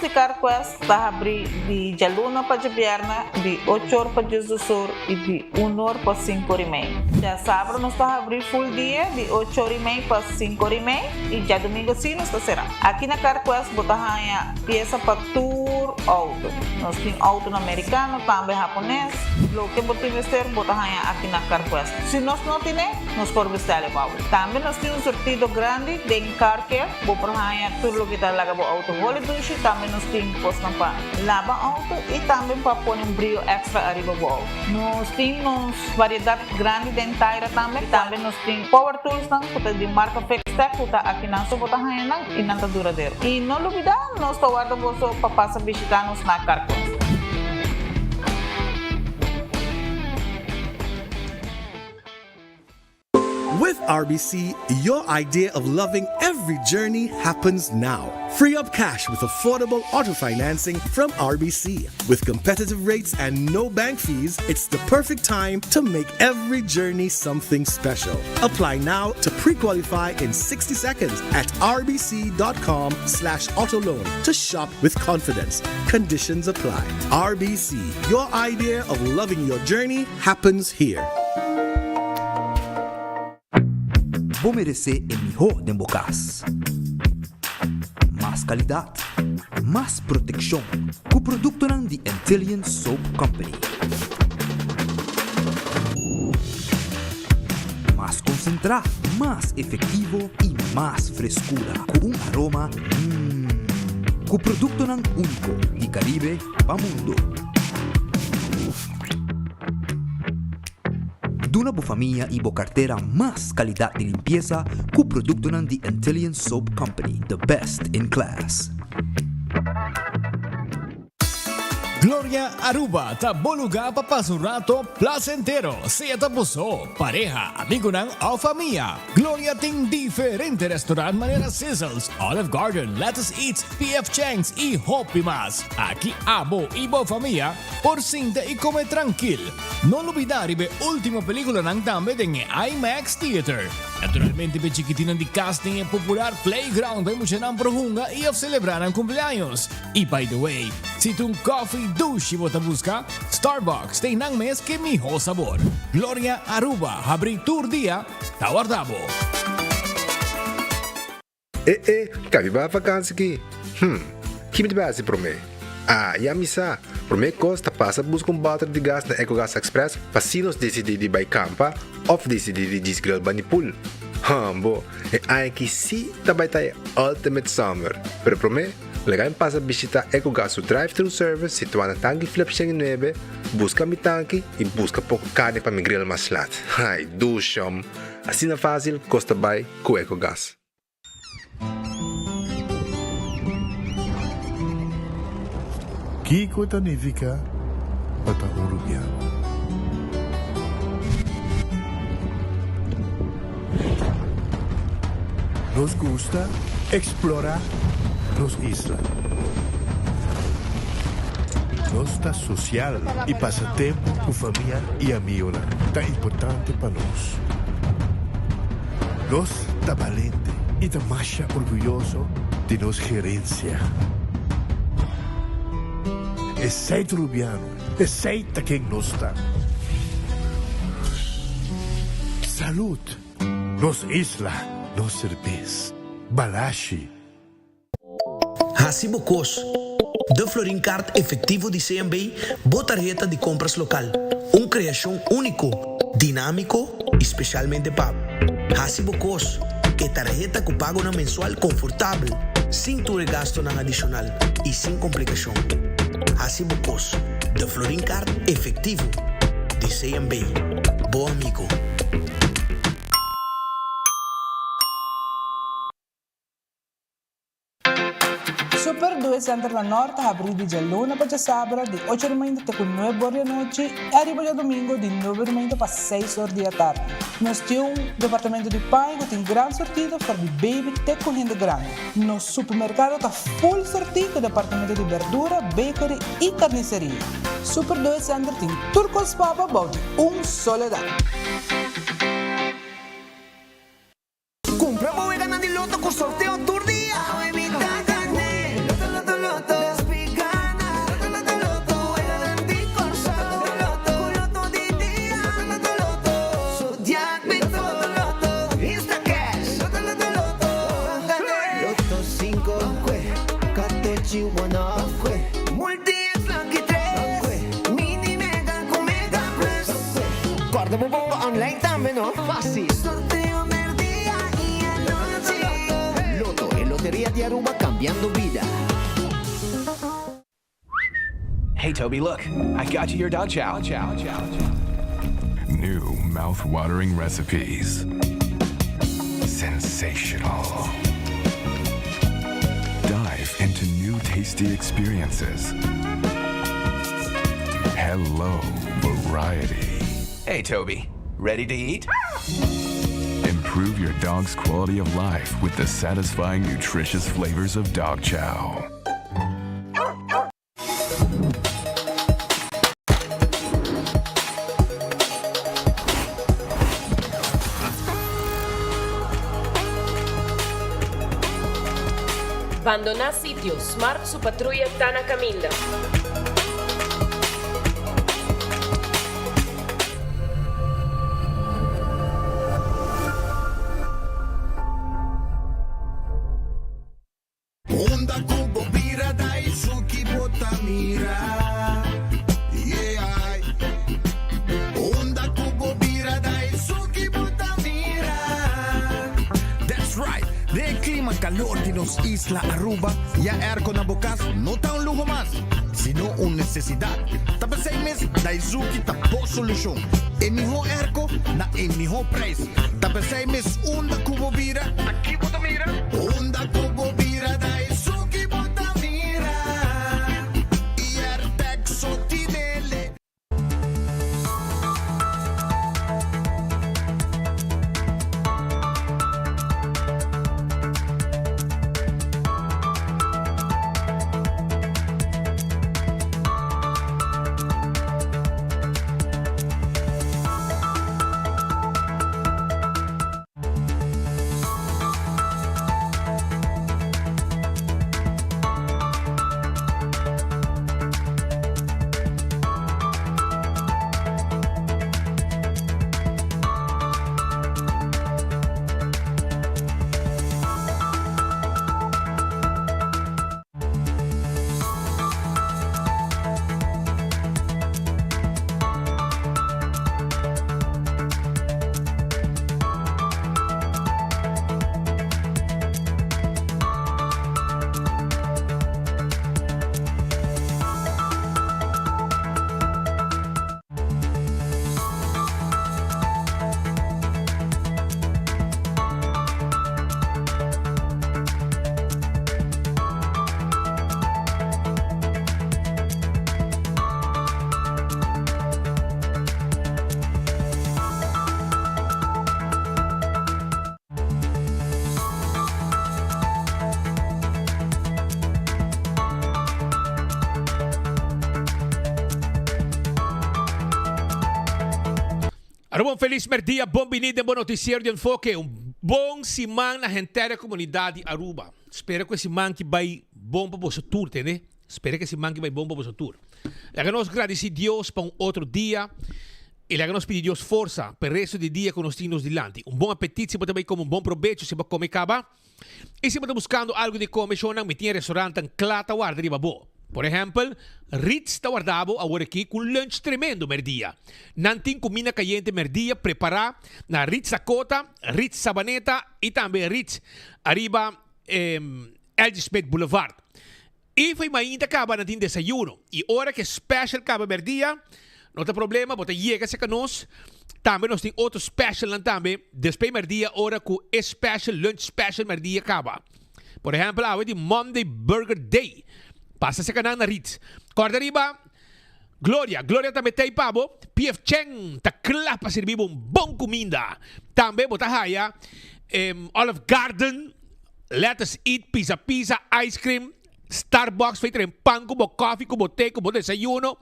ficar quest está abrir de luna para de viernes, de 8 horas para 10 do sur e de 1 hora para 5 horas e meia. Já sábado nós está abrir full dia, de 8 horas e meia para 5 horas e meia, e já domingo sim nós está será. Aqui na CarQuest botar a peça para tour auto. Nós temos auto americano, também japonês. O que botar investir, botar aqui na CarQuest. Se nós não temos, nós podemos vestir o auto. Também nós temos um sortido grande de CarCare, vou por tudo o que está lá para o auto. Dushi, também nós temos postam para lavar auto e também para pôr brilho extra arriba do auto. Nós temos variedade grande de Taira também. Também nós temos Power Tools de marca Fextech, que está aqui na sua bota e não está duradouro. E não olvidar, nós estamos guardando para passar visitar-nos na CarQuest. With RBC, your idea of loving every journey happens now. Free up cash with affordable auto financing from RBC. With competitive rates and no bank fees, it's the perfect time to make every journey something special. Apply now to pre-qualify in 60 seconds at rbc.com/autoloan to shop with confidence. Conditions apply. RBC, your idea of loving your journey happens here. Vou merecer o melhor de Bocas. Mais qualidade, mais proteção com o produto ng The Antillean Soap Company. Mais concentrado, mais efetivo e mais frescura com aroma com o produto ng único de Caribe para mundo. Duna bo família e bo carteira mais qualidade de limpeza com o produto ng The Antillean Soap Company, the best in class. Gloria Aruba, taboluga papasurato placentero. Siya tapuso, pareja, amigo ng o familia. Gloria ting diferente restaurant manera Sizzles, Olive Garden, Lettuce Eats, PF Chang's y Hopi Mas. Aquí abo ibo familia, por cinta y come tranquil. No olvidar ibe última película ng dame ng IMAX Theater. Naturalmente be chiquitina di casting e popular playground by mo siya ng prohunga i of celebrar ang cumpleaños. Y by the way, si tung coffee douche mo busca, Starbucks tem nang mes que miho sabor. Gloria Aruba, habri tour dia, tawardabo. Cabe ba vakansie aqui? Kimi de base pro me? E a missa, pro me costa passa busca bater de gás na EcoGas Express para se nos decidir de campa ou decidir de desgrill banipul. Bo, aí que si também tá Ultimate Summer, pero pro me, legal passa visitar EcoGas o drive-thru service situado na tanque flip 9, busca mi tanque e busca pouco carne para mi grill mais lat. Ai, dushom. Assim na fácil, costa by com EcoGas. Kiko Tanifica Bata Uruguaiano. Nos gusta explorar las islas. Nos está social y pasatiempo con familia y amigos tan importante para nos. Nos está valiente y está más orgulloso de nos gerencia. Es sei rubiano, es sei quien nos está. Salud, nos isla, nos cerveza, balashi. Hacibocos, de Florin Card efetivo de CMB, botarjeta de compras local. Uma criação único, dinâmico, especialmente pago. Hacibocos, que tarjeta que pago na mensual confortável, sem tu gasto na adicional e sem complicação. Hacibocos, de Florin Card efetivo de CMB. Bom amigo. Super 2 Center da Norte abriu de luna para sábado de 8 da manhã até 9 horas da noite e arriba de domingo de 9 da manhã para 6 horas da tarde. Nós temos um departamento de pai que tem grande sortido para de baby até correndo grande. Nosso supermercado está full sortido com departamento de verdura, bakery e carniceria. Super 2 Center tem turcos papa balde, soledad. Compra boega na di loto con sorteo tour dia. Chihuahua. Multi es Lucky 3. Mini Mega con Mega Plus. Guarda mo bongo online también, ¿no? Fácil. Sorteo Merdía y anoche. Loto e Lotería de Aruba cambiando vida. Hey, Toby, look. I got you your dog chow. New mouth-watering recipes. Sensational. Dive into new tasty experiences. Hello, variety. Hey, Toby. Ready to eat? Improve your dog's quality of life with the satisfying, nutritious flavors of dog chow. Abandona sitio, Smart su patrulla Tana Camilla. Onda Kubo Bira Daisuki Botamira. Yeah. Onda Kubo Bira Daisuki Botamira. That's right. De clima calor de los Isla Aruba, ya airco na bukas, no está un lujo más, sino una necesidad. Tapos 6 meses, Daisuki tapo solución. En mijo airco, na en mijo price. Tapos 6 meses, onda Kubo Bira, aquí Botamira. Onda Kubo Bira Daisuki Botamira. Y Artexo Tinele. Bom feliz dia, bom bem-vindo, bom noticiário de enfoque. Bom semana na gente da comunidade Aruba. Espero que esse man que vai bom para você tour, né? Espero que esse man que vai bom para você tour. E nós agradecer a Deus para outro dia. E nós pedir Deus força para o resto do dia que nós temos diante. Bom apetite, se você também come bom proveito, se você come caba. E se você buscando algo de comer, me tinha restaurante em Clata Guarda de Babo. Por exemplo, Ritz está guardado agora aqui com lunch tremendo merdia. Nantin comida caliente merdia preparar na Ritz Dakota, Ritz Sabaneta e também Ritz arriba Elgisbeth Boulevard. E foi ainda acaba nantin desayuno. E hora que special acaba merdia, não tem problema, bota chega a nós. Também nós temos outro special também. Depois merdia hora com special lunch special merdia acaba. Por exemplo, a de Monday Burger Day. Passa se canal na Ritz. Corda arriba, Gloria também tem pabo. PF Cheng, tá claro para servir bom comida. Também bota raia, Olive Garden, Let Us Eat, Pizza, Ice Cream, Starbucks, feito em pan, como coffee, como té, como desayuno.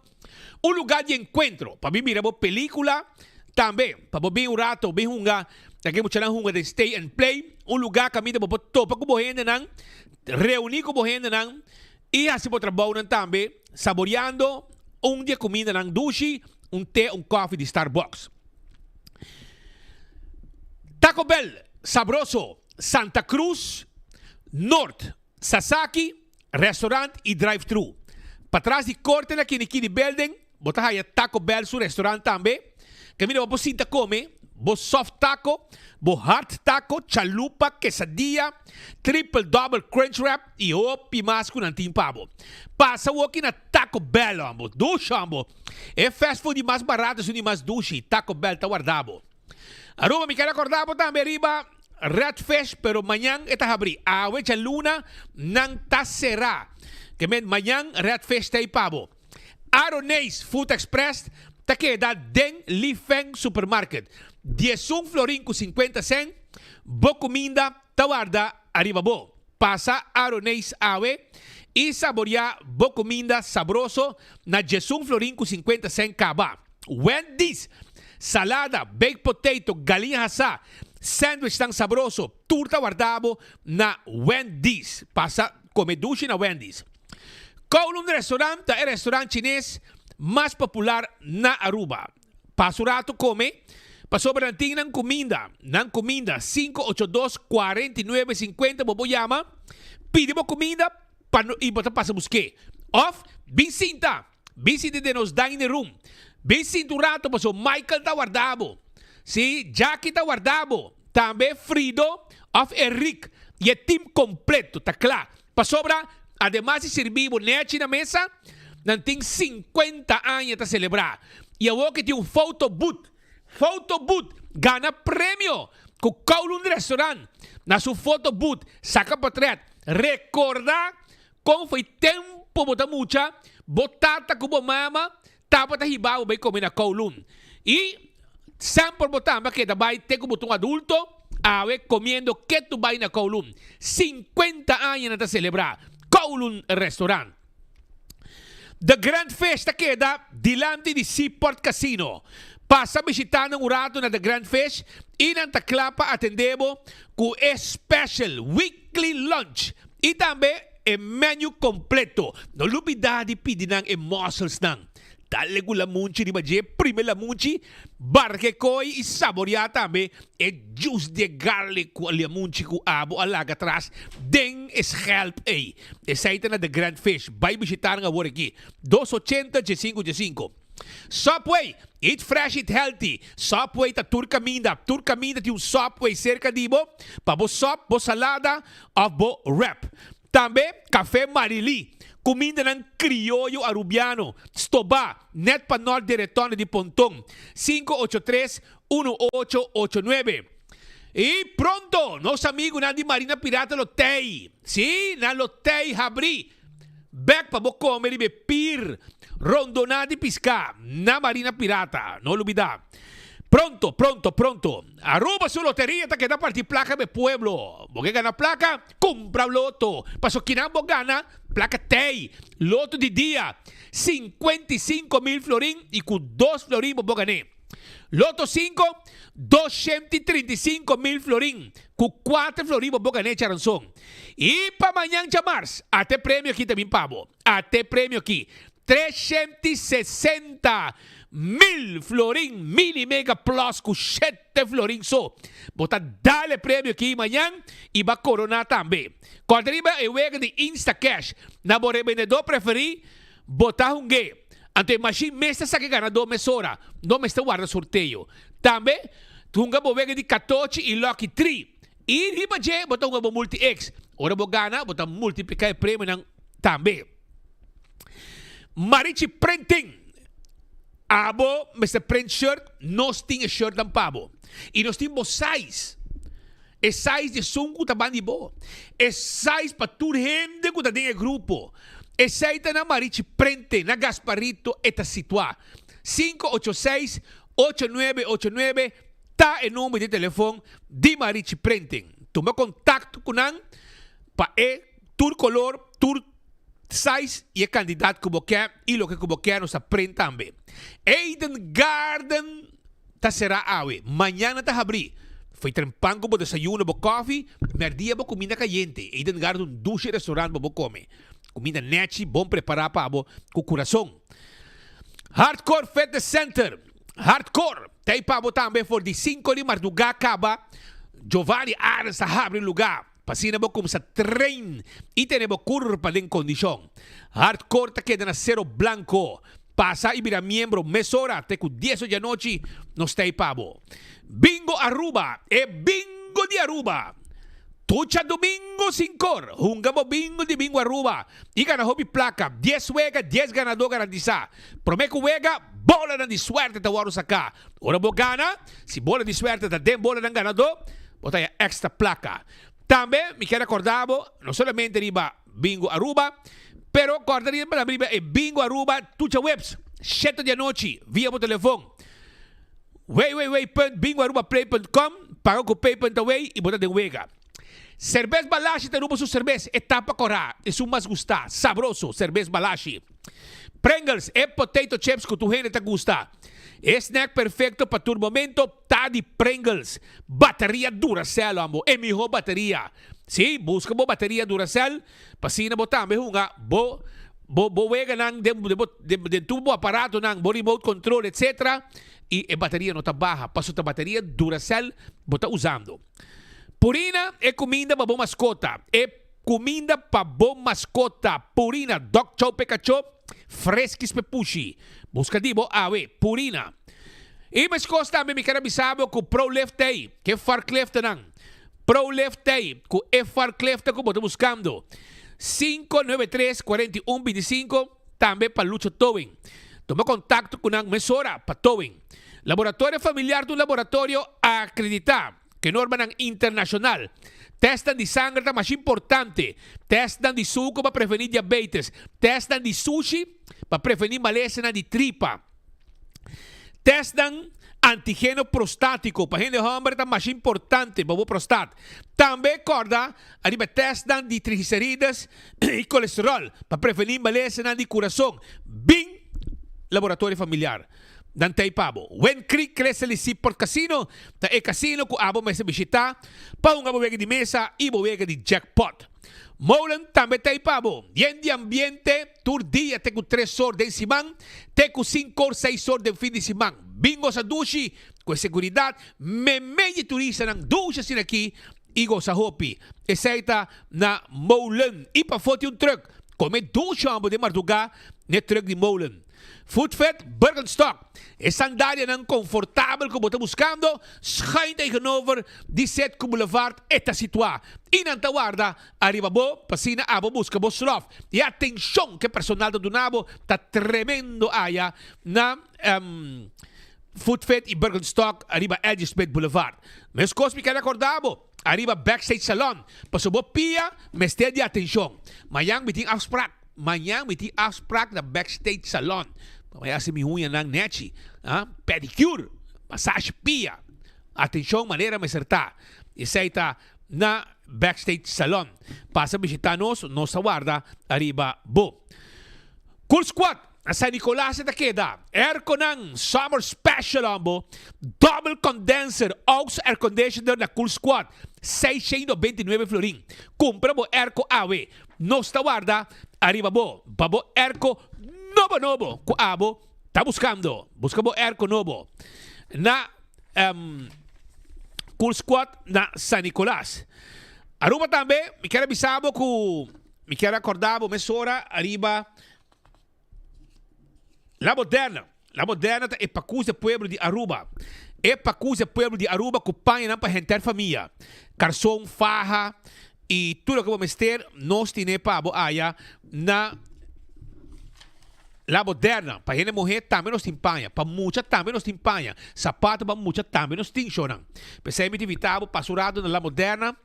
Lugar de encontro, para mim, miramos película, também, para bem um rato, bem hunga, daqui mucha hunga de stay and play. Lugar que a mim, para topa com gente, reunir com gente, e assim para trabalhar também, saboreando dia comida ng dushi, té, coffee de Starbucks. Taco Bell, sabroso, Santa Cruz, North, Sasaki, restaurant e drive-thru. Patras di corte na Kinikini building, bota haya Taco Bell su restaurant também. Camino bo sinta come, bo soft taco, bo hard taco, chalupa, quesadilla, triple double crunch wrap e o pimas com nantim pabo. Passa aqui na Taco Bell, ambo. Ducha, ambo. É fast food mais barato, se mais duche. Taco Bell tá guardado. Aruba, me quero acordar também, riba. Redfish, pero mañana está abri. Awe cha luna nang tasera. Que men mañana Redfish tay pabo. Aronés Food Express ta queda den Lifeng Supermarket. 10 florin com 50 cent. Bo comida tawarda arriba bo. Pasa Aronés awe e saborear bo comida sabroso na 10 florin com 50 cent kaba. Wendy's salada, baked potato, galinha assá, sandwich tão sabroso, turta guardado na Wendy's. Passa comer duche na Wendy's. Kowloon Restaurant é o restaurante chinês mais popular na Aruba. Passa o rato come, passou para ng comida, 582-4950 bobo llama, pide mo comida e bota passa busque. Off, visita de nos dining room. Visita o rato, passou Michael tá guardado. Si, Jackie tá guardado. Também Frido of Enrique. E é time completo, tá claro. Para sobra, además de servir bonete na mesa, não tem 50 anos para celebrar. E eu que tem photo booth. Photo booth. Gana prêmio com o Kowloon Restaurant. Na sua photo booth, saca portrait. Recordar como foi tempo botar mucha, botata com mama, tapa ta hibaw bay comer na Kowloon. E sempre botamos que também tem como um adulto awe comiendo que tu vai na Kowloon. 50 anos na celebrar. Kowloon Restaurant. The Grand Fish queda dilante de Seaport Casino. Passa visitando um rato na The Grand Fish e na Taclapa atendemos com special weekly lunch e também o menu completo. Não lubida de pedir e mussels nang. Dale com lamunchi di baje, prime lamunchi, barque koi e saborear também e juice de garlic com lamunchi com abo alaga atrás. Den is help ei. E saída na The Grand Fish. Vai visitar nga word aqui. 280-515. Subway, eat fresh, eat healthy. Subway ta Turcaminda. Turcaminda tem Subway cerca de bo. Pa bo sop, bo salada, of bo wrap. Também Café Marili. Comida ng criollo arubiano. Stoba, net pa North Diretone de Pontong. 583-1889. E pronto, nosso amigo na de Marina Pirata Lotei. Sim, na Lotei abri. Back pa bo comer e pir. Rondona de pisca. Na Marina Pirata. Não olvidar. Pronto. Aruba su lotería ta que da partir placa de pueblo. Porque gana placa, compra loto. Paso quinambo gana, placa tei. Loto de dia. 55,000 florin e com 2 florin bobo gané. Loto 5, 235,000 florin. Com 4 florin bobo gané charanson. E pa manhã chamars, até prêmio aqui também pabo. Até prêmio aqui. 360,000 florin mini mega plus com 7 florin so. Bota dale prêmio aqui amanhã e vai coronar também. Quando arriba eu vego de Instacash, na bore vendedor preferi botar um gay. Ante machine mesta sa que ganador mesora, não me está guarda sorteio. Também tunga bo vego de 14 e lucky 3. E riba je botar um multi X. Ora bo gana, botar multiplicar o prêmio nang também. Marichi Printing. Abo, Mr. Print Shirt, nós tínhamos shirt ng pabo. E nós tínhamos size. E size de sungo taban de bo. E size para tur gente que tem grupo. E size na Marichi Printing, na Gasparito, eta situa. 586-8989, ta e número de telefone de Marichi Printing. Toma contato com nang pa e tur color, tur size e candidato que você quer e o que você quer nos aprende também. Eden Garden ta será awe. Mañana ta abri. Foi trempango bo desayuno bo coffee, merdia bo comida caliente. Eden Garden duche restaurant bo come. Comida nechi, bom preparar pa bo com coração. Hardcore Fitness Center. Hardcore. Tem pa bo também for de 5 de madrugada acaba. Giovanni Ares ta abre lugar. Pasina mo kung sa train. Itene mo kurpa din kondisyon. Hardcore ta queda na Cerro Blanco. Pasa ibira miembro mesora te ku 10 de noche no stay pabo. Bingo Aruba e bingo di Aruba. Tucha domingo sin cor. Hungamo bingo di bingo Aruba. Ika na hobby placa. 10 wega, 10 ganador garantiza. Promeco wega, bola na di suerte tawaro sa ka. Ora mo gana, si bola di suerte ta den bola ng ganador, botaya extra placa. Tambe, mi queda acordavo, no solamente riba bingo Aruba, pero corda riba e bingo Aruba, tucha webs. 7 de noche, via mo telefone. Bingoarubaplay.com, pago com pay.away e bota de wega. Cerveza Balashi te rubo su cerveza, etapa corá, es un más gusta, sabroso, cerveza Balashi. Pringles e potato chips que tu gente te gusta. Snack perfecto para tu momento, tá de Pringles. Bateria Duracell, amor, é melhor bateria. Sim, busca boa bateria Duracell, pasina botar, me hunga, bo wega nang de tubo aparato nang bo remote control, etc. E a bateria não tá barra, passou a bateria Duracell, bota usando. Purina é comida para bom mascota. É comida para bom mascota. Purina, Doc Chow Pikachu, fresquis pepushi. Busca dibo, Purina. E mas costa também me quero avisar com Pro Left Day, que é Farclefta nang. Pro Left Day, com é Farclefta que boto buscando. 593-4125, também para Lucho Towing. Toma contato com a mesora para Towing. Laboratório familiar do laboratório acreditar que norma ng internacional. Testan de sangre está mais importante. Testan de suco para prevenir diabetes. Testan de sushi para prevenir malestar de tripa. Testan antígeno prostático para gente homem está mais importante para o prostat. Também corda arriba testan de triglicérides e colesterol para prevenir malestar de coração. Bing laboratório familiar. Dantay pabo. When Creek cresce si por casino, ta e casino ku abo may sa bisita, pa un abo wega di mesa, ibo wega di jackpot. Molen tambe tay pabo. Yen di ambiente, tur dia te ku 3 horas den simang, te ku 5 or 6 horas den fin di simang. Bingo sa dushi, ku seguridad, me meji turista ng dushi sinaki, igo sa hopi. Esaita na molen. Ipa foto yung truck. Come dushi abo de marduga, ne truck di molen. Foodfet Birkenstock. É sandália não confortável que você buscando. Schijn tegenover die set com boulevard eta situar. E não guarda arriba bo, pasina abo busca bo slof. E atenção que personal do nabo tá tremendo aya na Foodfet e Birkenstock arriba Edgesbed Boulevard. Mas cos me quer acordabo. Arriba Backstage Salon. Paso bo pia, mas de atenção. Mayang meeting afspraak. Manyang may afspraak na Backstage Salon. Mamaya si mihuya ng nechi. Pedicure. Massage pia. Atenção, maneira me acertar. Isaita na Backstage Salon. Pasa bisitanos, nossa guarda, arriba bo. Cool Squad. Sa Nicolas at Takeda. Aircon ng Summer Special ambo. Double condenser. Aux air conditioner na Cool Squad. 629 florin. Compra mo airco awe. Nossa guarda, arriba bo. Babo airco novo. Ku abo, tá buscando. Busca bo airco novo. Na Cool Squad na San Nicolas. Aruba também, me quero avisar ku, me quero acordar, mesora, arriba La Moderna é Pacus Pueblo de Aruba. É Pacus Pueblo de Aruba que panha para gente família. Carson, faja e tudo que vamos ter, nós temos para aya na La Moderna. Para gente morrer também nós temos panha. Para muita também nós temos panha. Sapato para muita também nós temos chonan. Pensei me invitava pasurado na La Moderna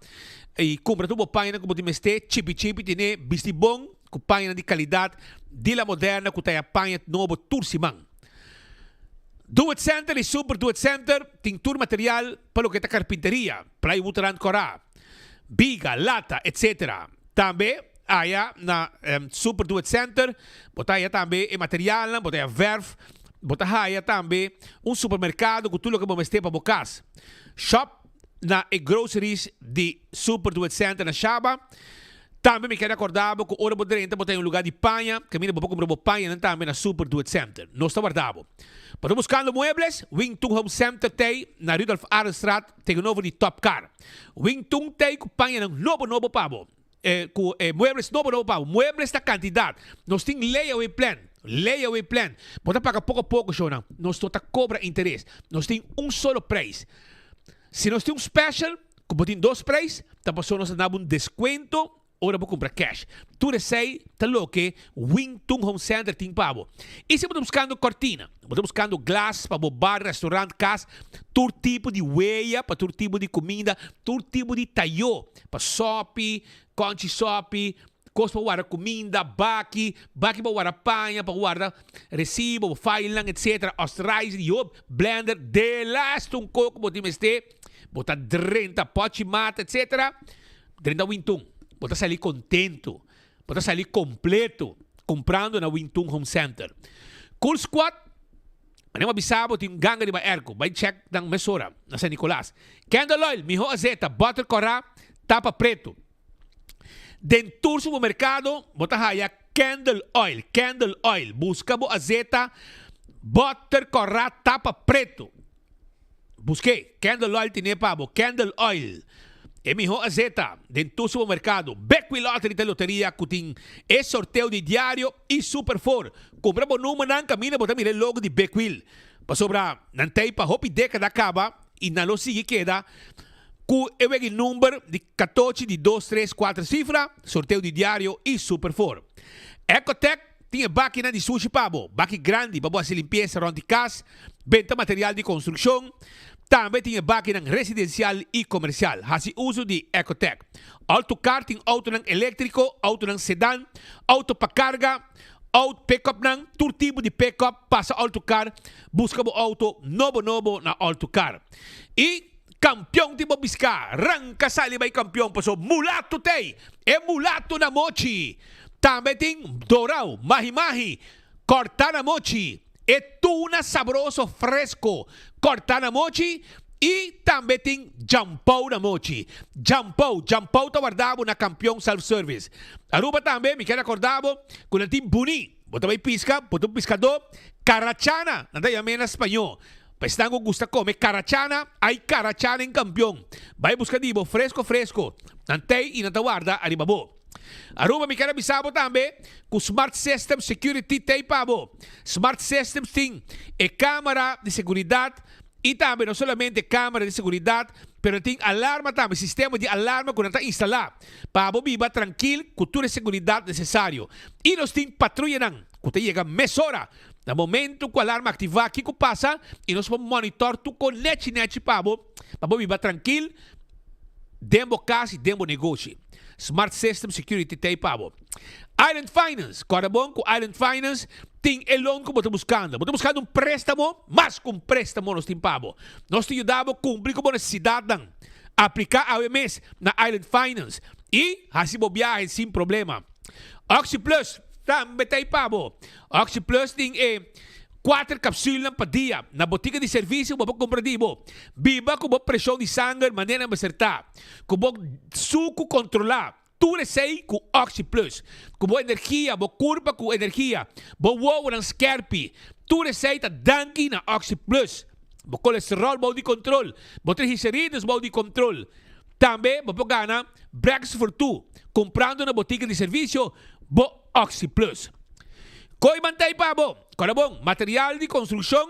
e compra tudo panha como temos ter, chipi tem bistibong, com panha de qualidade de La Moderna, com taia panha novo tursimang. Do It Center e Super Do It Center, tintur material para o que é carpinteria, plywood rand corá, biga, lata, etc. Também, aya na Super Do It Center, botaya também e material, botaya verf, botaya também supermercado com tudo o que vamos ter para bocas. Shop na e groceries de Super Do It Center na Shaba. Também me quero acordar que hora bodrenta botar um lugar de panha, caminho para comprar panha também na Super Do It Center. Não está guardado. Para buscando muebles, Wingtung Home Center tem na Rudolf Arenstraat tegenover de Top Car. Wingtung tem com panha ng novo pabo. Com muebles novo pabo. Muebles da quantidade. Nós tem layaway plan. Layaway plan. Bota paga pouco a pouco, Shona. Nós tota cobra interesse. Nós tem solo preço. Se nós tem special, como tem 2 preços, tá passando nós damos desconto. Ora vou comprar cash. Tu sei, tá louco, Wingtung Home Center tem pavo. E se você buscando cortina, você buscando glass para bar, restaurante, casa, todo tipo de weia, para todo tipo de comida, todo tipo de tayo, para sopi, conchi sopi, coisa para guardar comida, baki para guardar panha, para guardar recibo, failang, etc. Ostrize, yob, blender, de last um coco, botar este, botar 30 pote mata, etc. 30 Wingtung. Bota sair contento, bota sair completo, comprando na Wingtung Home Center. Cool Squad, manema bisabo tem ganga de baerko, vai check ng mesura na San Nicolas. Candle oil, miho azeta, butter corá, tapa preto. Dentro supermercado, bota haya candle oil, busca bo azeta, butter corá, tapa preto. Busquei, candle oil tiene pabo, candle oil. E mijo azeta, dentro do supermercado, Beckwil Lottery da loteria, kuting é sorteio de diário e Super 4. Compramos numa ng camina, botamos o logo de Beckwil. Pasobra, nantay pa hopi década acaba, e na lo sigue queda, ku ewegi número de 14, de 2, 3, 4 cifra, sorteio de diário e Super 4. Ecotec, tinha máquina de sushi pabo, baki grande, para boa limpeza around de casa, venta material de construção. Também tinha máquina residencial e comercial. Hasi uso de Ecotec. Autocar tem auto ng elétrico, auto ng sedan, auto para carga, auto pick-up ng todo tipo de pick-up, passa autocar, busca o auto novo na autocar. E campeão de Bobisca, ranca sali vai campeão, passo mulato tei, é mulato na mochi. Também tem dorau, mahi-mahi, cortana mochi. É tuna sabroso fresco, cortana mochi e também tem jampau na mochi. Jampau tá guardado na campeão self-service. Aruba também, me quero acordar, quando tem buni, bota vai pisca, bota um piscador, carachana, nada yame na espanhol. Mas não gusta comer carachana, aí carachana em campeão. Vai buscar dibo, fresco, nantay e nata guarda, aribabo. Aruba me quero avisar também que o Smart System Security tem pabo. Smart System tem câmera de segurança e também não somente câmera de segurança, mas tem alarma também, sistema de alarma que está instalado. Pabo viva tranquilo com toda a segurança necessária. E nós temos patrulha não, que chega mesora. No momento que o alarma ativa aqui que passa e nós vamos monitor tu com net pabo viva tranquilo, dembo casa e dembo negócio. Smart System Security tem pabo. Island Finance, corre bom com Island Finance, tem o loan que você buscando. Você buscando préstamo, mas com préstamo nós tem pabo. Nós te ajudamos a cumprir com a necessidade. Aplicar a OMS na Island Finance e assim viagem sem problema. Oxy Plus, também tem pabo. Oxy Plus tem 4 cápsulas por dia. Na botica de serviço, você compra dibo. Viva com a pressão de sangue, maneira de acertar. Com o suco controlar. Tudo sei com Oxy Plus. Com a energia, a curva com energia. O wow ng scarpi. Tudo sei tá danke na Oxy Plus. O colesterol, o de control. O triglicéridos, o de control. Também, você gana Breakfast for Two. Comprando na botica de serviço, o Oxy Plus. Koi mantay pa bo. Kora bong, material de construção.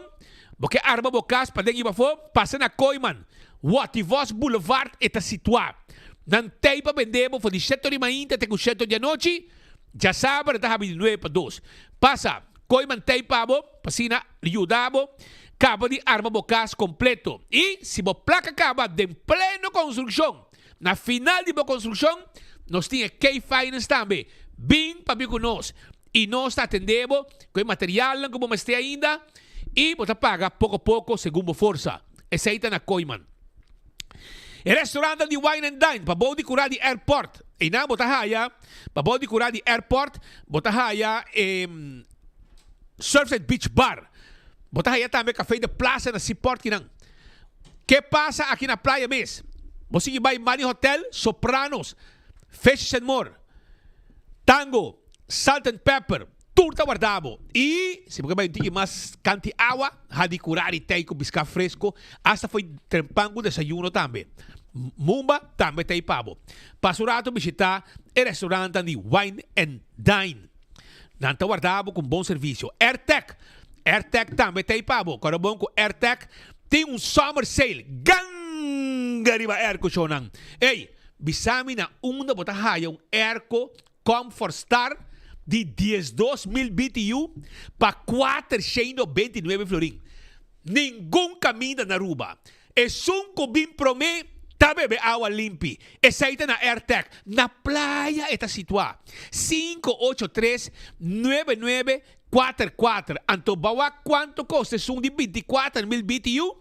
Porque arma bocas pa dengi bafo, passa na Koiman. Wativos Boulevard eta situado. Nantay pa vendemos for 17h30 até 7 da noite. Já sabe, está 29 para 2. Passa, Koiman tay pa bo, pasina, liudabo, cabo de arma bocas completo. E se bo placa acaba de pleno construção, na final de bo construção, nós tinha K-Finance também. Bem para conosco. E nós atendemos com o material como mais tem ainda e você paga pouco a pouco segundo a força. Essa aí está na Koiman. O restaurante de Wine and Dine, para bom de curar de airport. E na Botahaya, para bom de curar de airport, Botahaya Surfside Beach Bar. Botahaya também café de praça na Seaport. Que passa aqui na praia mesmo? Você vai em Money Hotel, Sopranos, Fishes and More. Tango, salt and pepper, turta guardabo. E se você vai ter mais canti água, há de curar e tem com bisca fresco, hasta foi trempango desayuno também. Mumba também tem pavo. Pasurato visitar o restaurante de Wine and Dine. Nanta guardabo com bom serviço. AirTech também tem pavo. Quando bom com AirTech, tem summer sale. Ganga riba airco shonan. Ei, bisami na una botahaya airco Comfort Star de 12.000 BTU para 429 florin. Nenhum caminho na Aruba. É bem promê, tá bebe água limpa. Essa na AirTech. Na praia está situada. 583-9944. Antobawa, quanto custa? São de 24.000 BTU?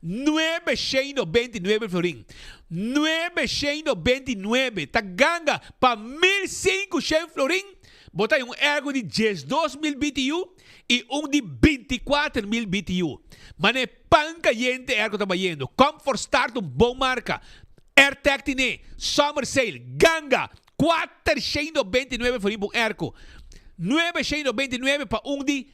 929 florin. 929. Tagangga para 1.500 florin. Bota ergo de 12.000 BTU e de 24.000 BTU. Mane pancayente ergo tabayendo. Comfort Start bom marca. AirTech tine. Summer sale. Ganga. 429 florin por ergo. 929 para de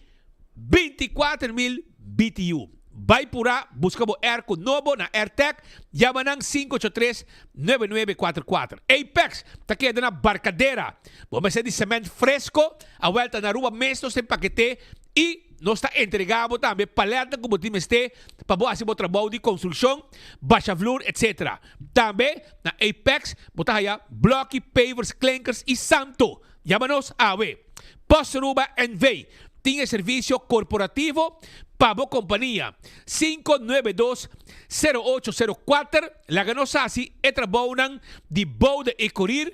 24.000 BTU. Vai pura, busca o Airco novo na AirTech, yamanang 583-9944. Apex, tá queda na barcadeira. Vamos ser de cimento fresco, a volta na rua mesmo sem paquete e nós está entregado também paleta como time este para boa assim trabalho de construção, baixa flor, etc. Também na Apex, botar aí bloque, pavers, clankers e santo. Yamanos AW. Posturuba NV. Tinha serviço corporativo para a companhia 592-0804. Laganosasi e trabalham de bode e curir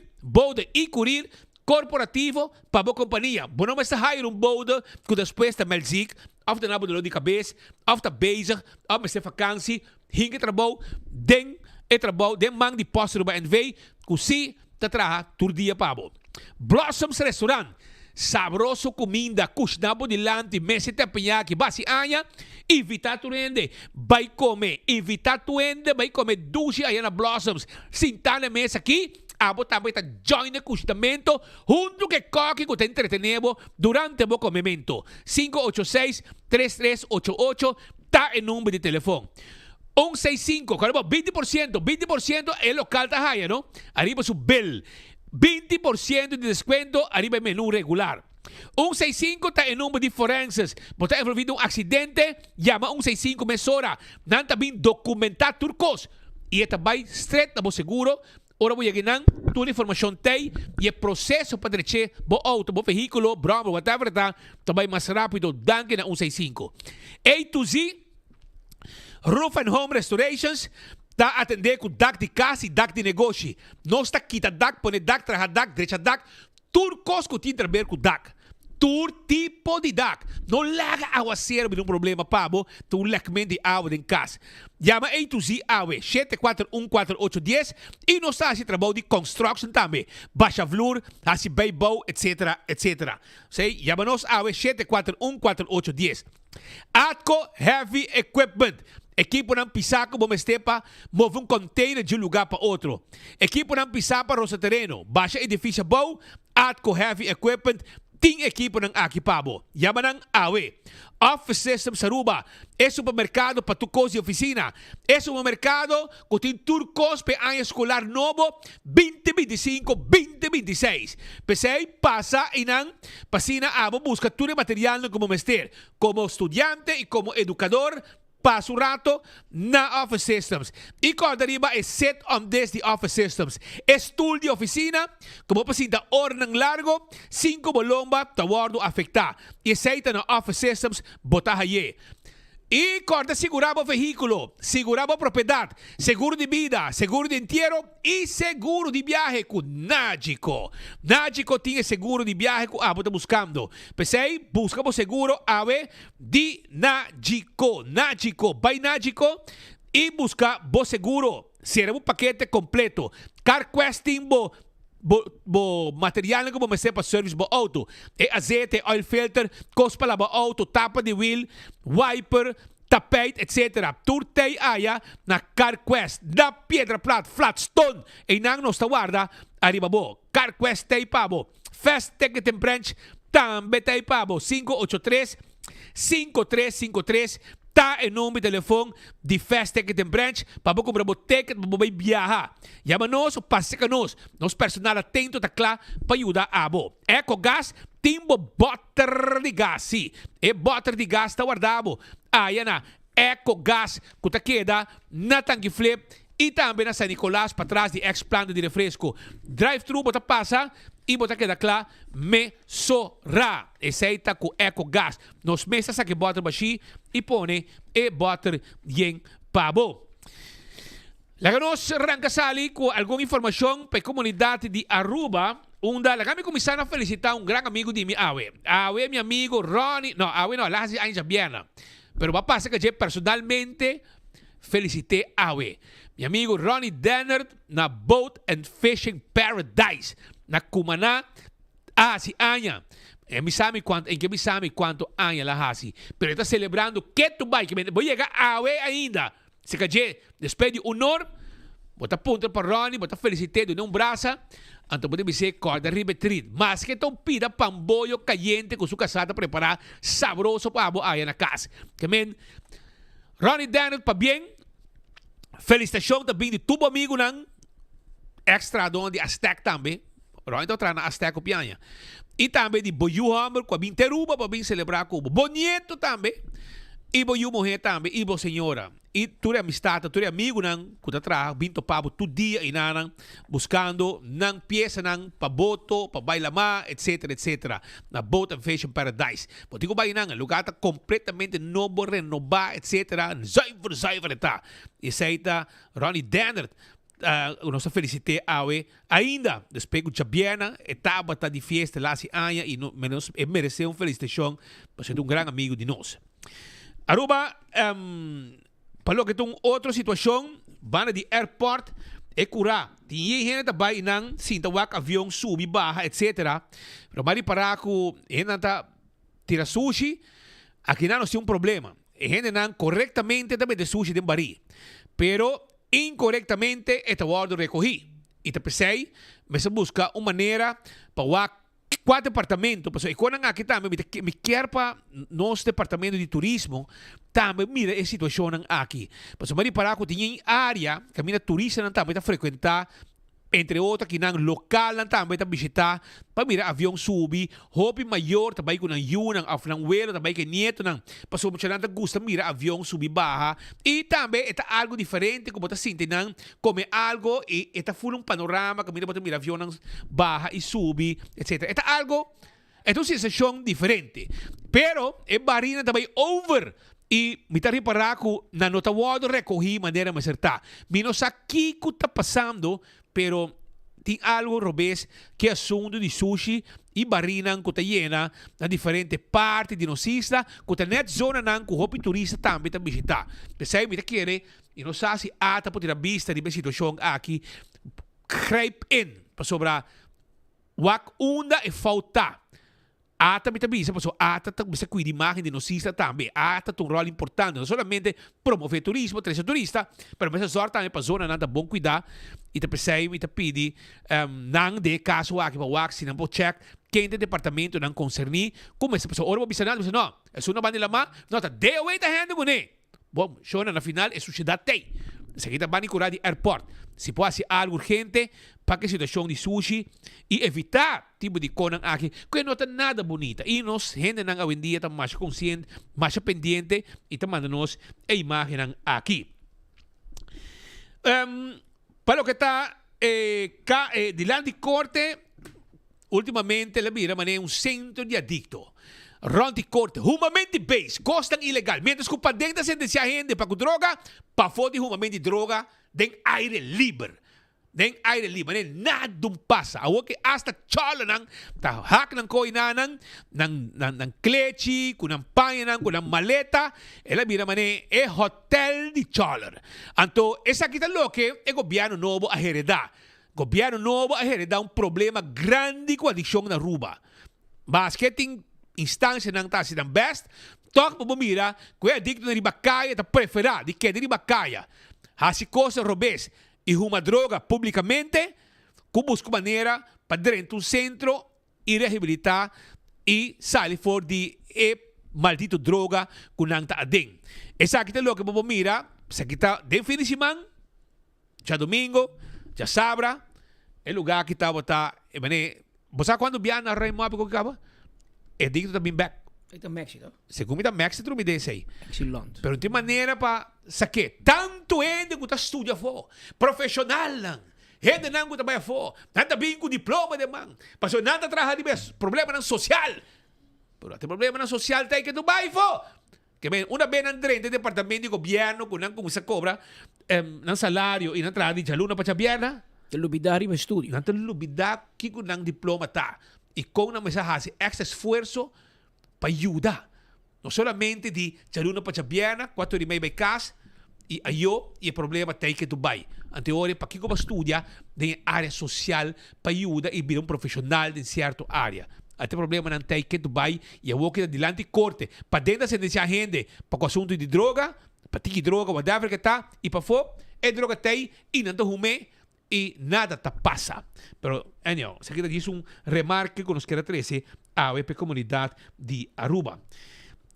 corporativo para a companhia. Bom, mas está hire bode que depois da melzik, of de nabo de cabeça, of de bezig, of de vakantie, hinge trabalho, den man de posturuba NV, que si te traha turdia pabo. Blossoms Restaurant. Sabroso comida, kusnabo de lante, mese tepeñaki, basi anya, invita tu rende, vai comer, vai comer dushi aí na Blossoms, sintane mesa aqui, abo também tá join de custamento, junto que coque que te entretenemos durante o comimento, 586-3388, tá em número de telefone. 165, caramba, 20% é local da raia, não? Arriba su bill. 20% de descuento arriba el menú regular. 165 está en número de forenses. Você envolvido un accidente, llama 165 mesora. Nanta bin documentar turcos. Y esta vai straight na bo seguro. Ora voy a ganar toda información tem y el proceso para derecho bo auto, bo vehículo, broma, whatever está vai más rápido danke na 165. A to Z Roof and Home Restorations. Tá atender com DAC de casa e DAC de negócio. Não está quita DAC, põe DAC, traja DAC, derecha DAC. Turcos que tem trabalhar com DAC. Tur tipo de DAC. Não laga aguaceiro de um problema, pabo. Tu lecmen de água em casa. Llama A to Z AWE 7414810 e nós está assim trabalho de construction também. Baixa flor, assim beibo, etc, etc. Sei, llama-nos AWE 7414810. Atco Heavy Equipment. Equipo ng pisaco bomestepa, move um container de um lugar para outro. Equipo ng pisapa rosa terreno, baixa edifício bom, Atco Heavy Equipment, ting equipo ng Akipabo. Yaman ng AWE. Office Systems Aruba. É supermercado para tu coisa e oficina. É supermercado que tem turcos para ano escolar novo 2025-2026. Pesei passa inang pasina abo busca tudo material como mester, como estudiante e como educador. Passo rato na Office Systems. E quando arriba é set on this the Office Systems. Estudo de oficina, como pasinta hora ng largo, 5 bolomba, tawardo afectar. E aceita na Office Systems, botahaye. E corta segurava o veículo, segurava a propriedade, seguro de vida, seguro de entierro e seguro de viaje com Nágico. Nágico tinha seguro de viaje que está buscando. Pensei, buscamos seguro AWE de Nágico. Nágico, vai Nágico e busca bo seguro. Será um paquete completo. Car questing bo material como me para service bo auto. E azeite, oil filter, cos para bo auto, tapa de wheel, wiper, tapete, etc. Turtay aya na CarQuest, da Piedra Plata, Flatstone, e nang nos tawarda, arriba bo. CarQuest tay pabo. Fast Ticket and Branch, tambe tay pabo. 583-5353, ta e nome de telefone de Fast Ticket and Branch, para comprar o ticket, para você viajar. Chama-nos, passe com nós. Nosso personal atento está lá para ajudar a você. EcoGás, timbo butter de gás, sim. E butter de gás está guardado. Aí, na EcoGás, que está queda na tanque flip, e também na San Nicolás, para trás de ex-planta de refresco. Drive-thru, você passa, e você queda lá, me sorra. Esse aí está com EcoGás. Nos mesas aqui butter baixi, e põe e butter yen pabo. Laganos arranca sali com alguma informação para a comunidade de Aruba. La kami começaram a felicitar um grande amigo de mim, Awe. Awe, meu amigo Ronnie. No, Awe no, las años viena. Pero va a pasar que yo personalmente felicité Awe. Mi amigo Ronnie Dennert na Boat and Fishing Paradise. Na Cumaná, hasi aña. En que me sabe cuánto años la hasi. Pero está celebrando que tu vai, que voy a llegar a Awe ainda. Se que yo, después de honor, bota punto para Ronnie, bota felicité de um braço. Então pode dizer corda ribetrit. Mas que então pida pambolho caliente com sua casada preparar sabroso para aí na casa. Que men, Ronnie Daniel para bem. Felicitação também de tubo amigo nang extra don de Aztec também. Ronnie então traz na Aztec o pianha. E também de Boyu Hammer com a bem teruba para bem celebrar com o Bonito também. E Boyu morrer também, e bo senhora. E tu é amistade, tu é amigo nang kuta tra binto pabo tu dia inanang buscando nang pieza nang paboto, pabailama, etc, etc. Na Boat and Fishing Paradise. Potigo ba inang lugar tá completamente novo, renovar, etc. Zuiver tá. E seita Ronnie Dennert. Nossa felicité awe ainda despego Jabiana etapa tá de festa lá se anha e mereceu uma felicitação para ser um grande amigo de nós. Aruba, palo que tem outra situação, banda de airport, é curar. Tinha gente também nang sintawak avião subi barra, etc. Pero mari para ko henata tira sushi, aqui não tem um problema. E gente nang corretamente também de sushi de bari. Pero incorrectamente esta guarda recogi. E te pensei, mas busca uma maneira para quatro departamentos, e quando aqui também me quer para nosso departamento de turismo, também mira a situação aqui. Mas o para que tem área que a minha turista não também está frequentar, entre outras que não local não também está visitar, para mirar avião subir, hobby maior também com yun, af ng welo também que nieto não, para so mucha nanta gusta mira avião subir barra, e também está algo diferente como está sinto não, come algo e está full panorama que mira avião não barra e subir, etc. Está algo, é uma sensação diferente, pero é barina também over. E me está reparando que na nota wado recogi maneira mais certa. Menos aqui que está passando, pero tem algo robês que é assunto de sushi e barina que está llena na diferente parte de nossa isla, que está net zona nan que o turista também está visitar. Pensei, me está querendo, e não sabe se ata pode ter vista de situação aqui, grijp in, para sobrar, wak unda e falta. Ata me também, ata bisa cuidar imagem de nossa isla também. Ata tem um rol importante, não somente promover turismo, trazer turista, mas essa sorte também para a zona nada bom cuidar. E te pensei, e te pedi, não de caso aqui para o Wax, se não pode check, quem tem departamento não concernir, como essa pessoa, ora vou avisar, não, é só uma bandeira lá, não, tá, de away tá rendo com ele. Bom, show na final, é sociedade tem. Se aqui tá bani curar de airport. Se pode ser algo urgente, para que a situação de sushi e evitar tipo de conan aqui, que não está nada bonita. E nós, gente não hoje em dia, está mais consciente, mais pendiente e está mandando-nos a imagem aqui. Para o que está de lá de corte, ultimamente, la mira, mané um centro de adicto. Ronde corte, humamente base, costam ilegal. Mientras que para dentro sentencia a gente para droga, para fora de humamente droga, den aire livre. Den aire livre, nada passa. Awo que hasta chola nang, ta hak nang koi nang klechi, kunang panha nang, kunang maleta, ela mira mané, é hotel de chola. Então, essa aqui tá louca, é governo novo a heredar. Governo novo a heredar problema grande com a adicção na Aruba. Mas que tem instância não está sendo best, toca para mira, que é dicto de bacaia, tá preferar, de que de bacaia. Hasi coisa robes e uma droga publicamente, que busca maneira para dentro um centro e reabilitar e sair fora de maldito droga que não está adem. Essa aqui é o que vamos mirar, se aqui está de fim de semana, já domingo, já sabra, é lugar que está botar, você quando viaja na Rei Mapi com acaba, é dicto também back. Ito Mexico. Se comida México, tu me diz aí. Excellent. Pero tem maneira para saber. Tanto gente que estuda fora. Profissional lang. Gente não que trabalha fora. Nada bem com diploma de man. Pastor, nada trabalha de problema não social. Pero tem problema não social tem que tu vai fora. Que uma vez andré no departamento de governo que não começa a cobrar não salário e não trabalha de aluno para a Te lubidar e estudio. Não te lubidar que não diploma tá. E com uma mensagem extra esforço para ajudar. Não somente de aluno para a biana, 4 e meia vai casa, e aí o problema tem que tu vai. Anteori, para que você estuda em área social para ajudar e vir profissional em certa área. Até problema não tem que tu vai e eu vou que adiante corte. Para dentro da sentença a gente, para o assunto de droga, para ti droga, whatever que tá, e para fora, é droga tem e não te rume e nada te passa. Pero, anyhow, se aqui diz remarque que nos quer trazer a comunidade de Aruba.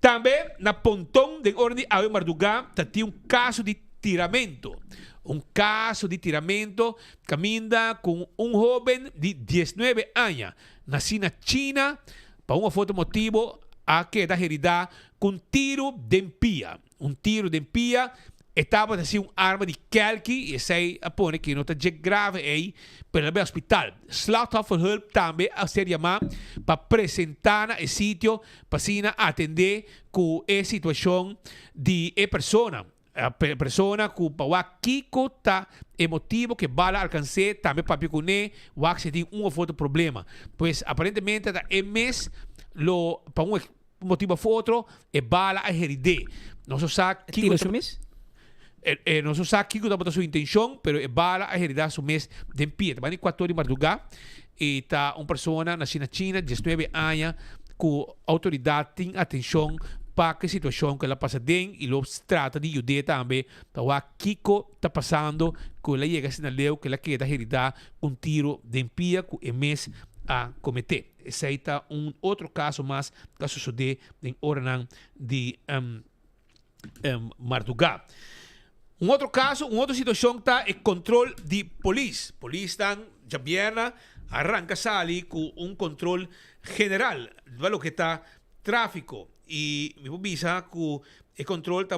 Também, na pontão de ordem de Mardugá, tem caso de tiramento. Caso de tiramento caminha com jovem de 19 anos. Nascido na China, para foto motivo, a queda herida com tiro de empia. Tiro de empia estava assim arma de calque e sei apone que não está grave aí para o hospital. Slachtofferhulp também a ser chamada para apresentar no sítio para atender com a situação de pessoa. A persona que para kiko tá emotivo que bala alcance também para picuné o que tem outro problema. Pois aparentemente da MS lo para motivo outro e bala a heride. Não se sabe que não se sabe que está sua intenção, pero é bala a heredar su mês de empia. Também 4 de madrugada e tá uma pessoa nascida na China, 19 anos, com autoridade tem atenção para que situação que ela passa dentro e lo trata de ajudar também para o que está passando que ela chega a leu que ela queda heredar com tiro de empia que é mês a cometer. Esse aí está outro caso mais que sucede em Oranan de Mardugá. Outro caso, outra situação está é controle de polícia. Polícia já vierna arranca sali com controle general de lo que está tráfico e me visa que o controle está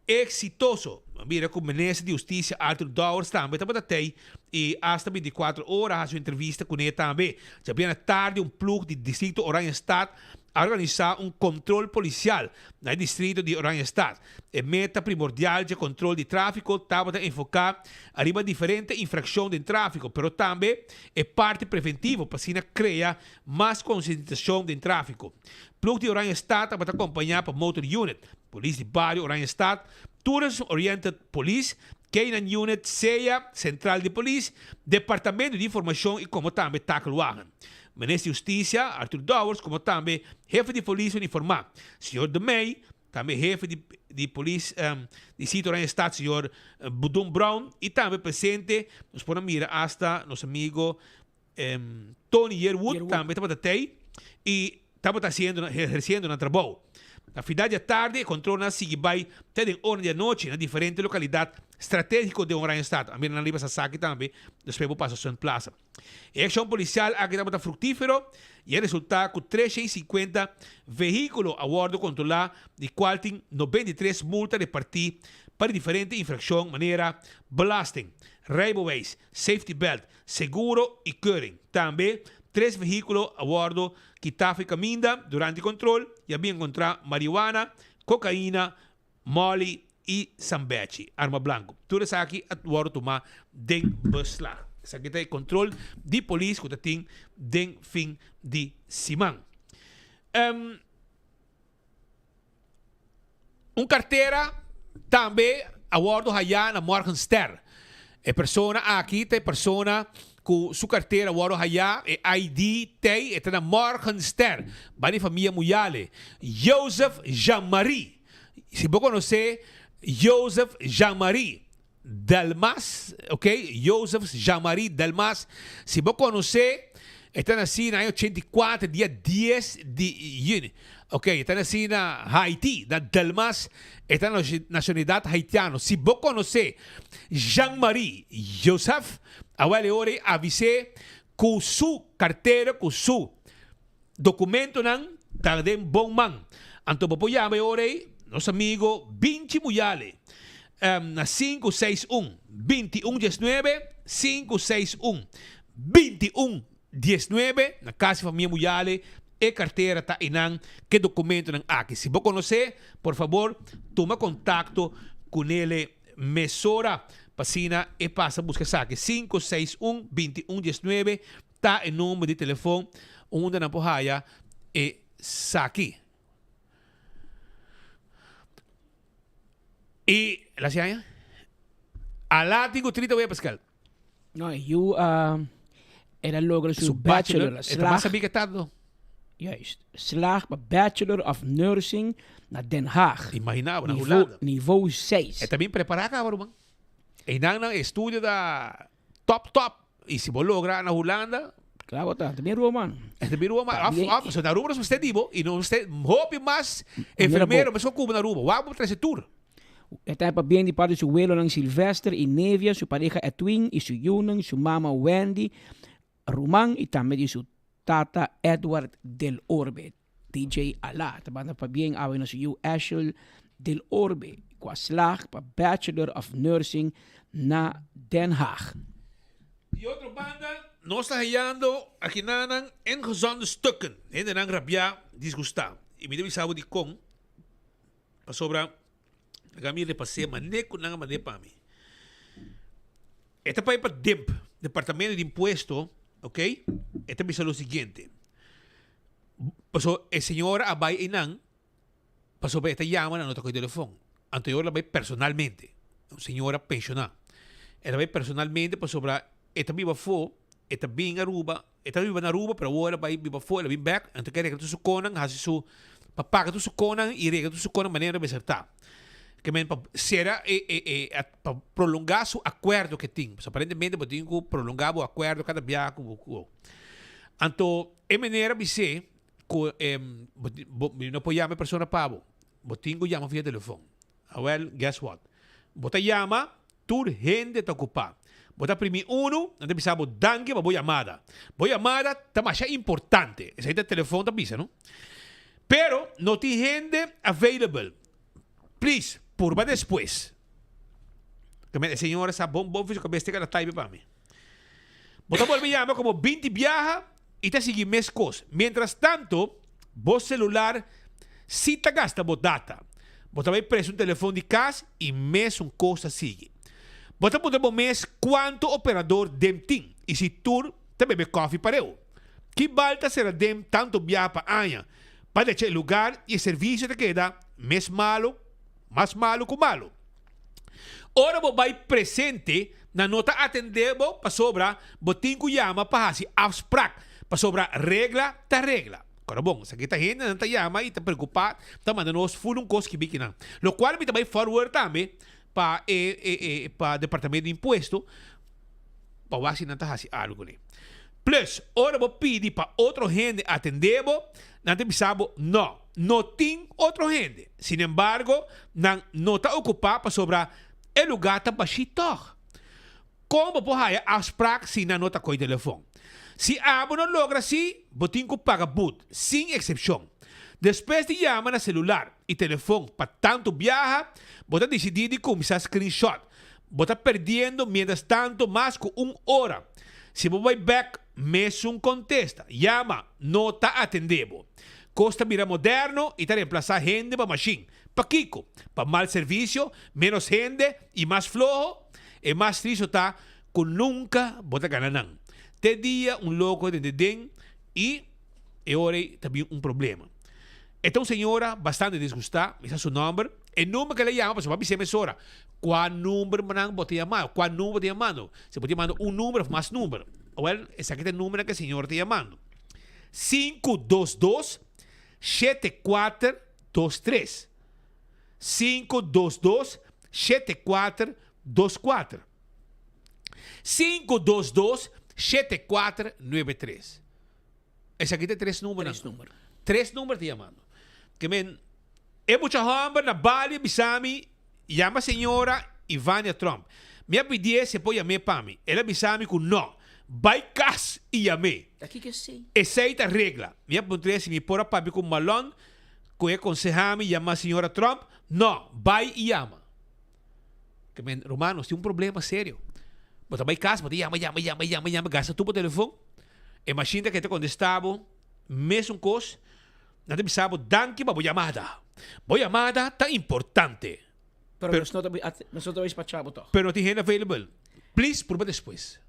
exitoso. Mira com o ministro de Justiça Arthur Dowers também está botando e hasta 24 horas a sua entrevista com ele também. Já vierna tarde plug de distrito Oranjestad a organizar controle policial no distrito de Oranjestad. A meta primordial de controle de tráfico estava a enfocar arriba diferentes infrações de tráfico, pero também é parte preventiva para assim criar mais conscientização de tráfico. Plug de Oranjestad estava a acompanhar para Motor Unit, Polícia de Barrio Oranjestad, Tourism Oriented Police, Canaan Unit, CEA, Central de Polícia, Departamento de Informação e como também Takelwagen. Ministro de Justiça, Arthur Dowers, como também jefe de polícia uniformado. Senhor de May, também jefe de polícia de sítio Oranjestad, senhor Budum Brown, e também presente, nos podemos mirar hasta nosso amigo Tony Yearwood, também estava até e estava exercendo na trabalho. Na final da tarde, controla se vai até em hora da noite na diferente localidade estratégica de Oranjestad. A minha liba Sasaki também, depois vou passar a plaza. A ação policial aqui estava frutífero e resulta com 350 veículos a bordo controlar, de qual tem 93 multas de partir para diferentes infrações, maneira blasting, railways, safety belt, seguro e keuring. Também 3 veículos a bordo que estavam caminhando durante o controle e haviam encontrado marihuana, cocaína, molly e sambechi, arma blanco. Tudo isso aqui a bordo tomar den beslag. Isso aqui é controle de polícia que tem den fim de semana. Carteira também a bordo allá na Morgenstern. É pessoa aqui, tem pessoa com sua carteira, o oro haya, ID, tem, está na Morgenster, bani família Muyale, Joseph Jean-Marie. Se você conhecer, Joseph Jean-Marie Delmas, ok? Joseph Jean-Marie Delmas. Se você conhecer, está nascido em 84, dia 10 de junho. Ok, está nascido na Haiti, na Delmas, está na nacionalidade haitiana. Se você conhecer Jean-Marie Joseph, agora ore avise com sua carteira, com seu documento, não está de bom man. Então, você chama ore, nosso amigo Vinci Muyale, na 561-2119, 561-2119, na Casa Família Muyale, e carteira está inang, que documento não aqui. Se você conhecer, por favor, toma contato com ele, mesora, passina e passa a buscar saque. 561-2119, está em número de telefone, onde na porraia e saque. E, la siya? Ala, tengo 30 voy a Pascal. No, you era logro su bachelor. Ito ba sabi ka tado? Juist. Slag Bachelor of Nursing na Den Haag. Imaginava, na Holanda. Niveau 6. E também preparar ka, bro, man. E nang estudio da top. E se você logra na Holanda, claro, também Roman. Também Roman. So na Aruba você dibo, e não você hope mais enfermeiro, mas como na Aruba. Wabo trazer tour. Esta é bem de parte de seu abuelo ng Sylvester e Nevia, sua pareja Edwin e seu yunang, sua mama Wendy, Rumang e também de seu tata Edward Del Orbe, DJ Ala. Tabanda pa bien away na seu Ashel Del Orbe, qua slag pa Bachelor of Nursing na Den Haag. Die andere banda, nós está hallando aqui nanan en gezonde stukken. En dan rabia disgustar. E me deve saber de com, para sobra kami repasser, mas nem com nada mais para mim. Esta para DIMP, Departamento de Impuesto, ok? Esta me o seguinte. Pasó el señor Abay Inang, pasó esta llama na nota con teléfono. Anterior la ve personalmente, señora pensionada. Ela ve personalmente para sobra esta viva fo, esta bien Aruba, esta viva na Aruba, pero ahora va viva fo, ela vem back, antes que rega tu su conan, hasi su papaga tu su conan e rega tu su conan maneira de acertar. Que será para prolongar seu acordo que tem. Aparentemente, você tem que prolongar o acordo cada viagem. Então, é maneira de ser que não pode chamar a pessoa para você tem que chamar via telefone. Well, guess what? Você chama, tu gente está ocupada. Você prime não precisa dangue para a chamada. A chamada está mais importante. Esse aí é o telefone, está não? Pero, não tem gente available. Please, purba después. Que a senhora está bom físico que esteja na taipa para mim. Você pode me chamar como 20 viaja e te seguir mes cosas. Mientras tanto, vos celular, si te gasta vos data. Você vai preso um telefone de casa e mes um coisa sigue. Você pode ver mês quanto operador dem tem. E se tu te bebe coffee para eu. Que balta será dem tanto viaja para anha. Para deixar lugar e serviço te queda mais malo que malo. Ora você vai presente na nota atender para sobra, você tem que chamar para fazer abstract, para sobra regra. Agora bom, se aqui está gente não está chama e está preocupado, está mandando os full coisa que bique não. Lo qual me também forward também para o Departamento de Imposto, para ver se não está fazendo algo, né? Plus, ora você pede para outra gente atender, não tem pensado, não tem outra gente. Sin embargo, não está ocupado para sobrar o lugar está baixito. Como você abstract se não está com o telefone? Se abo não logra assim, você tem que pagar boot, sem exceção. Depois de chamar no celular e telefone para tanto viaja, você decide de começar screenshot. Você está perdendo, mientras tanto, mais que 1 hora. Se você vai back, mesmo contesta. Llama, não está atendendo. Costa mira moderno e está reemplazar gente para machine. Para Kiko, para mal serviço, menos gente e mais flojo. E mais triste está que nunca bota gananang. Te dia louco de den e agora também problema. Então, senhora, bastante desgostada, esse é seu número. O número que ela chama, para você emissora. Qual número manang bote chamado? Qual número bote chamado? Se bote chamado número, mais número. Well, ese aquí es el número que el señor está llamando. 522-7423. 522-7424. 522-7493. Ese aquí tem 3 números. 3 números te llamando. Que men, é muita homem na Bali, Bisami, llama a senhora Ivania Trump. Me pedir se pode chamar para mim. Ela Bisami com não. Vai cas e chamar. Aqui que sei. Essa é a regra. Me perguntou se me pôr para com malon, que aconselhar-me llama a senhora Trump. Não, vai e chama. Que men, Romanos, tem problema sério. Bota vai cas, bota llama, gasta tu por telefone. Imagina que te contestava, mesmo coisa. Não te pensava, danke para a chamada. A chamada tá importante. Pero nós não estamos despachado, toch? Pero não tem gente available. Please, por depois.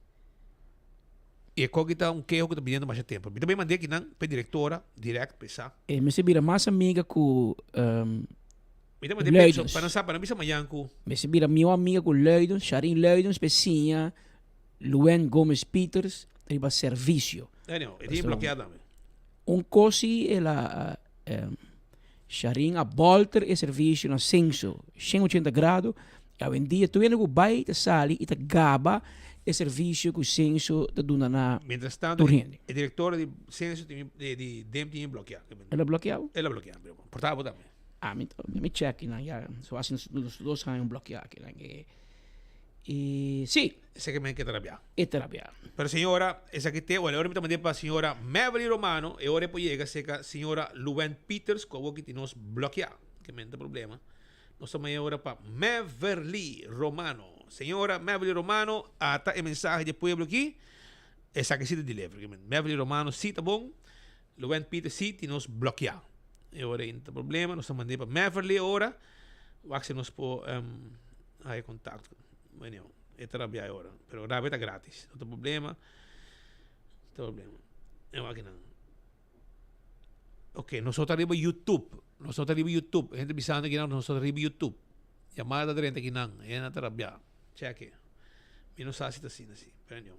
E é que está que eu estou pedindo mais tempo. Eu também mandei aqui para a diretora, direct, pensar. Me se vira mais amiga com Eu mandei para não saber, para não amanhã com... Me se vira minha amiga com Leidens, Sharin Leidens, Pessinha, Luen Gomes Peters, riba serviço. Não, é bloqueado. Cosi ela Sharin a Bolter e serviço na senso 180 graus. A vendia tu vendo que vai te sali e te gaba e serviço com senso da duna na. Mientras tanto, a diretora de senso de DEM tinha bloqueado. Ela bloqueou? Ela bloqueou. Portava também. Me check na já. Só assim os dois han bloqueado aqui. E sim, esse que me quer trabalhar. É trabalhar. Pero senhora, essa que te, olha, agora me mandei para a senhora Maverick Romano, e agora depois chega a senhora Luen Peters, que que nos bloquear, que não tem problema. Nós estamos agora para Maverick Romano. Senhora Maverick Romano, até a mensagem de pueblo aqui, essa que se delivery. Maverick Romano, sim, tá bom. Luen Peters, sim, nos bloquear. E agora não tem problema, nós estamos mandando para Maverick agora, o que nos pode aí contato. Bueno, é trabalhar agora, pero grave está grátis, não tem problema. Eu aqui não. Ok, nós arriba YouTube, a gente pensando que nós arriba YouTube. Chamada de gente que não, é na trabalhar. Cheque. Eu não sei se está assim, pero não.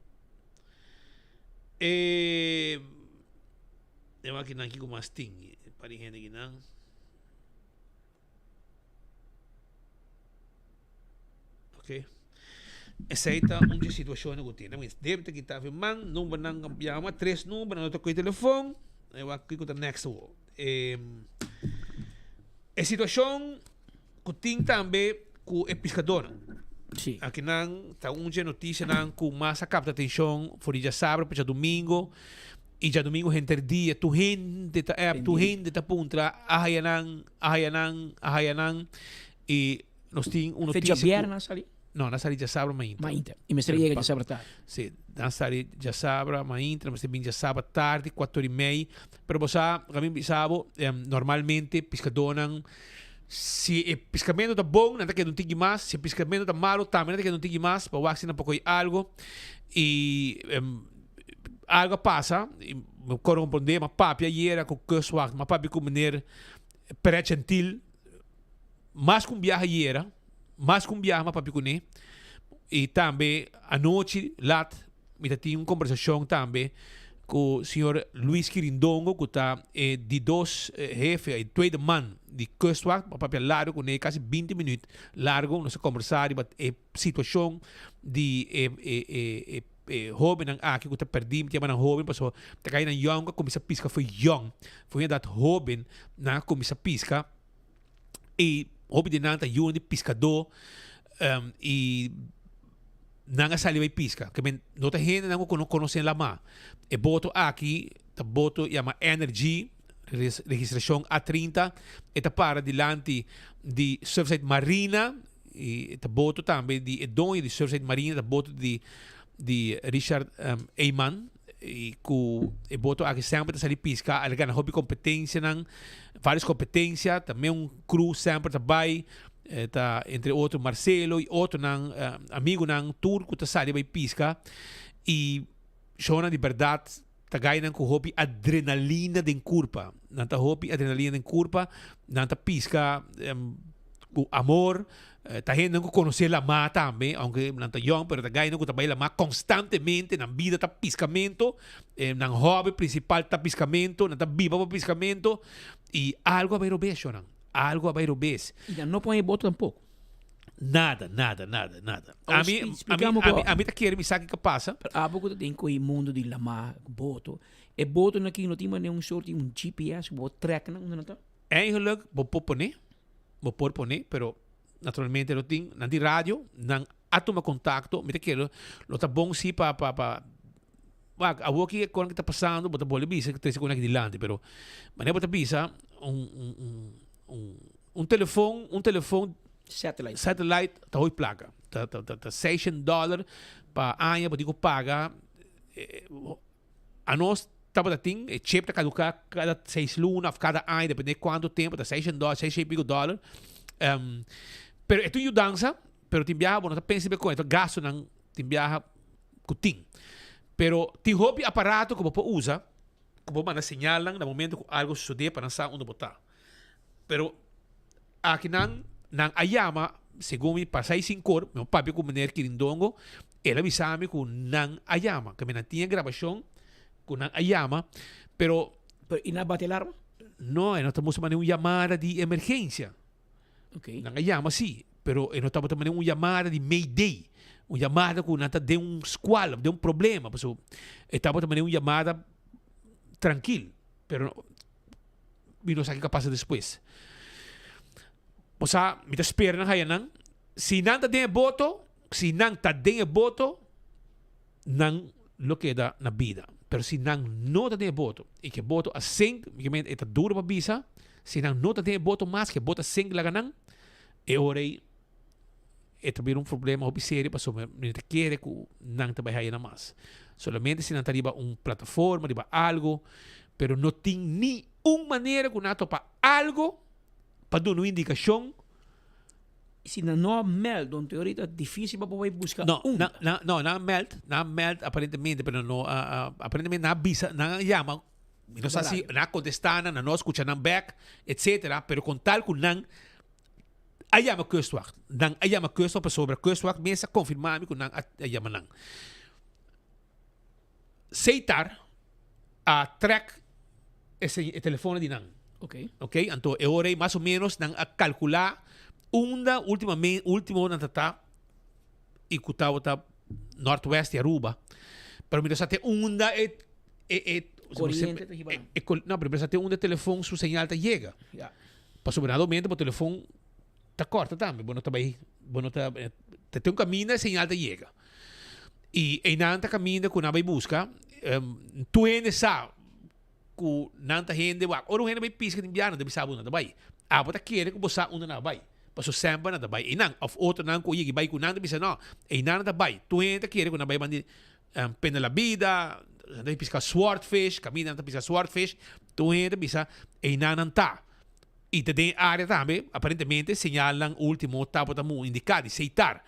Eu aqui não, aqui com mais ting, para gente que não. Ok. Essa aí está uma situação que tem. Deve ter que estar filmando, número não chama, 3 números, não toco o telefone, eu aqui com o next one. A situação que tem também com o pescador. Sim. Aqui não está uma notícia não com massa capta atenção, foi já sábado, para domingo, e já domingo gente dia, tu gente tá puntra, ahayanan, e nós tem uma notícia. Fecha viernes ali. No, na sali já sabra maintra. E me chega já sabra tarde. Sim, na sali já sabra maintra, mas também já sabra tarde, 4:30. Pero você, kami sabe, normalmente pescadores, se o pescamento está bom, não tem que não tem mais. Se o pescamento está malo, também não tem que não tem mais. Para o axi não pode algo e algo passa. Eu corresponder, mas papi ayer com cuswacht, mas papi com maneira pregentil, mas com viagem ayer. Mas com viagem para Picune e também à noite lá me tinha uma conversação também com o senhor Luis Quirindongo que está de 2 jefes e 2 man de Kustwacht para papel largo com ele quase 20 minutos largo nós conversar sobre a situação de jovem aqui que está perdido tinha um jovem passou está caindo em young começa a pisca foi young foi dat jovem na começa a pisca e hobby de nanta yun de pescador e nanga sali vai pisca que men nota gente não conhecem lá mais e boto aqui tá boto chama Energy registração A30 e tá para dilante de Surfside Marina e tá boto também de Edonho de Surfside Marina tá boto de Richard Eyman e com e boto aqui sempre tá sali pisca alga na hobby competência não várias competências também crew sempre trabalha tá entre outro Marcelo e outro não amigo não turco tá sali vai pisca e chona de verdade tá ganhando com hobby adrenalina de curva não tá hobby adrenalina de curva não tá pisca com amor Ta gente não conhecer la má também, aunque não tá young, pero ta gay não trabalha la má constantemente na vida ta piscamento, na hobby principal ta piscamento, na ta viva pa piscamento e algo a ver obeso, algo a ver obeso. E não põe voto tampouco. Nada. A mim tá querendo me sabe o que passa. Há pouco tempo o mundo de lama voto. E voto aqui não tinha nenhum sorte um GPS, o track não tá. Eigenlijk, vou poner, pero naturalmente não tem, não tem rádio, não há toma contato, me quero, não tá bom se pa a aqui com o que está passando, bota bola bisa que 3 segundos aqui dilante, pero mas bota bisa um telefone satellite tá oi placa, tá $6 para ano, pode paga a nós tava ting e chip tá caducar cada 6 lunas, cada ano, depende de quanto tempo, tá $6 pero ito yung dança, pero timbiyaha mo, pensi ba ko, ito gasto ng timbiyaha kuting. Pero ti hobby aparato ko po usa, ko po na senyal lang na momento kung algo susude para sa uno botar. Pero akin nang ayama, según mi pasay sinkor, meu papi ko maner kirindongo, ela bisami ko nang ayama. Kami nang tinha grabasyon ko nang ayama, pero inabate alarma? No, não estamos mandando uma chamada de emergência. Okay. Não chama sim, pero não estamos mandando uma chamada de Mayday, uma chamada que não de um squall, de um problema, porque estamos mandando uma chamada tranquila, pero não sabe o que passa depois. O sea, me espera na hayanan, se não está dentro voto, se não está dentro voto, não lo queda na vida. Pero se não está dentro voto, e que voto assim, que está duro para bisa, se não está dentro voto mais, que voto assim lá ganang, e ora aí, é também problema sério, para sobre me querer que não trabalhar na mais. Solamente se não está riba plataforma, riba algo, pero não tem nenhuma maneira que não topa algo para dar uma indicação. Se não meld, então teoria é difícil para poder buscar. Não meld aparentemente, pero no aparentemente na bisa, na llama, não sei se na contestar, na não escutar na back, etc. Pero com tal que não a llama kustwacht, não a llama kustwacht para sobre kustwacht, mensa confirmar que não a llama não. Seitar a track esse telefone de não. Ok, então é hora mais ou menos não a calcular último na tata e kutao ta northwest Aruba. Pero mira sa te unda corriente no, pero sa te unda telefone su señal ta llega. Yeah. Pasubernadamente po telefone ta corta também, bueno ta bai, bueno ta te un camino e señal ta llega. E nanta camino ku na bai busca, tu ene sa ku nanta gente wa, oro gente bai pisca de inviano, de sabu na ta bai. Apo ta quere ku bosa unda na bai. Paso sempre na tabay. Inang of outro nang ko yigi bay kunang bisa no. Inang na tabay. Tuwenta kire ko na bay bandi pena la vida, na pisca swordfish, kamina na pisca swordfish, tuwenta bisa inang ta. E tem área também, aparentemente señalan último tapo tamu indicado aceitar.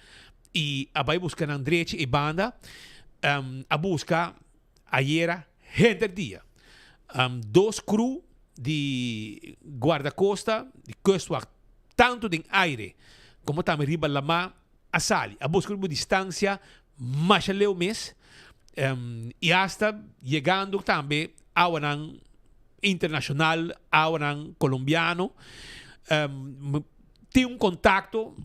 E a bay busca na direita e banda a busca ayer gente dia. 2 crew de guarda-costa, de kustwacht, tanto de aire como também riba lama a sali. A buscar uma distância mais leu mês e hasta chegando também ao internacional, ao colombiano. Tem contato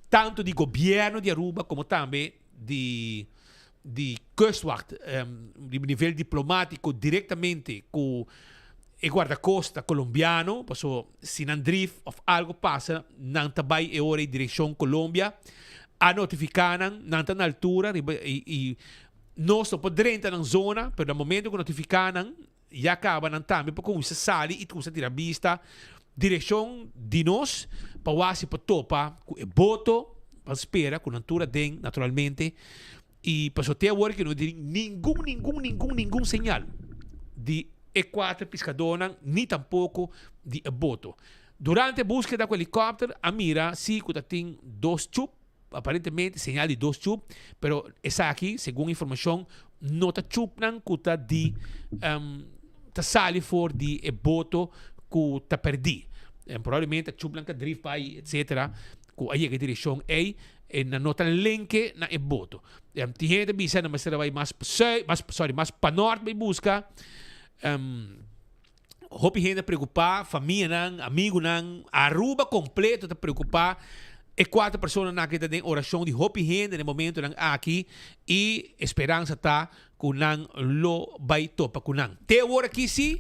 tanto de governo de Aruba como também de kustwacht, de nível diplomático diretamente com e guarda-costa colombiano, passou se não drift of algo passa, não tabay e ora em direção Colômbia, a notificaram, não está na altura e nós não podemos entrar na zona, pero no momento que notificaram, já acaba não também, porque você sali e você tira vista, direção de nós, para wasi para topa, com o boto, para espera, com a altura den, naturalmente, e passou até agora que não tem nenhum sinal de E4 pescadores, nem tampouco de boto. Durante a búsqueda com o helicóptero, a mira sim que tem 2 tubos, aparentemente sinal de 2 tubos, pero essa aqui, segundo a informação, não está chupando que está de tá sali for de boto que está perdido. Provavelmente a chuplan que drift by, etc. ku aí que direção é e na nota link na e boto. Tem gente bisa na mas vai mais mais para norte vai buscar. Hopi gente preocupar, família nang, amigo nang, Aruba completo te preocupar. E 4 pessoas na que tem oração de hopi gente no momento nang aqui e esperança tá kunang lo vai topa kunang. Te hora aqui sim,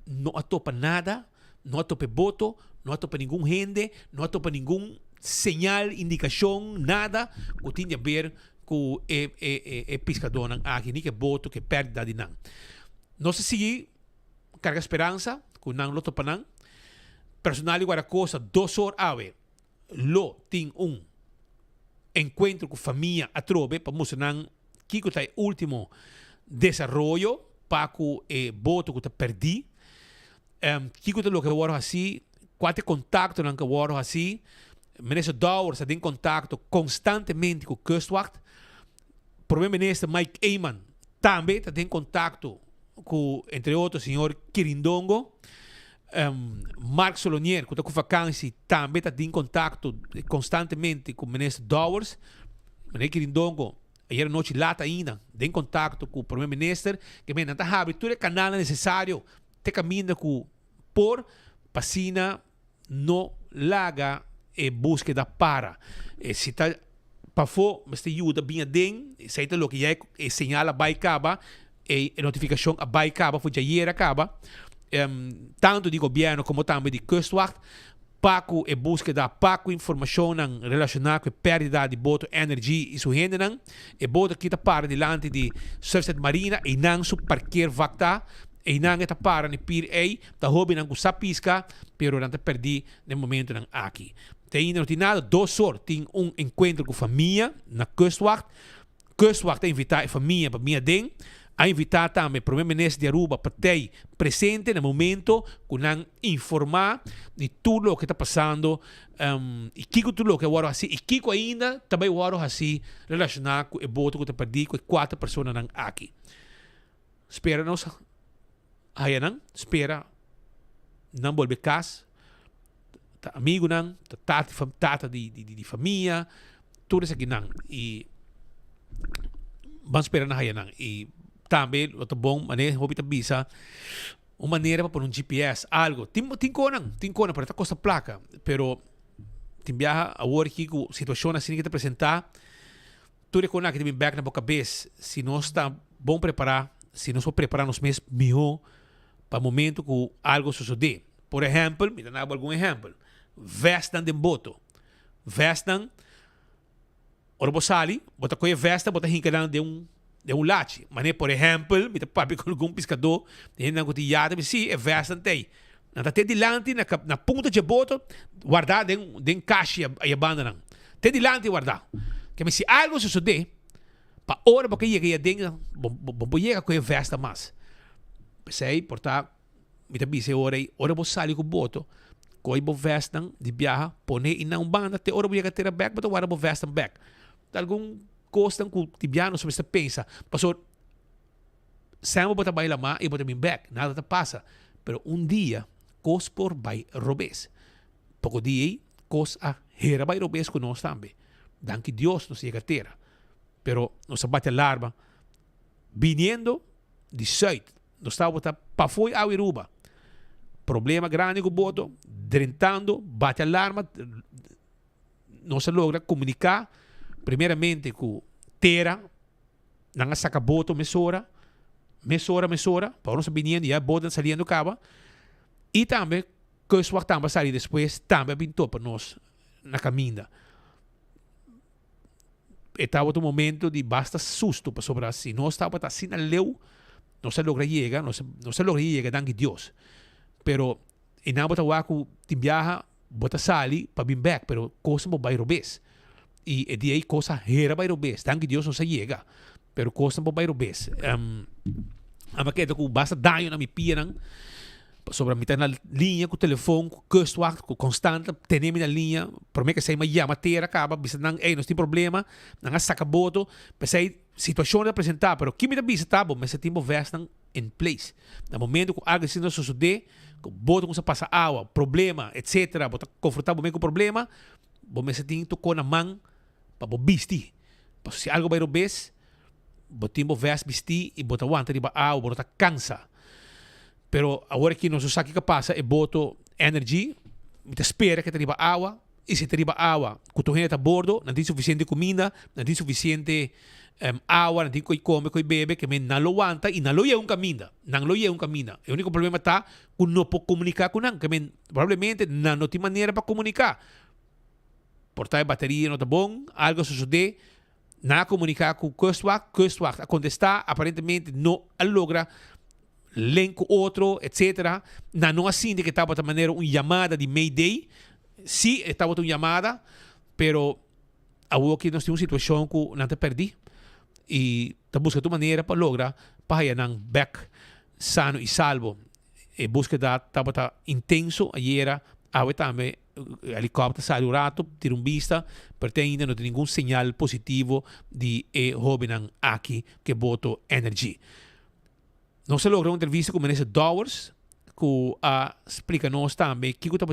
não atopa nada, não atopa voto, não atopa nenhum gente, não atopa nenhum señal, indicação, nada que tinha a ver com o pescador nang aqui, nem que voto, que perda de nang. Não se sigue carga esperança, com nang loto panang. Personal igual a coisa, 2 horas ave, lo tem encontro com família a trobe, para mostrar que é o último desarrollo, para que voto que perdi. Que é o que eu assim, quatro contato nang que eu assim, minister Douwer está em contato constantemente com o Kustwacht. Primeiro-ministro Mike Eyman também está em contato com, entre outros, o senhor Quirindongo. Mark Solonier, que está com vacância, também está em contato constantemente com o ministro Douwer. O ministro Quirindongo, ayer noite lata ainda, em contato com o primeiro-ministro, que me está abrindo todo o canal necessário, te caminho com por pasina no laga e búsqueda para. Se está para fora, mas te ajuda bem bem, se está o que é señala vai acaba, e notificação a vai acaba, foi já ayer acaba, tanto de governo como também de Kustwacht, para e búsqueda, para informação relacionada com a perda de boto, energia e sua renda, e boto que está para delante de Service Marina e não su parquear vacta, e não está para ni pir ei, tá hobby não gusta pisca, pero não te perdi no momento não aqui. Tem nada 2 horas, tem encontro com família na Kustwacht. Kustwacht invitar a família para minha den, a invitar também o primeiro-ministro de Aruba para ter presente no momento, com informar de tudo o que está passando, e que tudo o que eu assim, e que ainda também eu assim relacionado com o voto que eu perdi com 4 pessoas aqui. Espera-nos. Ayan espera, não volver casa, amigo não, tata de família, tudo isso aqui não. Vamos esperar na ayan e também outro bom maneira, hobby visa, uma maneira para um GPS, algo. Tem conan para esta costa placa, pero tem viaja a hora que a situação assim que te apresentar, tudo que tem bem back na boca cabeça, se nós está bom preparar, se nós for preparar nos meses melhor para o momento que algo suceder. Por exemplo, me dá algum exemplo. Vestan de boto. Vestan, ora você sali, bota coisa vesta, bota hincadan de lache. Mas, por exemplo, me dá papi com algum pescador, tem na cotidiana, me sim, é vestan tem. Nada tem dilante na ponta de boto, guardar de caixa e abandonam. Tem dilante guardar. Que me se algo suceder, para hora porque chega dentro, vou chegar com a vesta mais. Sei, portanto, me dá ora você sai com o boto, coi bo vestan de viaja, pone in na banda, te ora vou ter back, mas agora bo vestan back. Algum costa que o tibiano sobre esta pensa, passou, sempre bota baila ma e bota min back, nada te passa. Pero dia, cos por vai robes. Pouco dia, cos a hera vai robes com nós também. Danke Deus nos chega a ter. Pero nos bate alarma, viniendo de sul, nós estamos para fora a Aruba. Problema grande com o boto, drentando, bate alarma, não se logra comunicar, primeiramente com terra, não saca boto, mesora, para nós viniendo, já boto saliendo caba, e também, que os também sair depois, também pintou para nós na caminha. Estava um momento de basta susto para sobrar assim. Nós estávamos assim na leu, não se logra chegar, não se logra chegar, danke Deus. Pero, inabot a que te viaja, bota sali, para vir back, pero coisa mo vai robes. E de aí coisa hera vai robes. Danke Deus não se chega, pero coisa mo vai robes. A maqueta que basta daño na mi pianang, sobre a mitad na linha com o telefone, com o Kustwacht, com constante, tenemos na linha, por mim que sei mais matéria acaba, bisa nang, não tem problema, nang saca boto, pensei situação de apresentar, pero que me da bisa tabo, mas se tempo vestam in place. No momento que algo assim não suceder, que boto com se passa água, problema, etc, bota confortável com o problema, bo me ting to ko na mang pa bo bisti. Pa si algo bay robes, bo timbo ves bisti e bota wanta riba aw, bota kansa. Pero agora que nós aqui que passa é boto energy, mita espera que riba awa, e se riba awa, kuto hena ta bordo, não tem suficiente comida, não tem suficiente awa, não tem coi come, coi bebe, que men não lo wanta e não lo é caminho, não lo é caminho. O único problema tá que não pode comunicar com não, que men provavelmente não tem maneira para comunicar. Portar bateria não tá bom, algo sucede, na comunicar com o Kustwacht a contestar, aparentemente não logra link outro, etc. Não assim de que estava de maneira uma chamada de Mayday. Sim, estava uma chamada, pero agora que nós temos uma situação que não te perdi e está buscando maneira para lograr para ir back sano e salvo. E búsqueda estava intenso ayer, agora também helicóptero saiu rato, tirou vista, pero ainda não tem nenhum sinal positivo de jovem aqui que botou energia. Não se logra uma entrevista com o ministro Dowers, que explica-nos também que está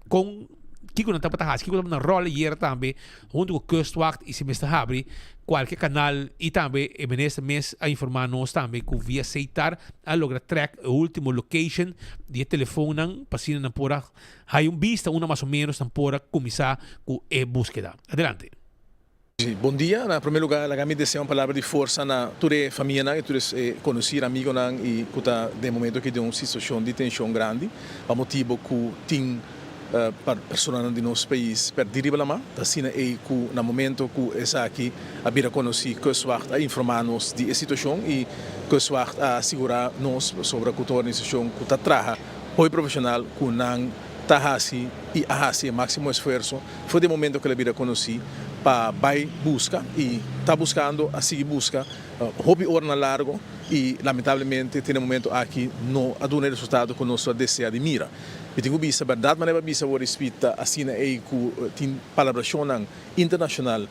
com que não está para que na rola hier também, junto com o Kustwacht e se Mr. Habri, qualquer canal e também o ministro mes a informar-nos também que via aceitar a logra track o último location de telefone para na pora, há vista uma mais ou menos na pora começar com a búsqueda. Adelante. Bom dia. Em primeiro lugar, eu desejo uma palavra de força na toda a família e todos conhecer amigos e que de momento que de uma situação de tensão grande, a motivo que tem para pessoas de nosso país perder a mão, assim é que no momento que essa aqui a vir a conhecer Kustwacht a informar-nos de situação e Kustwacht a assegurar-nos sobre a situação que está traga apoio profissional que não está e a máximo esforço. Foi de momento que ele vir a conhecer para vai busca e está buscando a seguir busca hobby hora largo e lamentavelmente tem um momento aqui não a dar resultado que nós deseja de mira. Eu tenho visto verdade mas bisa o respeito assim é que tem colaboração internacional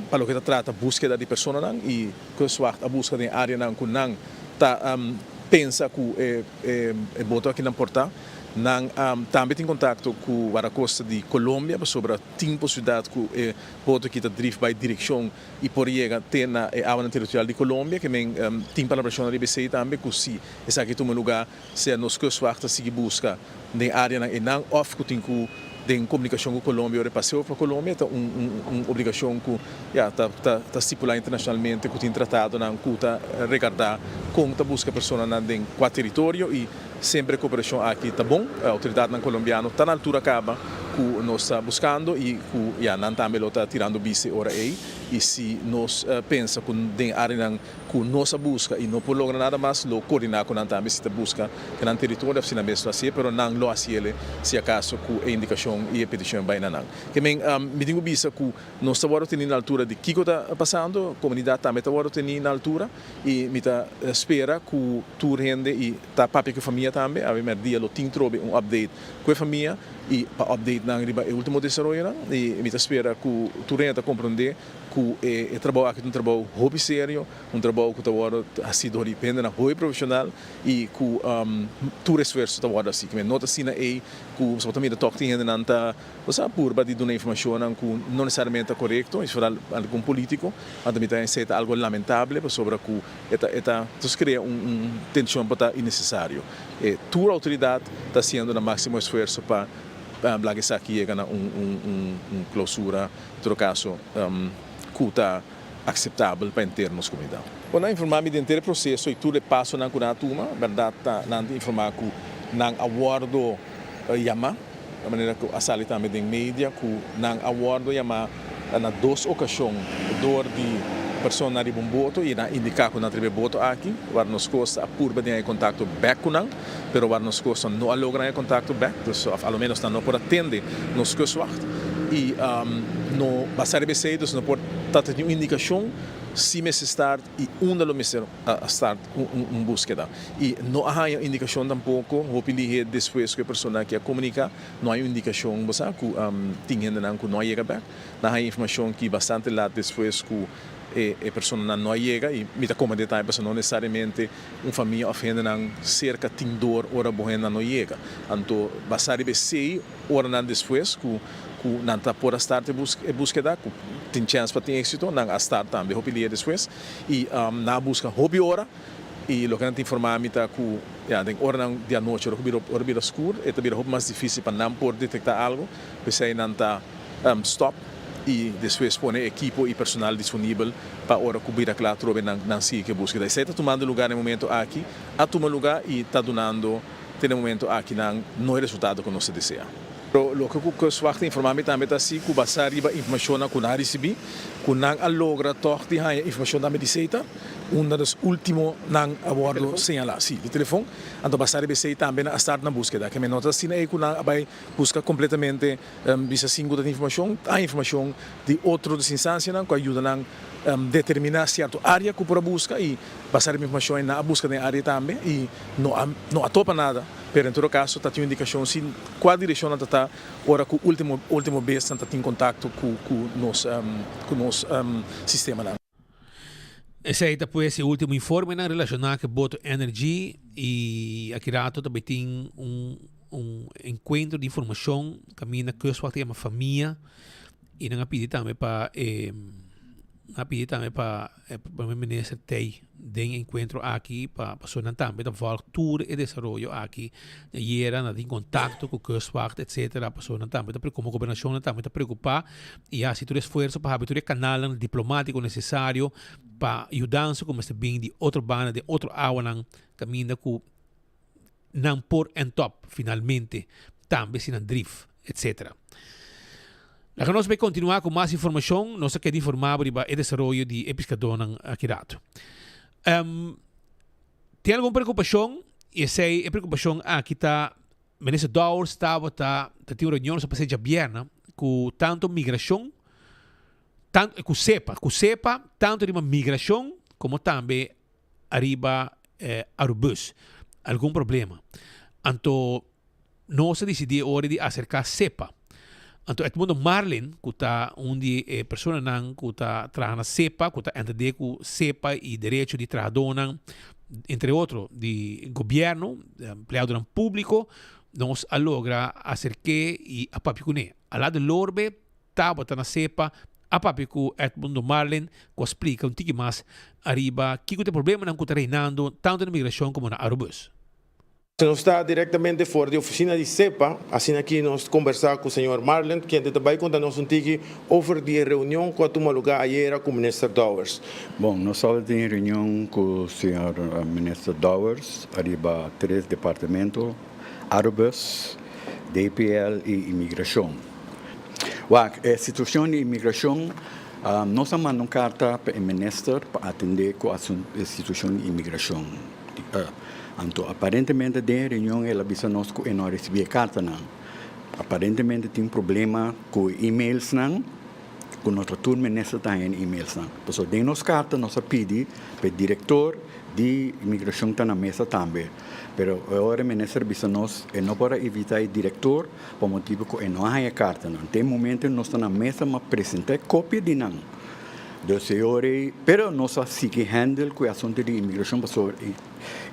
para o que trata búsqueda de pessoas e que a busca de área que não tá pensa que é boto aqui na porta. Também tem contato com a costa de Colômbia sobre a possibilidade que o boto que está drift by direção e por chegar até na área territorial de Colômbia que tem colaboração na IBC também que se esse aqui toma lugar se nos Kustwacht seguir busca na área e não off que tem de comunicação com a Colômbia ou passeio para a Colômbia é uma obrigação que está estipulada internacionalmente que tem tratado que está regardar como está busca pessoas em quatro territórios e sempre a cooperação aqui está bom, a autoridade colombiana está na altura acaba que nós está buscando e que não também está tirando bici hora aí e se nós pensa que tem área que nós busca e não por lograr nada mais lo coordenar com também se busca que no território assim na mesma assim, pero não lo assim se acaso que a indicação e a petição vai não. Que me tenho visto que nós estamos tendo na altura de que está passando, a comunidade também está tendo na altura e me está espera que tu rende e está papi com a família também, a ver dia lo tem trobe update com a família e para update na riba o último desenvolvimento e me está espera que tu rende compreender que trabalho aqui um trabalho hobby sério, trabalho que está assim depende na hobby profissional e que tu esforço está assim que nota assim é que você também toca ainda não está você por de dar informação que não necessariamente é correto, isso é algum político, mas também tem algo lamentável sobre que eta cria tensão para innecessário. Tua autoridade está fazendo o máximo esforço para que aqui chega a clausura, em todo caso que está aceitável para internos comunidade. Quando informar de inteiro processo e tudo passo na turma, verdade não informar que não awardo yama, da maneira que a sala também tem mídia que não awardo yama na duas ocasiões dor de pessoa de voto e na indicar que não tem voto aqui, var nos costa a purba de contato back com não, pero var nos costa não logra contato back, então ao menos não por atender nos Kustwacht e no basar BC dus não pode ter uma indicação se me start e onde lo me start búsqueda e não há indicação tampouco hopili depois que a pessoa que comunica não há indicação você que tinha ainda que não chega back não há informação que bastante lá depois que a pessoa não chega e me dá como detalhe para não necessariamente uma família ofende não cerca de dor hora boa não chega então basar BC hora não depois que que nanta por estar de búsqueda, que tem chance para ter êxito, não a estar também, hopi dia depois, e na busca hobby hora, e lo que não te informar me tá que tem hora não dia noite, hora bira escuro, e também hobby mais difícil para não por detectar algo, pensei nanta stop e depois põe equipo e personal disponível para hora cobrir a claro trobe não se que busca. Daí está tomando lugar no momento aqui, a tomar lugar e está donando no momento aqui não é resultado que nós deseja. Lo que eu swakte informami também tá assim que basta riba informação na kuna recebi, kuna logra toch die ha informação da medicita, das último nang abordo señala sim, de telefone, então basta riba sei também na start na búsqueda, que me nota assim aí kuna vai busca completamente bisa singo da informação, a informação de outro instância que ajuda nang determinar certa área que por busca e basta riba informação na busca da área também e não atopa nada. Pero em todo caso, está tendo indicação se qual direção está ora com o último vez está em contato com nosso sistema lá. Esse aí depois esse último informe relacionado com Boto Energy e aqui rato também tem encontro de informação caminha que os uma família e não pedir também para o ministro Tei de encontro aqui para pessoas também da cultura e desenvolvimento aqui e era em contato com o Kustwacht etc a pessoa também como a governação também está preocupada e há sido esforço para haver o canal diplomático necessário para ajudar como está bem de outro banda de outro água não caminha com não por en top finalmente também se não drift etc. La que nós vai continuar com mais informação, nós queremos informar sobre o desenvolvimento de Episcador aqui rato. Tem alguma preocupação? E essa é a preocupação aqui está, ministro Dowers estava tem uma reunião para ser aberta com tanto migração, tanto com CEPA, tanto de migração como também arriba Arubus. Algum problema? Então, nós decidimos hora de acercar CEPA. Então, é mundo Marlin, que está onde pessoas que está trabalhando CEPA, que está entendendo com CEPA e direito de trabalhador, entre outros, de governo, empregado público, nós logra acercar e a papicuné. A lado de Lorbe, estava na CEPA, a papicu Edmundo Marlin, que explica pouco mais arriba que o problema não está reinando tanto na migração como na Arubus. Nós está diretamente fora da oficina de CEPA, assim aqui nós conversar com o senhor Marlin, que também conta nós tiki over de reunião que tomou lugar ayer com o ministro Dowers. Bom, nós estamos em reunião com o senhor ministro Dowers, arriba 3 departamentos, Arubus, DPL e imigração. A situação de imigração, nós mandamos carta para o ministro para atender com a situação de imigração. Então, aparentemente, da reunião, ela avisa nós que não recebeu carta. Aparentemente, tem problema com e-mails, com nossa turma nessa tem e-mails. Então, de nossa carta, nós pedimos para o diretor de imigração está na mesa também. Mas agora, o ministro avisa nós que não pode evitar o diretor, por motivo que não há carta. Tem momento, nós estamos na mesa, mas apresentar cópia de não. Pero nós sigue handle com o assunto de imigração, porque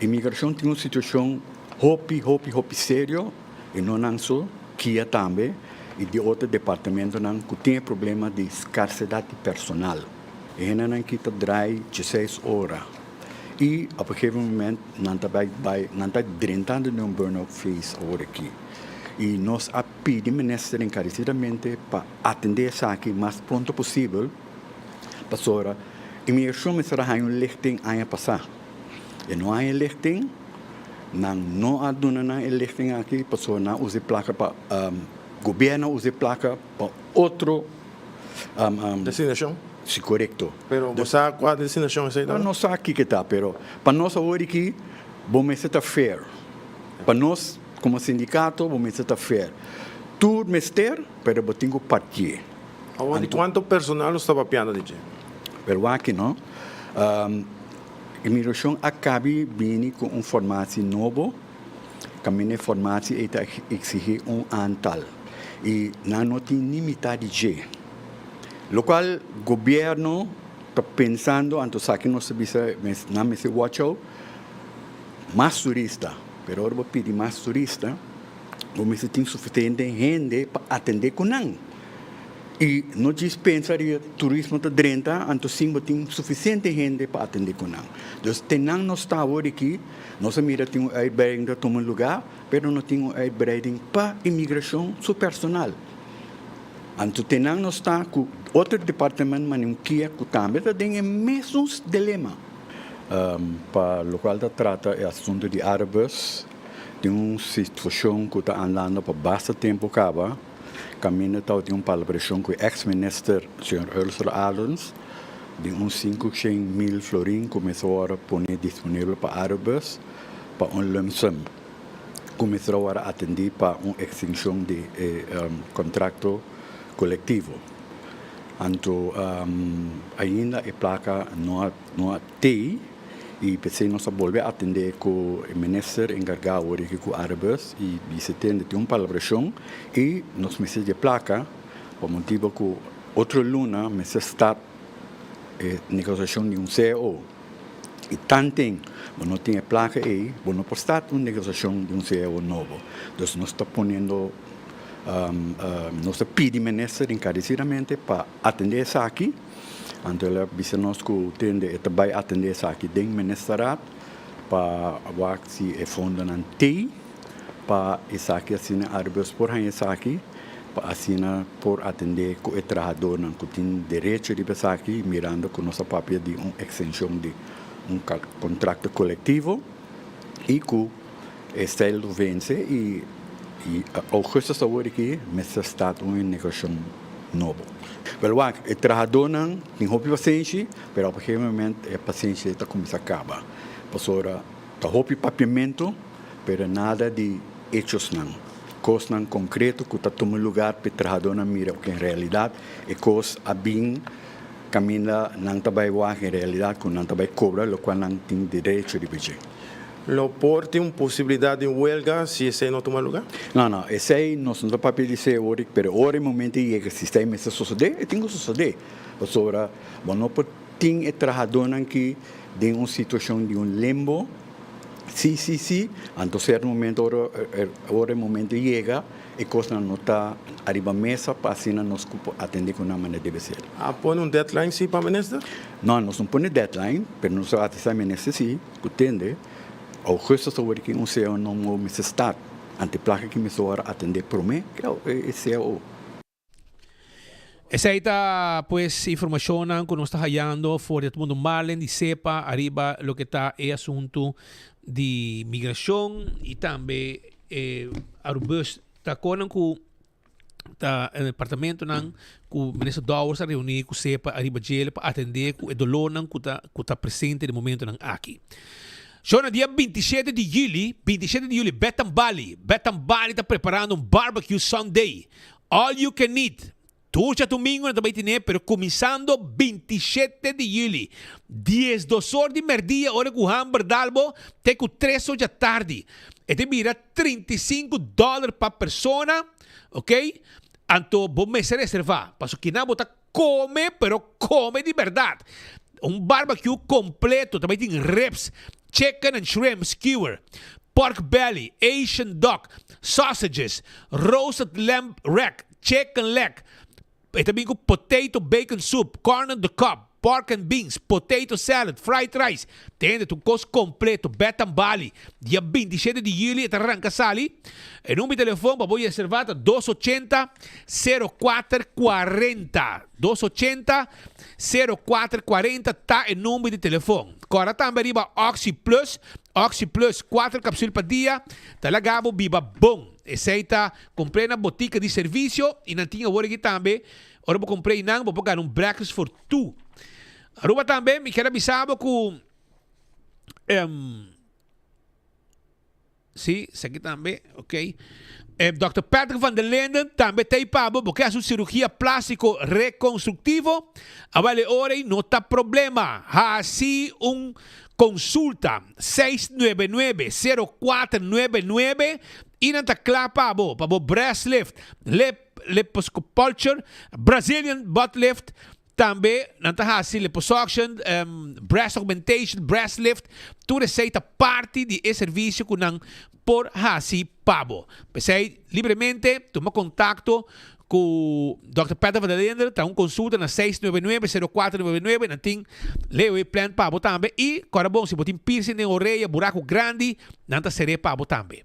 imigração tem uma situação hopi sério e não só que também e de outro departamento que tem problema de escassez de personal. E não que está drai 16 horas. E a qualquer momento não está drentando de burnout phase agora aqui. E nós pedimos ministro encarecidamente para atender isso aqui o mais pronto possível. Pastora, imigração será um lichting ano passado. E não há lichting, não há dona lichting aqui, pastora não usa placa para governo usa placa para outro destinação. Sim, correto. Pero você qual destinação é essa? Não sei aqui que está, pero para nós agora aqui, vamos estar fair. Para nós, como sindicato, vamos estar fair. Tudo mestre, pero botingo partir. Quanto personal estava piando de Pero aqui não. Imigração acaba vindo com um formato novo, que a formato exige antal. E não tem limitado de lo qual o governo está pensando, então aqui nós não se watch out, mais turista. Pero agora vou pedir mais turista, vamos ter suficiente gente para atender com não. E não dispensaria turismo de drenta, então sim, tem suficiente gente para atender com nós. Então, tem não está agora aqui, nós mira tem um uitbreiding de todo lugar, mas não tem um uitbreiding para imigração seu personal. Então, tem não está com outro departamento, mas não quer que também tem o mesmo dilema. Para o local da trata é assunto de árabes, tem uma situação que está andando para bastante tempo acaba. Caminho está de uma colaboração com o ex-ministro, Sr. Ursula Allens, de uns 500.000 florins começou a pôr disponível para árabes, para um lump sum. Começou a atender para uma extinção de contrato coletivo. Então, ainda a placa não tem, e pensei nós volver a atender com o ministro encarregado de com árabes e visitando de uma colaboração e nós meses de placa por motivo que outra luna me está negociação de um CEO e tanto não tem placa aí não pode estar uma negociação de um CEO novo então nós está ponendo nós pedi ministro encarecidamente para atender isso aqui. Então, ela disse nós que vai atender isso aqui dentro do ministeriado para ver se é fundo não tem para isso aqui assim árabes por aí isso aqui para assim por atender com o trabalhador que tem direito de isso aqui mirando com nossa papel de uma extensão de um contrato coletivo e que o estilo vence e ao justo sabor aqui mas está uma negociação nova. Well, o trabalhador não tem paciência, mas a qualquer momento a paciência está começando a acabar. Pastora, está papiamento, mas nada de hechos não. Coisas não concreto que está tomando lugar para o trabalhador não mira o que em realidade é coisas a bem caminha não está bem em realidade que não está bem cobra, o qual não tem direito de pedir. Lo porte uma possibilidade de huelga se esse não toma lugar? Não, esse aí não é o papel de ser hoje, mas hoje, no momento que o sistema está suceder, tem que suceder. Pastora, não tem trabalhador que tem uma situação de um limbo, sim, então certo momento, agora momento chega, e coisa não está arriba mesa para assim nós atender com a maneira deve ser. Põe um deadline sim para o ministro? Não, nós não põe deadline, mas nós atendemos o ministro sim, entende? O justo sobre que CEO não me está ante placa que me soa atender por mim, que é o CEO. Essa aí está, pues, informação que nós está hallando for todo mundo Marlen e sepa arriba lo que está é assunto de migração e também Arubus está com tá no departamento não com o ministro Dowers a reunir com sepa arriba gel para atender com o dolor não que está presente no momento não aqui. So, no dia 27 de julho, Betambali está preparando um barbecue Sunday. All you can eat. Turcha domingo também tem, pero começando 27 de julho. 10 horas de merdia, hora com hamburger dalbo, até com 3 horas da tarde. E te mira $35 para persona, ok? Então, vamos se reservar. Para que não botar come, pero come de verdade. Um barbecue completo, também tem ribs, chicken and shrimp skewer, pork belly, Asian duck, sausages, roasted lamb rack, chicken leg, e também com potato bacon soup, corn on the cob, pork and beans, potato salad, fried rice. Tem um curso completo, Betambali, dia 27 de julho, e arranca sali. E número de telefone, para você reservar, 280-0440. 280-0440, tá o número de telefone. Agora também arriba Oxy Plus, 4 cápsulas por dia, tá lá gabo biba bom. Esse aí tá, comprei na botica de serviço, e não tinha hora aqui também. Agora vou comprar não, vou pagar breakfast for 2. Aruba também, me quero avisar com sim, isso aqui também, ok. Dr. Patrick van der Linden também tem para porque é uma cirurgia plástico reconstrutivo. Avale hora não tá problema. Assim consulta 699-0499 e não tá claro para breast lift, liposculpture, Brazilian butt lift. Também, não está assim, liposuction, breast augmentation, breast lift, tu receita parte de esse serviço que não por assim pago. Pensei livremente, toma contato com Dr. Peter van der Linden, tá consulta na 699-0499, na tem leu plan para abo também, e agora bom, se botem piercing na orelha, buraco grande, não tá seré para abo também.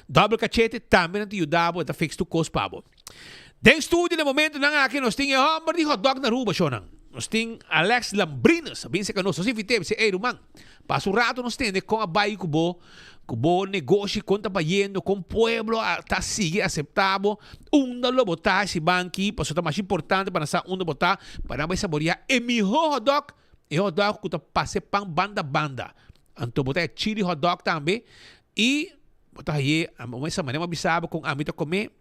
Double cachete também não te ajudava, tá fix to cost para abo. Den estúdio no momento não aqui nós temos hamburger de hot dog na Aruba, shonan. Nós temos Alex Lambrinas, bem se conosco, se viteve, se ei, man, passa um rato nós temos com a baia cubo negócio com trabalhando com pueblo tá sigue aceitável lo botar esse banqui para ser mais importante para nessa botar para vai saborear e melhor hot dog que tá passe pão banda então botar chili hot dog também e botar aí essa maneira bisaba com a mita comer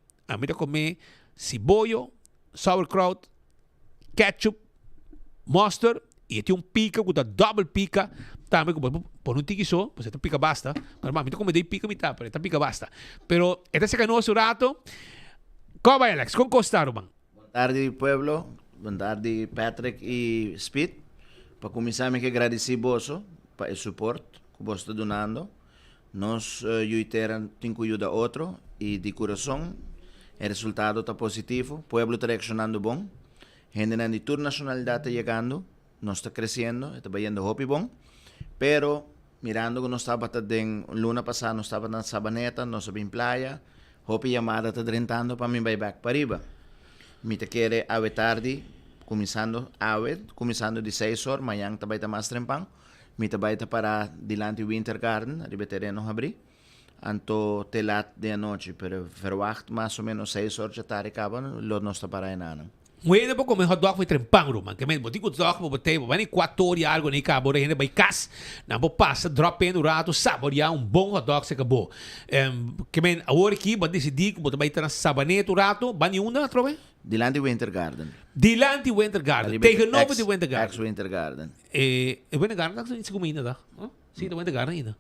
cebolla sauerkraut ketchup mustard e tem pica com double pica também por um tiki só, você pica basta. Normalmente como dei pica mitad, pero esta pica basta. Pero este se ganó su rato. ¿Cómo va, Alex? ¿Cómo costaron, man? Boa tarde, pueblo. Boa tarde, Patrick e Speed. Para começar, me que agradecer vosso para o suporte que você está donando. Nós, yuiteran, tem que ajudar outro e de coração, o resultado está positivo. O pueblo está reaccionando bom. Gente de toda nacionalidade está chegando. Nós está crescendo, está vendo hopi bom. Pero, mirando que nós estava em luna passada, nós estava na Sabaneta, nós estava em playa, hopi chamada está drentando para mim vai back para riba. Me te quer ave tarde, começando de 6 horas, amanhã está vai estar mais trempão. Me te vai estar para dilante Winter Garden, arriba terreno abrir. Anto telat de noite, pero verwacht mais ou menos 6 horas já está acabando, lo nós está para enano. Bueno, po comer hot dog foi trempang man. Que men botico hot dog po botei, vai 4 horas algo nem cabo, ainda vai cas. Na bo passa drop in rato, saborear bom hot dog se acabou. Que men a hora aqui, bot decidir que vai estar na Sabaneta rato, bani una trove? Dilante Winter Garden. Dilante Winter Garden. Tegenover de Winter Garden. Ex Winter Garden. Winter Garden não se comida da. Sim, do Winter Garden ainda.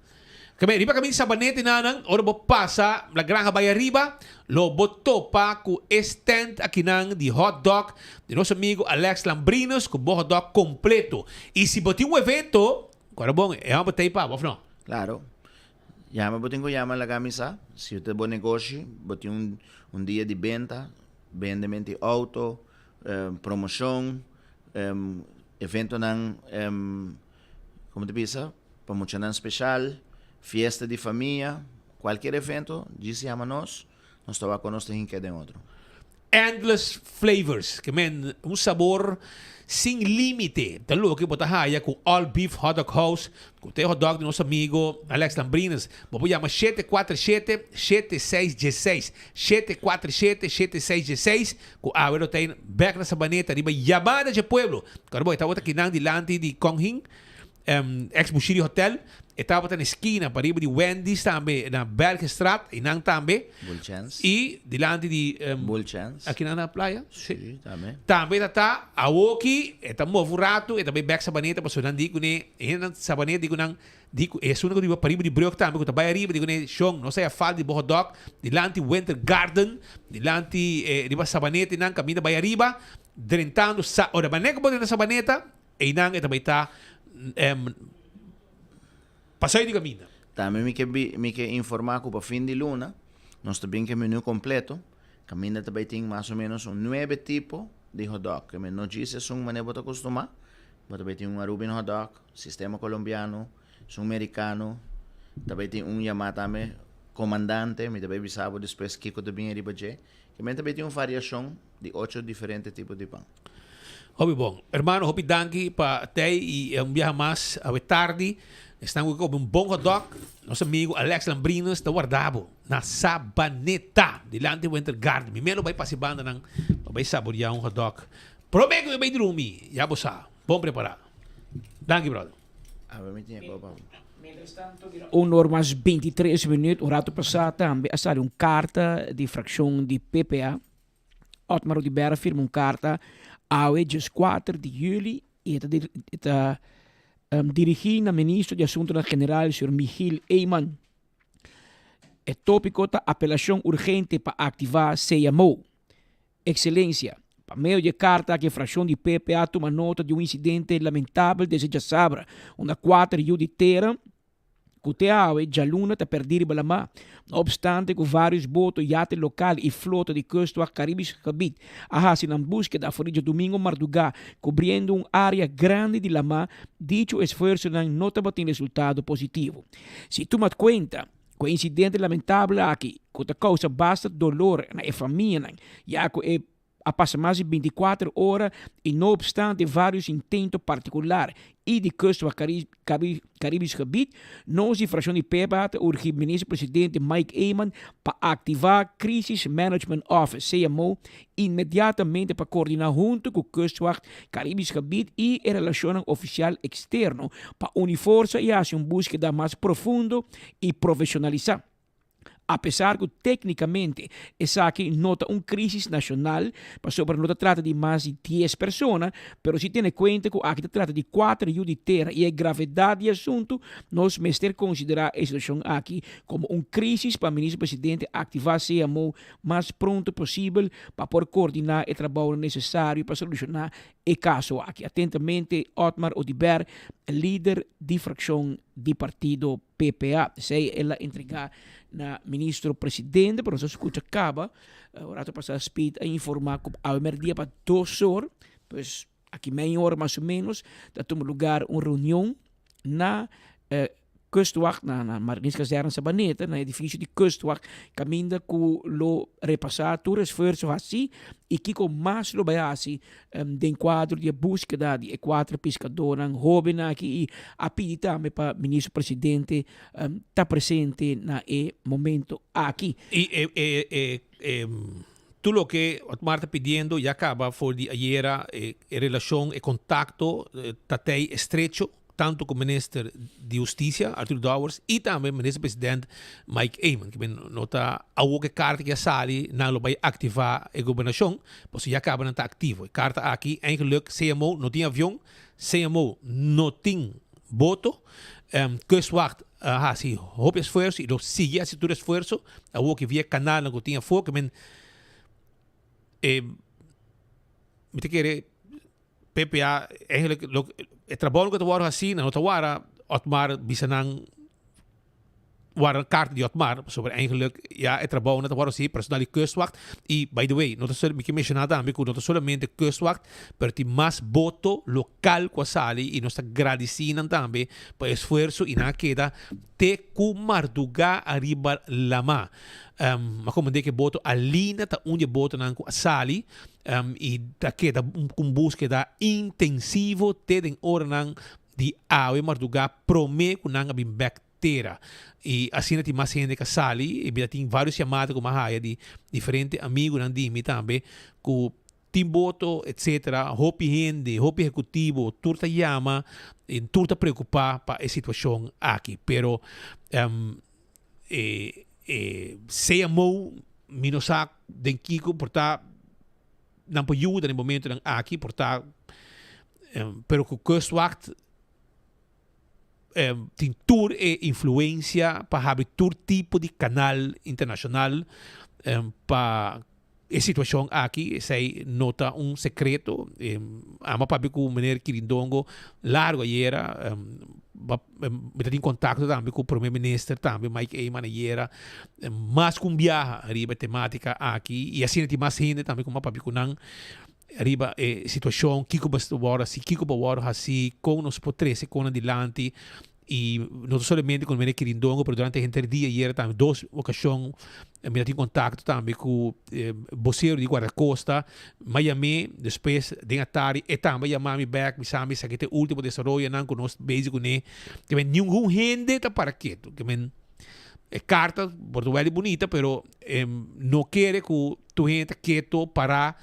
Kami riba kami sa Sabanete nanang ora bo pasa la granja bay arriba lo boto pa ku stand aqui nang de hot dog de nosso amigo Alex Lambrinos com hot dog completo. E se botar evento, agora bom, é uma botei pa, não? Claro. Llama la camisa, se você bom negócio, bote dia de venda, vendimento de auto, promoção, evento nang como te pensa, promoção especial, fiesta de família, qualquer evento, diz chama-nos estava conosco em cada outro. Endless flavors, que men, sabor sem limite. Talo que botar haya com all beef hot dog house, com o hot dog do nosso amigo Alex Lambrinas. Vamos chamar 747-7616. 747-7616. Com a hora tem back na Sabaneta, riba Yamada de Pueblo. Carbo, estava aqui nang dilante de Konghing, ex-Bushiri Hotel. Estava na esquina, para riba de Wendy's também, na Bergstraat, e não também. Bullchance. E dilante de Bullchance. Aqui na praia. Sim, também. Também está a Woki, está movo rato, e também back Sabaneta, para sonar digo ne, e na Sabaneta digo nang, digo, é só que para riba de Brook também, que está bem arriba, digo ne, Shong, não sei a falta de hot dog, dilante Winter Garden, dilante riba Sabaneta, e nang caminho bem arriba, drentando, ora, maneco pode na Sabaneta, e nang, e também está passeio de caminho. Também me que informar que para fim de luna, nós também que menu completo, caminho também tem mais ou menos 9 tipos de hot dog. Que me notícias são maneira para acostumar, mas também tem Aruban hot dog, sistema colombiano, são americano, também tem chamado também comandante, me também bisabo depois que também é que também tem variação de 8 diferentes tipos de pão. Hobi bom, hermano, hobi danki para tei e viaja mais a tarde. Estamos com bom hot dog. Nosso amigo Alex Lambrinos está guardado na Sabaneta, dilante do Winter Garden. Primeiro vai participando ng vai saborear hot dog. Prometo que vai dormir. Já você bom preparado. Danke, brother. Normas 23 minutos, o rato passado também saiu carta de fração de PPA. Otmar de Berra firma carta ao dia 4 de julho e está dirigido ao ministro de Assuntos Generais, Sr. Michiel Eyman. O tópico da apelação urgente para ativar CMO. Excelência, para meio de carta que a fração de PPA toma nota de incidente lamentável desde Sabra, onde 4 de terra, Kuteawe, Jaluna te perdiri balama. No obstante, com vários botos, iate local e flota de kustwacht Caribisch gebied, hacen en búsqueda afuera domingo madrugada, cubriendo área grande de lama, dicho esfuerzo no tem resultado positivo. Si tú me cuenta, coincidente lamentable aqui, que causa bastante dolor na família, já que a passa mais de 24 horas e não obstante vários intentos particulares e de custo Caribisch gebied, nós, fração de PEPA, urge o ministro-presidente Mike Eman para ativar Crisis Management Office, CMO, imediatamente para coordenar junto com o Kustwacht Caribisch gebied e a relação oficial externo para unir força e fazer uma búsqueda mais profunda e profissionalizar. Apesar que tecnicamente essa aqui nota uma crise nacional, mas sobre não trata de mais de 10 pessoas, mas se tem em conta que aqui trata de 4 rios de terra e a gravidade do assunto, nós mestre considerar a situação aqui como uma crise para o ministro-presidente ativar a CMO mais pronto possível para poder coordenar o trabalho necessário para solucionar o caso aqui. Atentamente, Otmar Odiber, líder de fração do partido PPA. Sei ela entregar na ministro-presidente, pero nós escuta acaba, o rato passado speed a informar que ao dia para 2 horas, pues aqui meia hora mais ou menos, da toma lugar uma reunião na Kustwacht, na Marines Caserna Sabaneta, na edifício de Kustwacht, caminda com lo repassar todo esforço assim, e que com mais lo baiasi de enquadro de búsqueda de 4 pescadores jovens aqui e a pedir também para o ministro-presidente estar presente na momento aqui. Tú lo que Otmar está pidiendo ya acaba por de ayer relación y contacto tatei estrecho tanto com o ministro de Justiça, Arthur Dowers, e também o ministro-presidente Mike Eman, que nota a outra carta que sali não vai ativar a governação, pois já acaba não estar ativo. A carta aqui, eigenlijk, CMO não tem avião, CMO não tem voto, Kustwacht se houve esforço, e lo sigue esse todo esforço, a outra via canal não tinha foco, me te querer PPA, eigenlijk, o trabalho que eu vou assim, não estou agora, Otmar, bisanang, waren kaarten die Otmar, sobre eigenlijk, ja, o trabalho que eu vou assim, personal de Kustwacht, e, by the way, não estou me mencionando também, que não estou somente Kustwacht, mas tem mais voto local que sali, e nós estamos agradecendo também, para o esforço, e na queda, te kumarduga arriba lama. Mas como que voto alina ta onde voto nan sali e da que da búsqueda intensivo te den hora nan di awe marduga prome ku nan abim bacteria e assim tem mais gente que sali e tem vários chamados como a de diferentes amigos nan dimi também ku timboto etc hopi gente hopi executivo turta llama e turta preocupar para a situação aqui pero CMO minosak den kiko porta não pode ajuda no momento aqui porta pero que Kustwacht tem tour e influência para haver todo tipo de canal internacional para a situação aqui sei nota secreto ama para com o menino Quirindongo largo ayer em contato também com o primeiro-ministro também Mike Eman ayer mais com viaja arriba temática aqui e assim tem mais gente também com papi com arriba situação kiko bastawara si kiko bawara assim com nos potrese com adelante e não somente com o menino Quirindongo, mas durante o dia ayer também 2 ocasiões me tive contato também com o voceiro de Guarda-Costa, Miami, depois de Atari, e também chamar-me back, me sabe, que é o último desenvolvimento não conosco, basic com ele, que nenhum gente está para quieto, que carta, Portugal é bonita, pero não quer que tu gente quieto para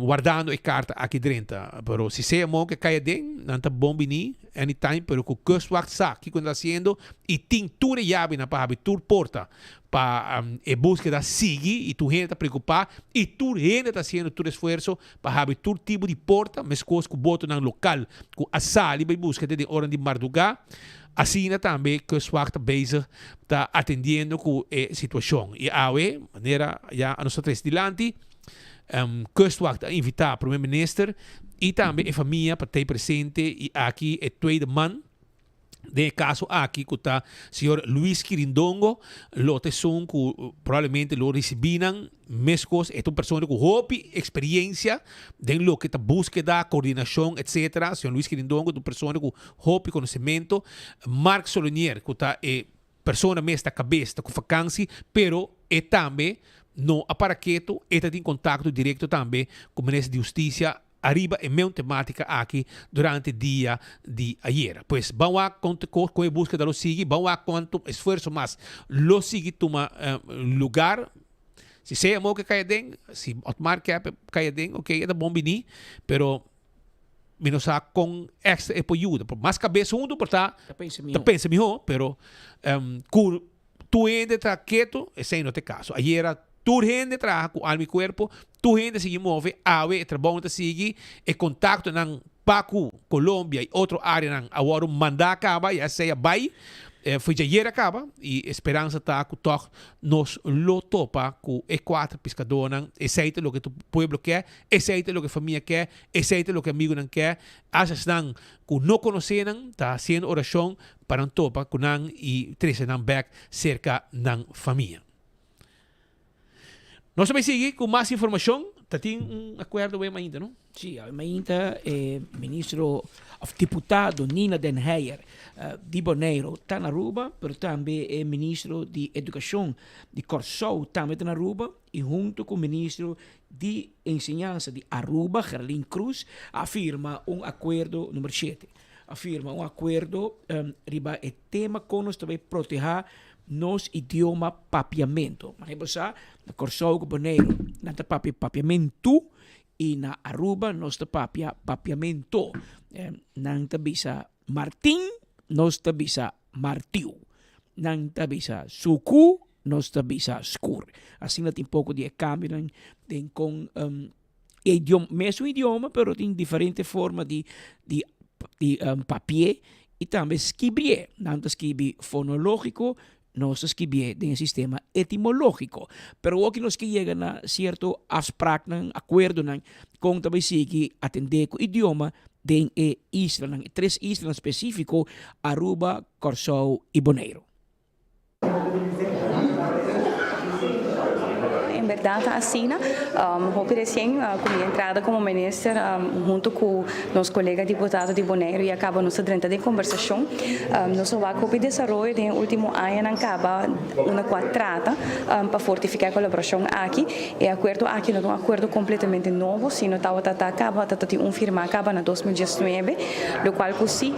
guardando a carta aqui dentro. Pero se se mo que caia dentro, não está bom bini anytime, pero que o Kustwacht sabe que quando está fazendo e tem tudo chave na para abrir porta para a búsqueda seguir e tu gente está preocupado e tu gente está fazendo todo esforço para abrir todo tipo de porta, mas coisas que botam no local, que a sala vai buscar de hora de madrugada. Assim também Kustwacht bezig está atendendo com a situação. E a maneira já a nossa três dilante Kustwacht a invitar o primeiro-ministro e também a família para estar presente e aqui é tweede man De caso aqui, que está senhor Luis Quirindongo, lote são que provavelmente lo recebiram mescos, é uma pessoa com hope, experiência, de lo que está búsqueda, coordenação, etc. Senhor Luis Quirindongo, uma pessoa com hope, conhecimento. Mark Solonier, que está pessoa mesmo cabeça, com vacância, pero é também no aparaqueto, está em contato direto também com o Ministério de Justiça. Arriba é minha temática aqui durante o dia de ayer. Pois, vamos a quanto com a busca da lo sigue, vamos a quanto esforço mais lo sigue toma lugar. Se sei amo que caia dentro, se Otmar que caia dentro, ok, é da bom bini, pero menos a com extra apoio, mais cabeça por tá pensa melhor, pero tu ainda tá quieto, esse não te caso. Ayer tu gente trabalha com alma e corpo, tu gente se move, ave, trabalho te sigue, e contato ng Pacu, Colômbia e outra área ng agora mandar acaba, e essa vai, foi ayer acaba, e esperança tá que toc nos lo topa com quatro pescadores, aceita o que tu pueblo quer, aceita o que a família quer, aceita o que amigo não quer, achas não que não conhecem, tá fazendo oração para um topa com não e três não back cerca da família. Nós também seguimos com mais informação. Tem acordo bem ainda, não? Sim, ainda ministro, deputado Nina Den Heyer de Bonaire está na Aruba, mas também é ministro de Educação de Corsou também está na Aruba, e junto com o ministro de Enseñança de Aruba, Gerlin Cruz, afirma acordo número 7. Afirma acordo riba o tema com nós também proteger nos idioma papiamento. Mas é na Corsou com Bonaire, na papiamento, e na Aruba nós papiamento. Nang tabisa Martin, nós tabisa Martiu. Nang tabisa Suku, nós tabisa Skur. Assim tem pouco de câmbio com idioma, mesmo idioma, pero tem diferente forma de papier e também escribir. Nang escrever fonológico, nós escrevemos em sistema etimológico. Pero o que nós que chega na certo afspraak, acordo com também que atender o idioma de isla, três islas específicas, Aruba, Corsou e Bonaire. Em verdade, assim, eu recém com minha entrada como ministro, junto com nosso colega deputado de Bonaire, e acaba nossa durante a conversação, nosso vaco de desenvolvimento no último ano acaba uma quadrada para fortificar a colaboração aqui, e acordo aqui não é um acordo completamente novo, sino estava acaba de firma acaba na 2019, o qual assim,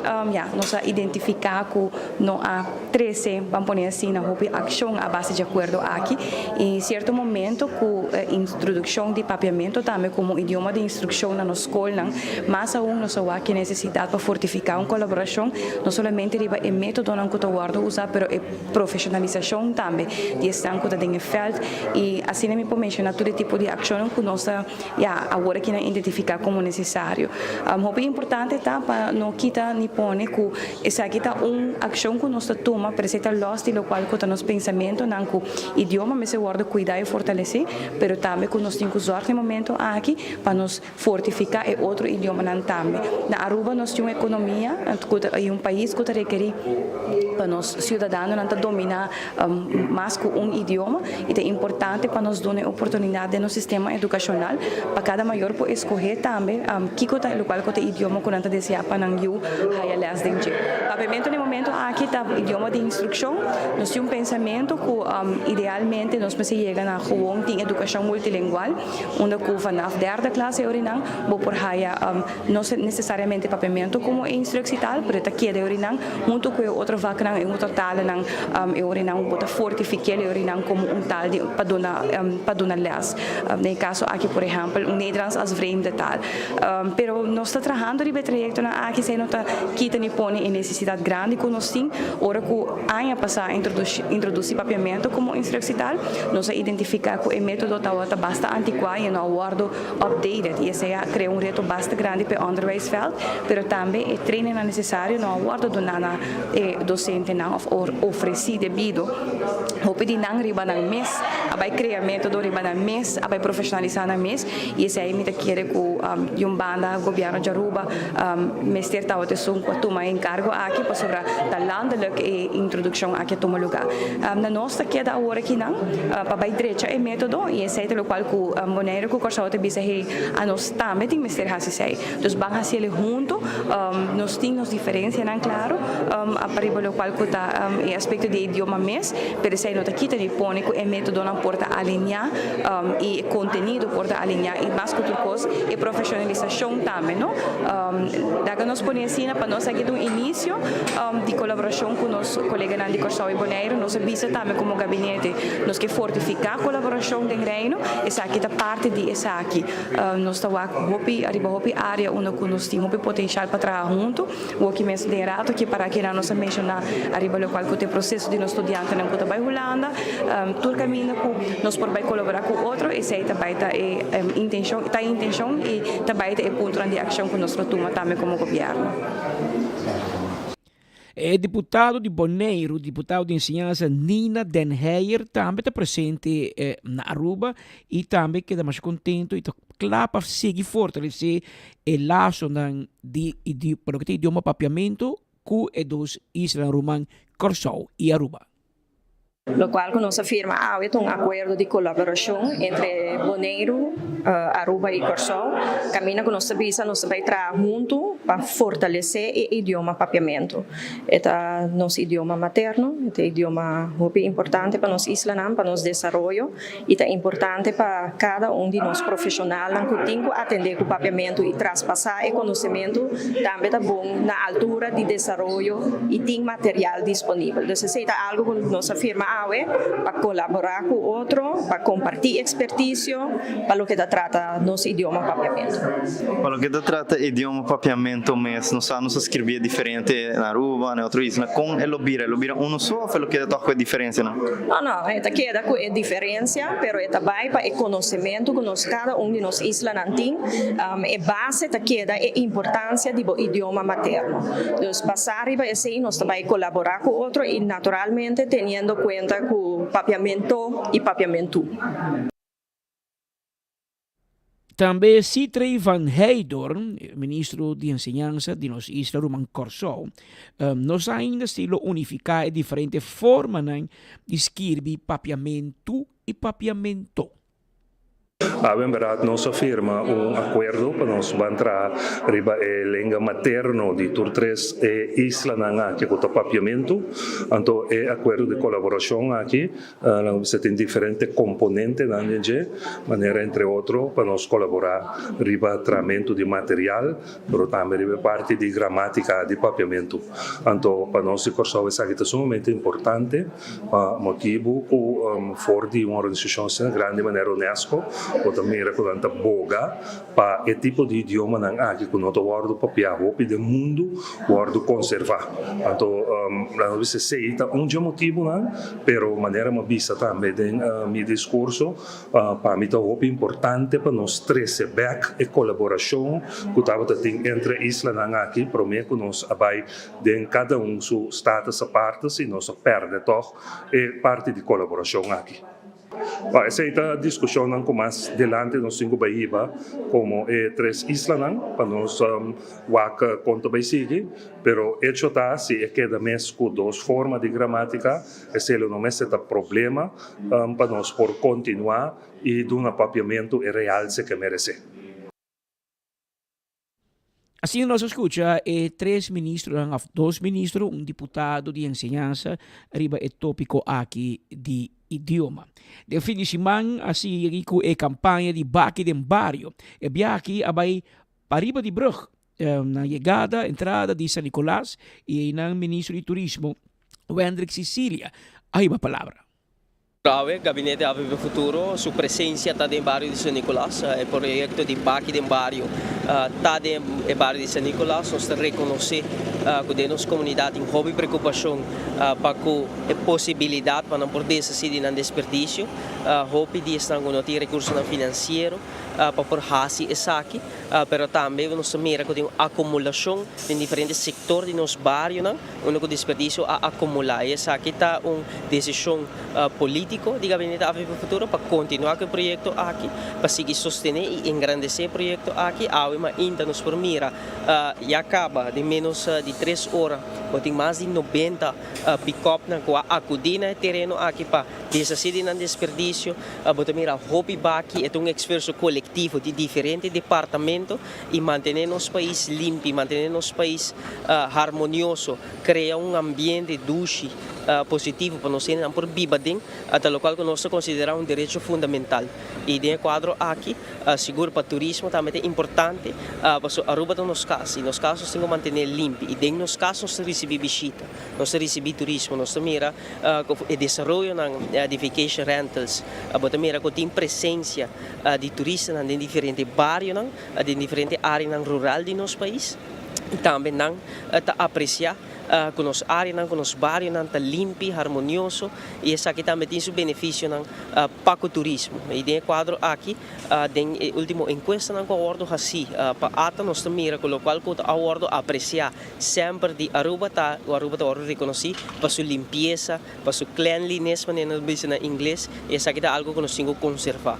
nós identificar que não há 13, vamos pôr assim, na ação à base de acordo aqui, e em certo momento com a introdução de papiamento também como idioma de instrução na nossa escola, mas aún nós há que necessidade para fortificar uma colaboração, não somente o método que eu guardo usar, mas a profissionalização também de estar que tem feld, e assim me pode mencionar todo tipo de ação que nós agora que identificar como necessário. O importante tá para não quitar nem pôr que essa aqui tá ação que nós toma para ser los de lo qual que nos pensamento não que idioma me se guarda cuidar e fortalecer, pero também que nós temos que usar no momento aqui para nos fortificar e outro idioma também. Na Aruba nós temos uma economia e país que requer para nós cidadãos não dominar mais que idioma, e é importante para nós dar oportunidade no sistema educacional para cada maior por escolher também que o qual que idioma que não deseja para não eu haias dentro. Papiamento no momento aqui tá idioma de instrução, nós temos pensamento que idealmente nós se chega na rua tem educação multilingual, onde que vanaf derde classe orinang, bo por haya não necessariamente papiamento como instrução tal, pero tá que de orinang, junto com outra vaca nang outra tal nang orinang bota fortificar orinang como tal de paduna les. No caso aqui por exemplo, Nederlands as vreemde taal. Pero nós está trabalhando de trajecto na aqui se não tá quita ni pone em necessidade grande que nós tem, ora que aia passar introduzir papiamento como instrução tal, nós identificar que o método está bastante antiquado e não guardo updated, e isso cria reto bastante grande para o onderwijsveld, pero também o treino é necessário, não guardo do nada docente não oferecer devido, hope de não riba não mês abai criar método riba na mês, abai profissionalizar na mês, e esse aí me te quer com um banda governo de Aruba, mestre tá outra som com toma encargo aqui para sobre da landelijk e introdução aqui toma lugar. Na nossa queda agora aqui não, para bai direita é método e esse é o qual com Bonaire com corsa outra bisa he a nós também tem mestre hasi sei. Dos bang hasi ele junto, nós temos diferença não claro, a paribo o qual tá e aspecto de idioma mês, per sei nota aqui tem pônico é método não porta alinhar e conteúdo porta alinhar e mais que outra coisa e profissionalização também, não? Daí nós ponemos assim para nós aqui do início de colaboração com nossos colegas de Corsau e Bonaire, nós visa também como gabinete, nós que fortificar a colaboração do reino, essa aqui da parte de essa aqui, nós estamos aqui, arriba hopi área onde nós temos potencial para trabalhar junto, o que mesmo de rato que para que nós mencionar arriba o qual que o processo de nós estudante não conta vai Holanda, todo caminho que nós por vai colaborar com outro, essa aí também tá intenção e também é ponto de ação que nós tomamos também como governo. É deputado de Bonaire, deputado de ensinança Nina Den Heyer, também está presente na Aruba e também queda mais contente e está claro para seguir fortalecer o laço de idioma papiamento com os dois islas Rumang, Corsau e Aruba. Lo cual nos afirma un acuerdo de colaboración entre Bonaire, Aruba y Corsau. Camina que nos avisa, nos va a trabajar juntos para fortalecer el idioma papiamento. Este es nuestro idioma materno, este idioma muy importante para nuestra isla, para nuestro desarrollo, y es importante para cada uno de los profesionales que tienen que atender el papiamento y traspasar el conocimiento, también está bueno na altura de desarrollo y tiene material disponible. Entonces, es algo que nos afirma para colaborar con otro, para compartir experticio, para lo que se trata nuestro idioma papiamento. Para lo que se trata idioma papiamento, mas nós sabemos escrever diferente na Aruba, na outra isla, com el Lobira uno só, foi o que toca a diferença, não? Não, queda com a diferença, pero também para o conhecimento que nós cada de nós islas tem, a base queda a importância do idioma materno. Então, passar riba assim, nós também colaborar com outro e naturalmente tendo conta com papiamento e papiamento. Também Citrey Van Heydorn, ministro de Enseñanza de nossa isla Rumang Corsau, nós ainda estilo unificar diferentes formas de escrever papiamento e papiamento. En verdad nos firma un acuerdo para nos entrar arriba el lengua materno de tur tres isla nanga que con papiamento, anto el acuerdo de colaboración aquí, se tiene diferentes componentes de manera entre otros para nos colaborar arriba tratamiento de material, pero también arriba parte de gramática de papiamento, anto para nos Corsau es algo sumamente importante, motivo for de una organización grande manera UNESCO. O também recordando boga para o tipo de idioma não aqui que nós guardo papel hopi do mundo guardo conservar então nós se seita motivo não pero maneira uma vista também de meu discurso para mim tá hopi importante para nós trazer back e colaboração que tava tem entre isla não aqui para mim que nós vai de cada seu status a parte e nós perde toch e parte de colaboração aqui. Essa é a discussão que mais delante nós temos Bahia como três islas para nós conta vai seguir, pero hecho tá se é que da mês com duas formas de gramática, esse não é esse problema para nós por continuar e do papiamento e realce que merece. Assim nós escuta três ministros, dois ministros, deputado de enseñanza, arriba o tópico aqui de idioma. De fim de semana, assim, com a campanha de Baki dem Barrio. E Biaki abai pariba de brug, na chegada, entrada de San Nicolás, e na ministro de Turismo, Wendrik Sicilia. Aí a palavra. Brave, Gabinete Aveva Futuro, su presenza del barrio di San Nicolás, il progetto di Baki del barrio, del barrio di San Nicolás, nos reconoce que a nossa comunidade tem hobby preocupação para a possibilidade para não poder se de um desperdício, hobby de estar com recursos financeiros para por hasi e saque, pero também nós mira que tem acumulação em diferentes setores de nosso bairro, não? Onde o desperdício a acumular. E essa aqui está uma decisão política de Gabinete Aviva Futuro para continuar com o projeto aqui, para seguir sostener e engrandecer o projeto aqui. Mas ainda nos mira e acaba de menos de 3 horas, tem mais de 90 pick-up na acudir no terreno aqui para desaceder no desperdício, para mira hobby aqui é um esforço coletivo de diferentes departamentos e manter nosso país limpo, manter nosso país harmonioso, criar um ambiente doce, positivo para nós não por bibadem, até o qual nós consideramos direito fundamental. E dentro quadro aqui, seguro para turismo também é importante, para Aruba de nos casos. E nos casos temos que manter limpo. E dentro nos casos nós recebemos visita, nós recebemos turismo, nós mira o desenvolvimento de vacation rentals, para mira que tem presença de turistas em diferentes bairros, em diferentes áreas rurais de nosso país. E também não apreciar com os áreas, com os bairros, está limpo, harmonioso e isso aqui também tem seu benefício para o turismo. E dentro do quadro aqui, tem última enquesta com o acordo assim, para nós também colocar o acordo apreciar sempre de Aruba, o Aruba está reconhecido para sua limpeza, para sua cleanliness, na inglês, e isso aqui é algo que nós temos que conservar.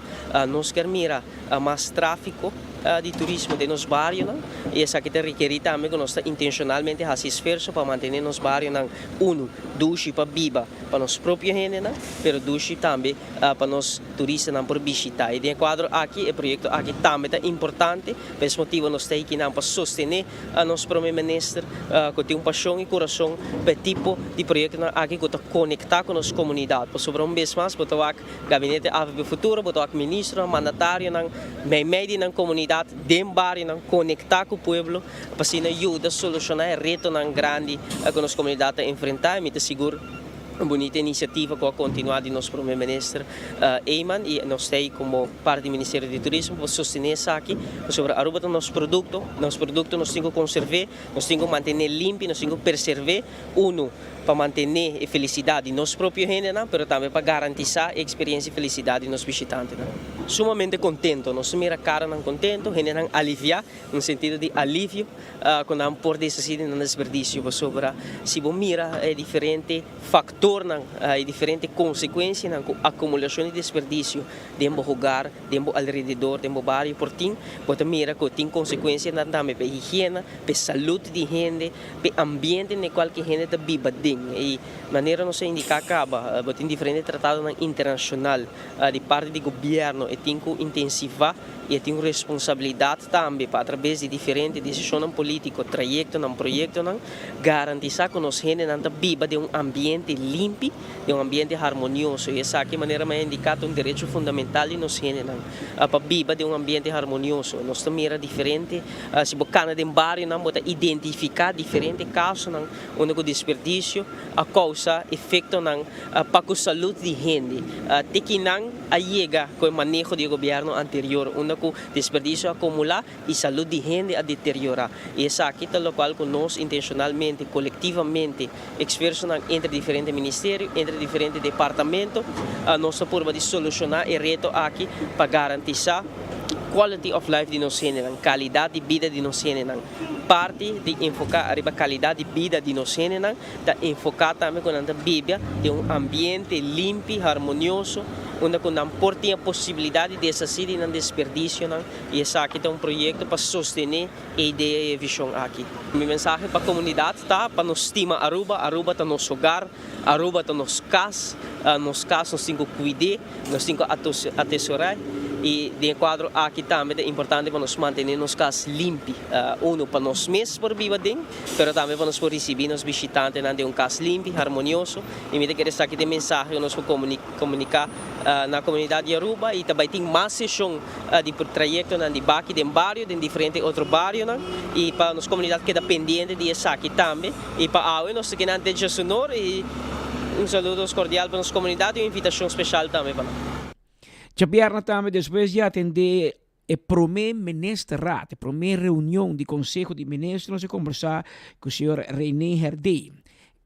Nós queremos mirar mais tráfego de turismo de nos bairros, e isso aqui requer também que nós intencionalmente fazemos esforço para manter nos bairros duche para biba para nós próprios gente, mas duche também para nós turistas por visitar. E dentro do quadro aqui, o projeto aqui também é importante, por esse motivo nós temos que para sostener a nosso primeiro-ministro que tem paixão e coração para tipo de projeto aqui que está conectar com a nossa comunidade. Por sobre vez mais, botar o Gabinete Aviva Futuro, botar o ministro, mandatário, meio na comunidade, dentro do bairro, conectar com o povo, para assim ajudar a solucionar o reto grande que a nossa comunidade enfrentar, e me seguro uma bonita iniciativa que vai continuar de nosso primeiro-ministro Eyman e nós temos como parte do Ministério do Turismo para sostener isso aqui sobre a Aruba do nosso produto nós temos que conservar, nós temos que manter limpo, nós temos que preservar para manter a felicidade de nosso próprio gente, mas também para garantir a experiência e felicidade de nossos visitantes. Sumamente contento, nós mira cara não contento, gente não aliviar, no sentido de alívio, quando não por decidir no desperdício, sobre se você mira diferente fator e diferente consequência na acumulação de desperdício dentro do lugar, dentro do alrededor, dentro do bairro, por tim, você mira que tem consequência também para a higiene, para a saúde de gente, para o ambiente no qual que a gente vive dentro. E maneira não se indicar acaba, tem diferentes tratados internacionais de parte do governo e tem que intensivar e tem responsabilidade também para através de diferentes decisões políticas, trajetos, projetos, garantir que nós gente não viva de ambiente limpo, de ambiente harmonioso. E essa aqui maneira é indicado direito fundamental de nós gente para viver de ambiente harmonioso. Nós também diferente, se você cana de bairro, não pode identificar diferentes casos onde o desperdício a causa efeito para a saúde de gente. Tem que não chega com o manejo do governo anterior, onde o desperdício acumular e a saúde de gente a deteriorar. E essa aqui é o qual nós intencionalmente, colectivamente, esforço entre diferentes ministérios, entre diferentes departamentos, a nossa forma de solucionar o reto aqui para garantir quality of life de nós gente, qualidade de vida de nós gente. Parte de enfocar a qualidade de vida de nós gente, da enfocar também com a Bíblia de ambiente limpo, harmonioso, onde não tem a possibilidade de sair de desperdício. E esse aqui é projeto para sostener a ideia e a visão aqui. Minha mensagem para a comunidade está para nos estimar Aruba está nosso hogar, Aruba está nosso casa, nós temos que cuidar, nós temos que atesourar. E de quadro aqui também é importante para nós manter nos casas limpos, para nós mesmos por viver dentro, mas também para nós receber nos visitantes de casa limpo, harmonioso. E me quero aqui de mensagem que nós podemos comunicar na comunidade de Aruba e também tem mais sessão de trajeto de baki de bairro, de diferentes outros bairros e para nossa comunidade que é dependente de essa aqui também e para a nós que não tem de sonor e saludo cordial para nossa comunidade e uma invitação especial também para nós. Pierna também depois de atender a primeira ministrato, a primeira reunião do Conselho de Ministros, nós conversar com o senhor René Herdey.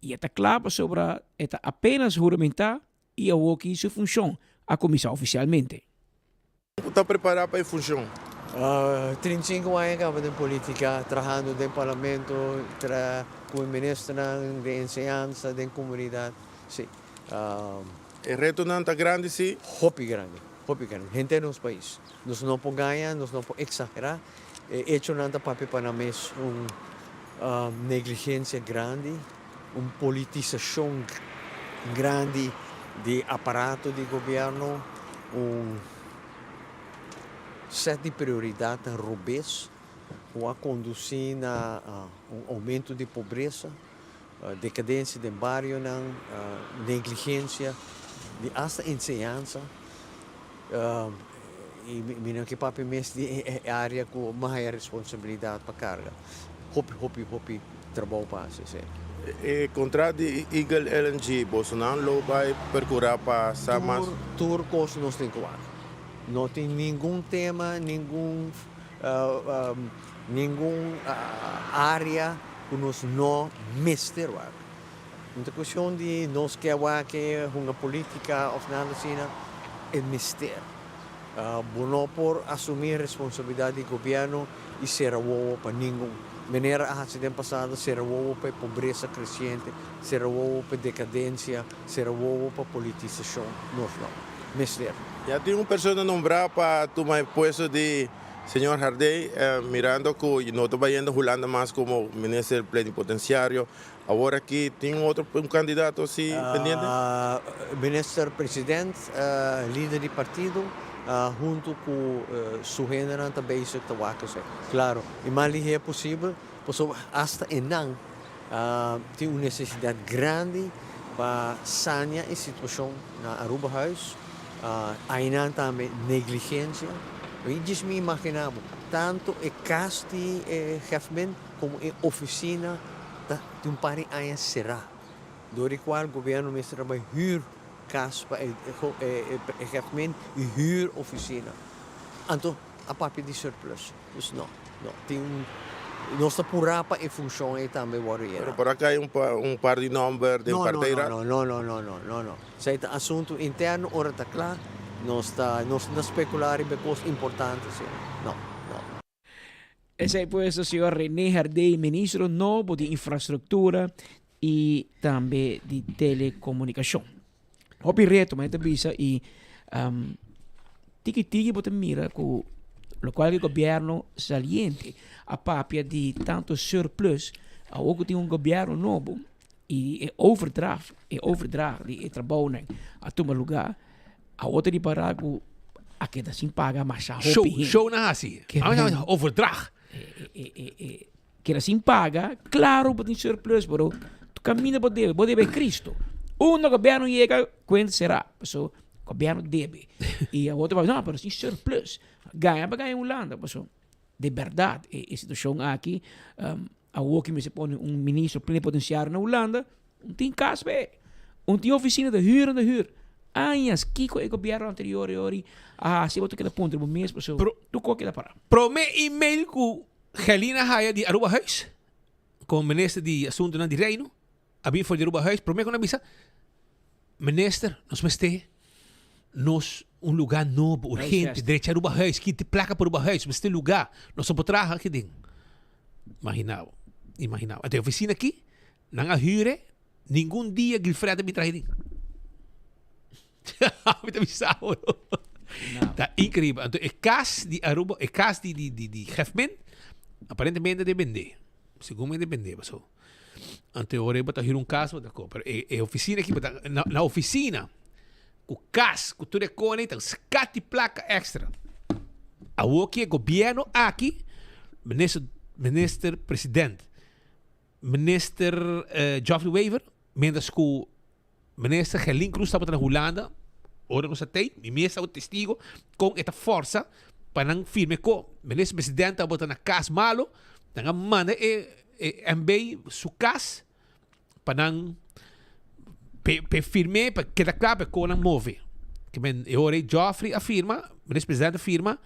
E está claro sobre apenas juramentar e a que sua função a começar oficialmente. Está preparado para a função. 35 anos acaba de política, trabalhando no parlamento, como ministro de enseñanza, de comunidade. Sim. O reto não está grande, sim? Hopi grande. Gente nos país. Nós não podemos ganhar, nós não podemos exagerar. Hecho não está para nós negligência grande, politização grande de aparato de governo, set de prioridade robês, a conduzir a aumento de pobreza, decadência de bairro, negligência de hasta enseñanza. E minha que papi mes de área com maior responsabilidade para carga. Hopi trabalho para se. E contrato de Eagle LNG, Bolsonaro vai procurar passar mais. Tour cost nos tem quatro. Não tem nenhum tema, nenhum área que nós não mesterwar. Então questão de nós que uma política of nada assim é mister. Bono por assumir responsabilidade do governo e ser o para nenhum. Maneira a acidente passado ser o para pobreza crescente, ser o para decadência, ser o para politização. Não, mister. Já tem uma pessoa nombrada para tomar o posto de Senhor Hardey, mirando que não está indo Holanda mais como ministro plenipotenciário. Agora aqui tem um candidato assim pendente? Ministro presidente, líder de partido, junto com seu general também se está. Claro, e mais é possível, porque hasta enang tem uma necessidade grande para sanear a situação na Aruba House. Ainda também negligência. Eu disse me imaginava tanto a casa de government como a oficina de pari aia será. Do qual o governo me trabalha huur casa para a government e huur oficina. Então, a papel de surplus. Dus não. Tem nossa purapa e função aí também varia. Por aqui um par de números de parteira? Não. Se é assunto interno, ora está claro. Nós não especular em coisas importantes. Não. Esse é pues o senhor René Hardey, ministro novo de infraestrutura e também de telecomunicação. Hopi reto, mas também e tiki você mira com o qual o governo saliente a papia de tanto surplus, ook tem governo novo e overdracht de trabalho a tomar lugar. A outra de baraco a que assim paga mais a show na assim overdrag que assim paga claro pode ser surplus pero tu caminha pode ver Cristo governo chega quando será so governo deve e a outra vai não pero sim surplus ganha Holanda so de verdade a situação aqui a o que me se põe ministro plenipotenciário na Holanda tem casa tem oficina de huur anos Kiko e governo anterior se você quer ponto do mês tu qualquer da para prome email com Helena Haya de Aruba Huis com ministro de assunto na de Reino abin for de Aruba Huis prome com a bisa minister nós meste nos lugar novo urgente direito Aruba Huis que te placa por Aruba Huis meste lugar nós só potrá aqui dentro imaginava até a oficina aqui não a huur nenhum dia Gilfredo me traz me avisava tá incrível então o caso de Aruba o caso de government aparentemente depende segundo depende so ante ora bota hier caso da pero a oficina aqui na oficina o caso que tu reconhece scati placa extra a o que governo aqui minister presidente minister Geoffrey Wever mendas que minister Helen Cruz estava na Holanda, ora não sei, e mesmo o testigo com esta força para não firme com ministro presidente estava na casa malo, não manda MB su casa para não firme para que da clave com não move. Que men ora Geoffrey afirma, ministro presidente afirma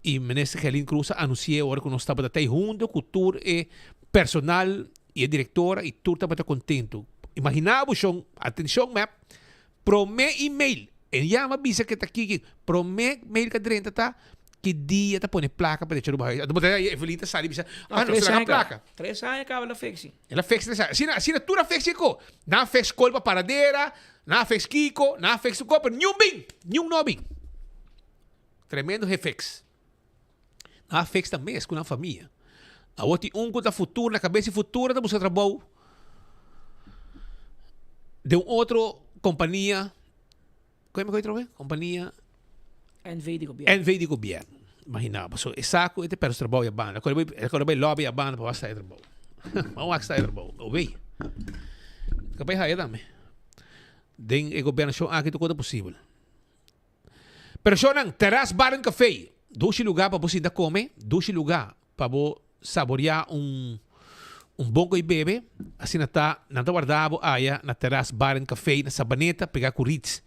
e ministro Helen Cruz anuncia ora que nós estava até junto com tour e personal e a diretora e tudo estava contento. Imaginava o atenção, map, prome e-mail. E llama bisa que está aqui, prome mail que direnta tá, que dia tá pone placa para deixar o bairro. Então botar aí Evelita sabe bisa. Ah, não será placa. 3 anos acaba la fixi. Ela fixa essa. Se tu na fixa ko, na fixa colpa paradeira, na fixa kiko, na fixa copa, nenhum nobing. Tremendo reflex. Na fixa também é com a família. A outra com da futuro na cabeça futura da busca trabalho de outro companhia. Como é que eu companhia NV de governo. Imagina, so exato esse para o trabalho a banda. Quando vai lobby a banda para sair trabalho. Vamos sair trabalho. O bem. Capaz aí também. Den o governo show aqui tudo possível. Persona terrace bar and café. 12 lugar para você comer, 12 lugar para você saborear bom e bebe. Assim nata guardado aí na terrace bar and café na Sabaneta pegar curits.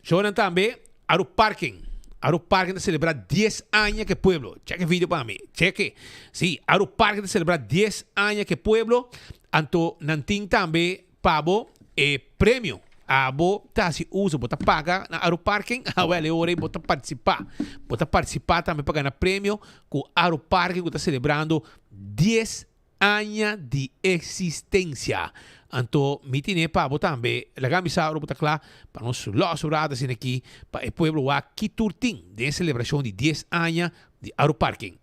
Show também ao parking. Aro Parque de celebrar 10 anos que pueblo. Cheque o vídeo para mim. Cheque. Sim, Aro Parque de celebrar 10 anos que pueblo. Anto nanting também pabo prêmio. Abo tá se usa, bota paga na Aro Parking. Awele ore bota participar. Bota participar também para ganhar prêmio com Aro Parque que está celebrando 10 anos de existência. Anto mitine pa bo tambe laga misauro buta kla pa nos los urada sin aqui pa e pueblo wa Kiturtin de celebração de 10 anos de Aro Parking.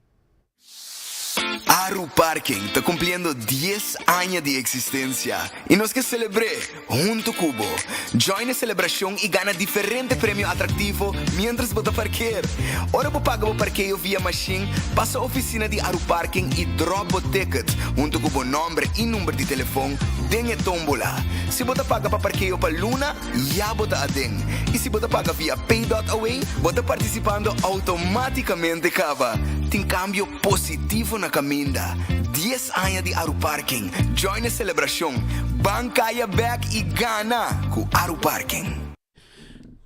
Aro Parking está cumpliendo 10 años de existencia y nos que celebre junto Cubo. Join la celebración y gana diferentes premios atractivos mientras vota parquear. Ahora vos paga vos parqueo vía machine, pasa a oficina de Aro Parking y drop vos ticket junto con vos nombre y número de teléfono, dengue tómbola. Si vos paga para parqueo para Luna, ya vota a den. Y si vos paga vía Pay.away, vos participando automáticamente cava. Tem cambio positivo na caminda. 10 anos de Aro Parking. Join a celebração. Bancaya back e gana com Aro Parking.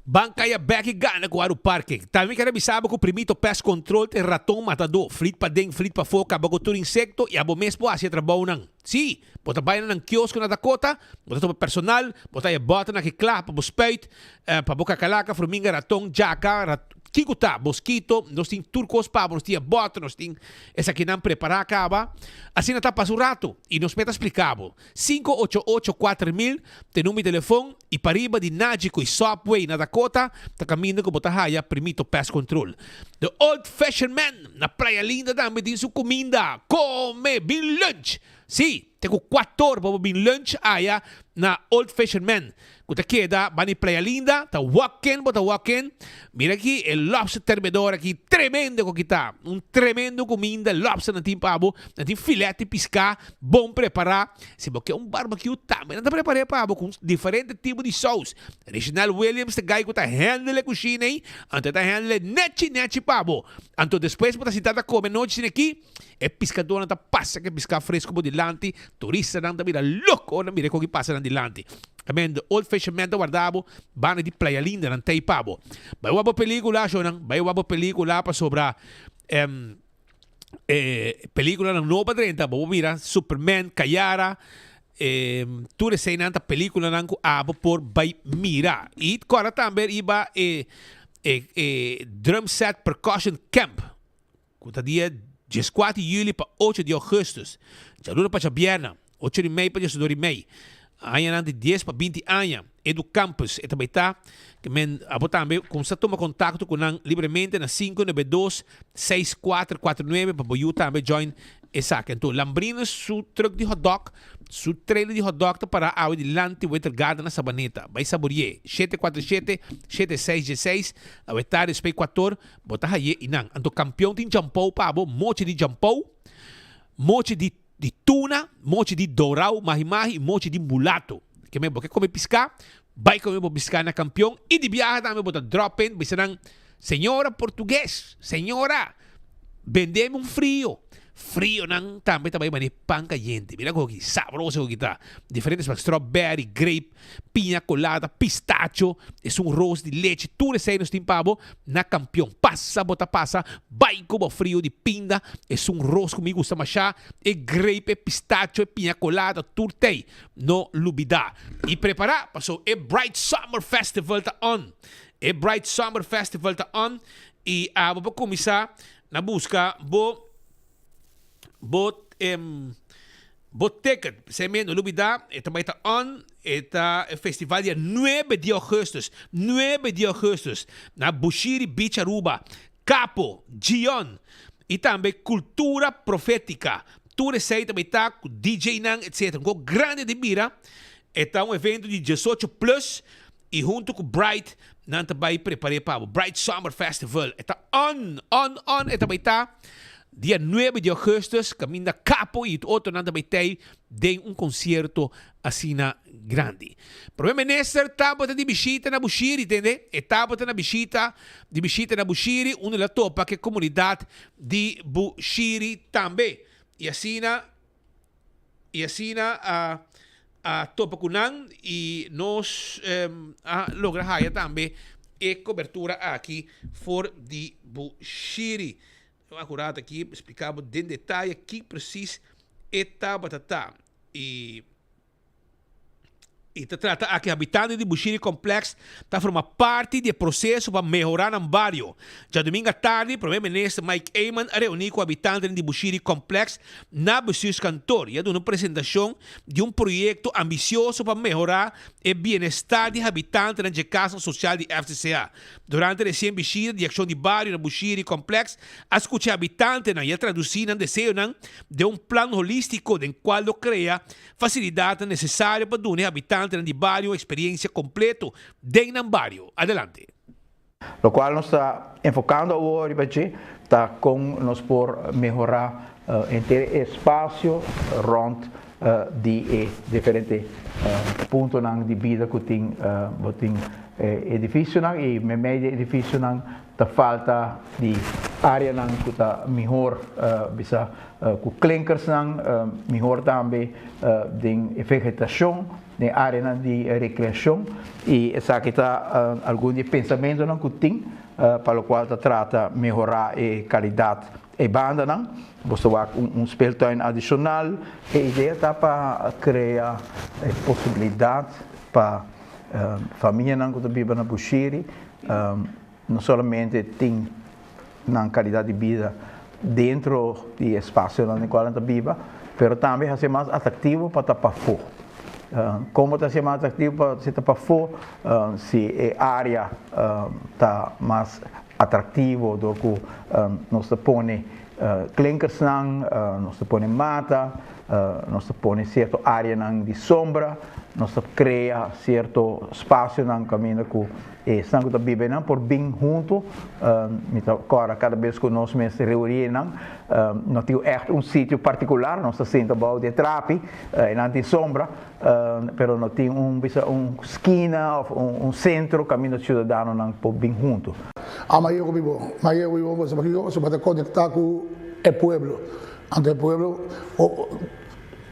Bancaya back e gana com Aro Parking. Também quero avisar que o primito pest control tem ratão matador. Flit para dentro, flit para fora, bago tudo insecto e abo mesmo assim trabalho não. Sim, bota baia nang kiosco na Dakota, bota todo personal, bota aí bota na que clapa, bospeit, para boca calaca, formiga, ratão, jaca, kikuta, mosquito, nós tem turcos pabo, nós tem bota, nós tem essa que não prepara acaba. Assim não tá passo rato e nos meta explicado. 588-4000 tem número de telefone e para riba de Nágico e Subway na Dakota, tá caminhando com bota raia primito pest control. The Old Fashioned Man na Praia Linda também tem sua comida. Come bem lunch. Sim, tenho 4 para vir lunch aí na Old Fashioned Man. Quando queda, vai na Praia Linda, tá walk-in, bota walk-in. Mira aqui, o lobster termedor aqui, tremendo que está. Tremendo comida, lobster na tim pabo, na tim filete piscar, bom preparar. Se você quer barbecue também, não preparei pabo com diferentes tipos de sauce. Original Williams, the guy que tá handle a cozinha aí, antes tá handle neti pabo. Então depois bota sentada comer noite aqui, é pescador não tá passa que pescar fresco por delante, turista não tá mira louco, ora mira o que passa na delante. Também Old Fashioned Man guardavo, bana de Praia Linda não tem pabo. Vai uma película, Jonan, vai uma película para sobrar película na nova 30, vou mira Superman, Kayara, tudo essa nanta película não abo por vai mira. E agora também iba drum set percussion camp. Kuta dia 14 de julho para 8 de agosto. Já dura para Chabiana, 8 de maio para 2 de maio. Ayan de 10 para 20 anos do campus e também tá que men abo também com se toma contato com nang livremente na 592-6449 para boiu também join essa então lambrinos su truck de hot dog su trailer de hot dog para ao de lante Winter Garden na Sabaneta vai saborear 747-7616 a etar spay 4 bota aí e nang então campeão de jampou para abo moche de jampou moche de tuna, moche de dourau, mahi-mahi, moche de mulato. Que me porque come piscar, vai comer piscar na campeão e de viagem também bota drop in, bisa nang senhora português, senhora, vendemos frio. Frio nang também mani pan caliente. Mira como que sabroso que está. Diferentes para strawberry, grape, piña colada, pistacho, é roast de leite, tudo isso aí nos tem pavo na campeão. Passa, vai como frio de pinda, é roast comigo gusta machá, é grape, é pistacho, é piña colada, tudo tem. No lubida. E preparar, passou, é Bright Summer Festival tá on. É Bright Summer Festival tá on. e abo para começar na busca bo ticket. Semen no lubida, eta vai estar on, eta festival dia 9 de agosto. 9 de agosto na Bushiri Beach Aruba. Capo, Gion e também cultura profética. Tu receita vai estar com DJ Nang, etc. Um grande de mira. Eta evento de 18 plus e junto com Bright não também preparei para o Bright Summer Festival. Eta on. Eta vai estar dia 9 de agosto, caminho Capo e outro não também tem concerto assim grande. Primeiro-ministro estava de visita na Bushiri, entende? Estava de visita na Bushiri, uma da topa que a comunidade de Bushiri também. E assim a topa com nós e nós logramos também a cobertura aqui for de Bushiri. Eu acurado aqui, explicava em detalhe que precisa etapa e trata aqui habitantes de Bushiri Complex tá forma parte do processo para melhorar o bairro. Já domingo à tarde, o primeiro-ministro Mike Eyman reuniu com habitantes de Bushiri Complex na Bushiri Cantor e deu uma apresentação de projeto ambicioso para melhorar o bem-estar de habitantes na casa social de FCCA. Durante a recente visita de ação de bairro na Bushiri Complex, escutei habitantes e traduzindo desejo de plano holístico em qual cria facilidades necessárias para dar habitantes de bairro experiência completa dentro do bairro. Adelante. Lo qual nós está enfocando agora está com nós por melhorar o espaço rond de diferentes pontos de vida que tem edifício e no meio do edifício tá falta de área que está melhor bisa com clinkers melhor também de vegetação de área de recreação e essa que está algum de pensamento que tem para o qual trata melhorar a qualidade e banda você vai speltuin adicional e a ideia está para criar possibilidade para família que vive na Bushiri não somente tem na qualidade de vida dentro do espaço no qual ela vive, mas também ser mais atrativo para estar para fora. Como está ser mais atrativo para estar para fora, se a área está mais atrativo do que nós põe clinkers nós põe mata, nós põe certa área de sombra, nós cria certo espaço no caminho que sangue da Bíblia por bem junto, agora cada vez que nós nos reunimos, não tem sítio particular, nós sentamos de trape, não tem sombra, mas não tem esquina, centro, caminho cidadano por bem junto. Mas eu vivo, você vai conectar com o pueblo, ante o pueblo.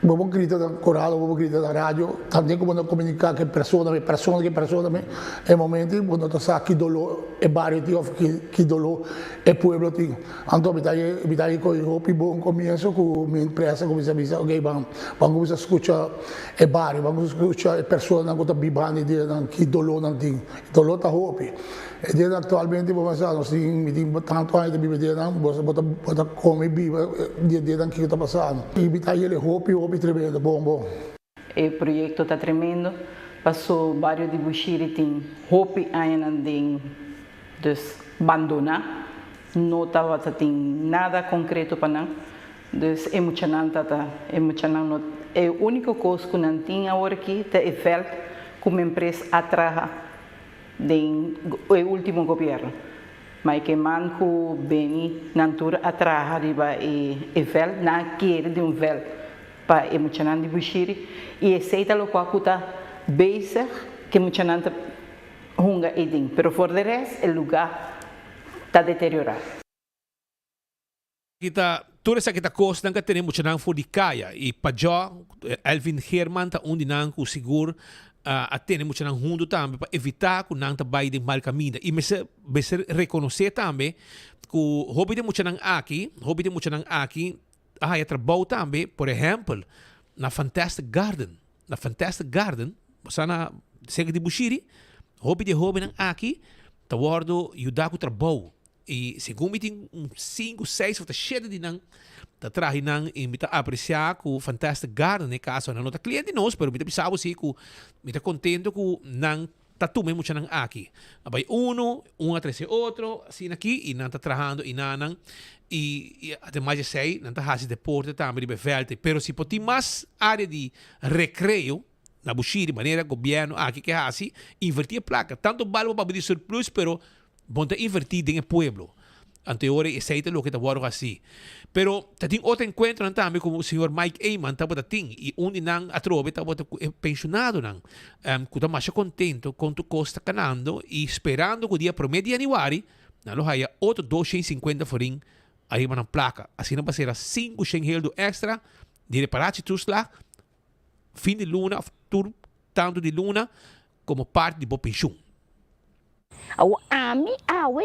Vamos gritar da coral, vamos gritar da rádio, também como não comunicar que pessoa, é momento quando tu sabe que dolor é bairro que dolor é pueblo tem. Então me com hope bom começo com minha empresa com essa ok vamos escutar é bairro, vamos escutar pessoa na conta bibane de que dolor não tem, dolor tá hope. E atualmente vamos fazer nós tem tanto ainda biblia não, bota come biba dia que está passando. E me tá ele hope tremendo, bom. O projeto está tremendo. Passou o bairro de Bushiri tem hope ainda de abandonar. Não estava tem nada concreto para não. Dus emocionante é o único coisa que não tinha agora aqui é fel como empresa atrás do último governo. Mas que manco bem natura atrás arriba e fel na quer de vel para emocionante de Bushiri e aceita o qual está bezig que emocionante hunga e ding. Pero for the rest o lugar está deteriorado. Toda essa coisa que temos emocionante for de caia e para Elvin Herman tá nang o seguro até muito na junto também para evitar que não vai de mal caminho e me reconhecer também que o hobby de muito aqui é trabalho também por exemplo na Fantastic Garden você na segue de Bushiri hobby aqui tá guardo ajudar com trabalho E según mi ting 5, 6 of the shit di nang tatrahi nang imita apreciar ku fantastic garden ne kaso na nota cliente nos pero mita pisabo si ku mita contento ku nang tatume mucha nang aki. Abay uno atrás outro, assim aqui e nang tatrahando inanang e ademais de sei nang tahasi deporte também de bevelte, pero si poti mais área de recreio na bushiri maneira governo aqui que assim invertir placa tanto balbo para pedir surplus pero bonte invertir en el pueblo. Anteore e seite lo que te voy a así. Pero tating otro encuentro también como el señor Mike Eyman tabo tating y un nang atrobe tabo pensionado nang kuta mas contento con tu costa canando y esperando que dia promedio januari na lo haya otro 250 forin arriba na placa. Así na pasera 5 heldo extra de reparatie toeslag fin de luna of tour tanto de luna como parte de bo pensioen. A mí,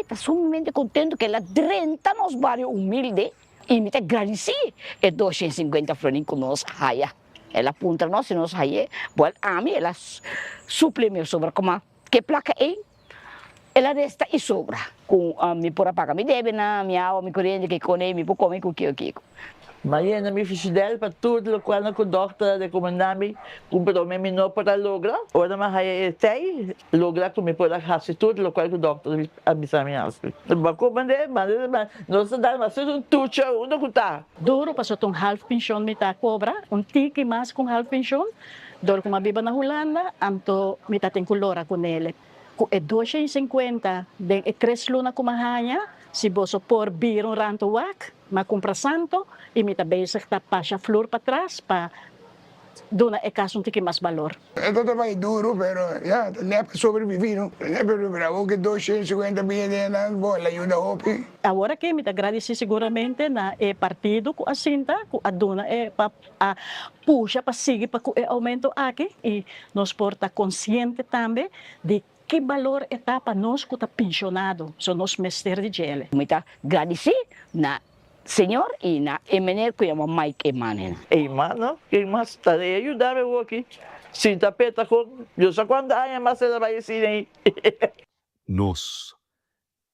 está sumamente contento que ela renta nos barrios humildes e me agradeci. É 250 florins que nós haya. Ela apunta nós e nós haya. Well, a mim, ela suple me sobra como que placa é. Ela resta e sobra. Com me por pagar me deve na minha água, me corrente que conem, me por comer com o que. Maia na mi fidel para tudo o qual na doctor recomendami cumpro me no para logra ora ma hai sei logra come pode fazer tudo o qual o doctor avisa me assim ba comande mas não se dá mas um tucha onde que tá duro passou um half pension me tá cobra tique mais com half pension dor como biba na Holanda anto me tá tem colora com ele com 250 de 3 luna com mahanya si boso por bir um ranto wak ma compra santo e me tá bezig tá pasha flor para trás para dona é caso um tique mais valor. É todo mais duro, pero já dá para sobreviver, não? É pero bravo que 250 milhões na bola ajuda hopi. Agora que me tá agradecer seguramente na partido com a cinta, com a dona é para puxa para seguir para o aumento aqui e nós porta consciente também de que valor está para nós que está pensionado, são nós mestres de gele. Me tá agradecer na senhor e na emener que chama Mike Emanen. Mano, quem mais está de ajudar eu aqui. Se tapeta com, eu só quando há mais ela vai assim aí. Nos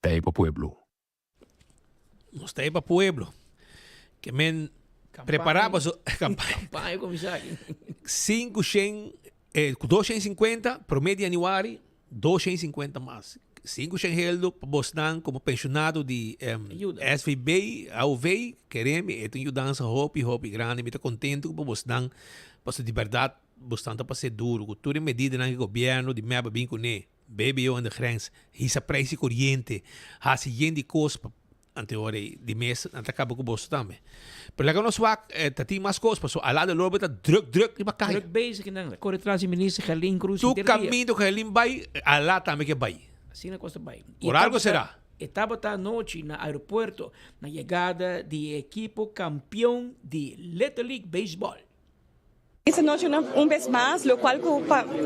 Taipa Pueblo. Nos Taipa Pueblo. Que men preparava campanha comissário. 250 promedio januari 250 mais. 5 heldo para Boston como pensionado de SVB, AUV, queremos, é uma mudança hopi grande, me está contento com Boston, porque de verdade Boston está para ser duro, com toda medida no governo de meia bem com ele, bebe eu anda grens, essa preço corrente, a seguinte coisa ante hora de mês, ante acaba com Boston também. Pero lá que nós vamos, tem mais coisas, porque ao lado do lobby está druk e bacai. Druk bezig não, corre atrás do ministro Helin Cruz. Tu caminho que Helin vai, lá também que vai. Assim na costa vai. Por algo será. Estava esta noite no aeroporto na chegada do equipo campeão de Little League Baseball. Esta noche un vez más, lo cual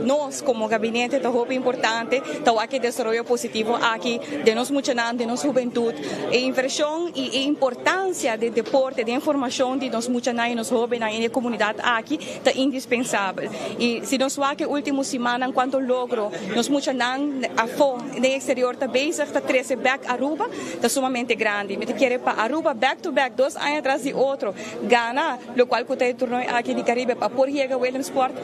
nos como gabinete es muy importante, que desarrollo positivo aquí de nos muchanan, de nos juventud, inversión y importancia del deporte, de información de nos muchanan y nos jóvenes en la comunidad aquí es indispensable. Y si nos va que última semana en cuanto logro, nos muchanan a en el exterior también está 13 back Aruba, es sumamente grande. Me quiere para Aruba back to back, 2 años atrás de otro, gana, lo cual que te torneo aquí de Caribe para por llega Willemsport,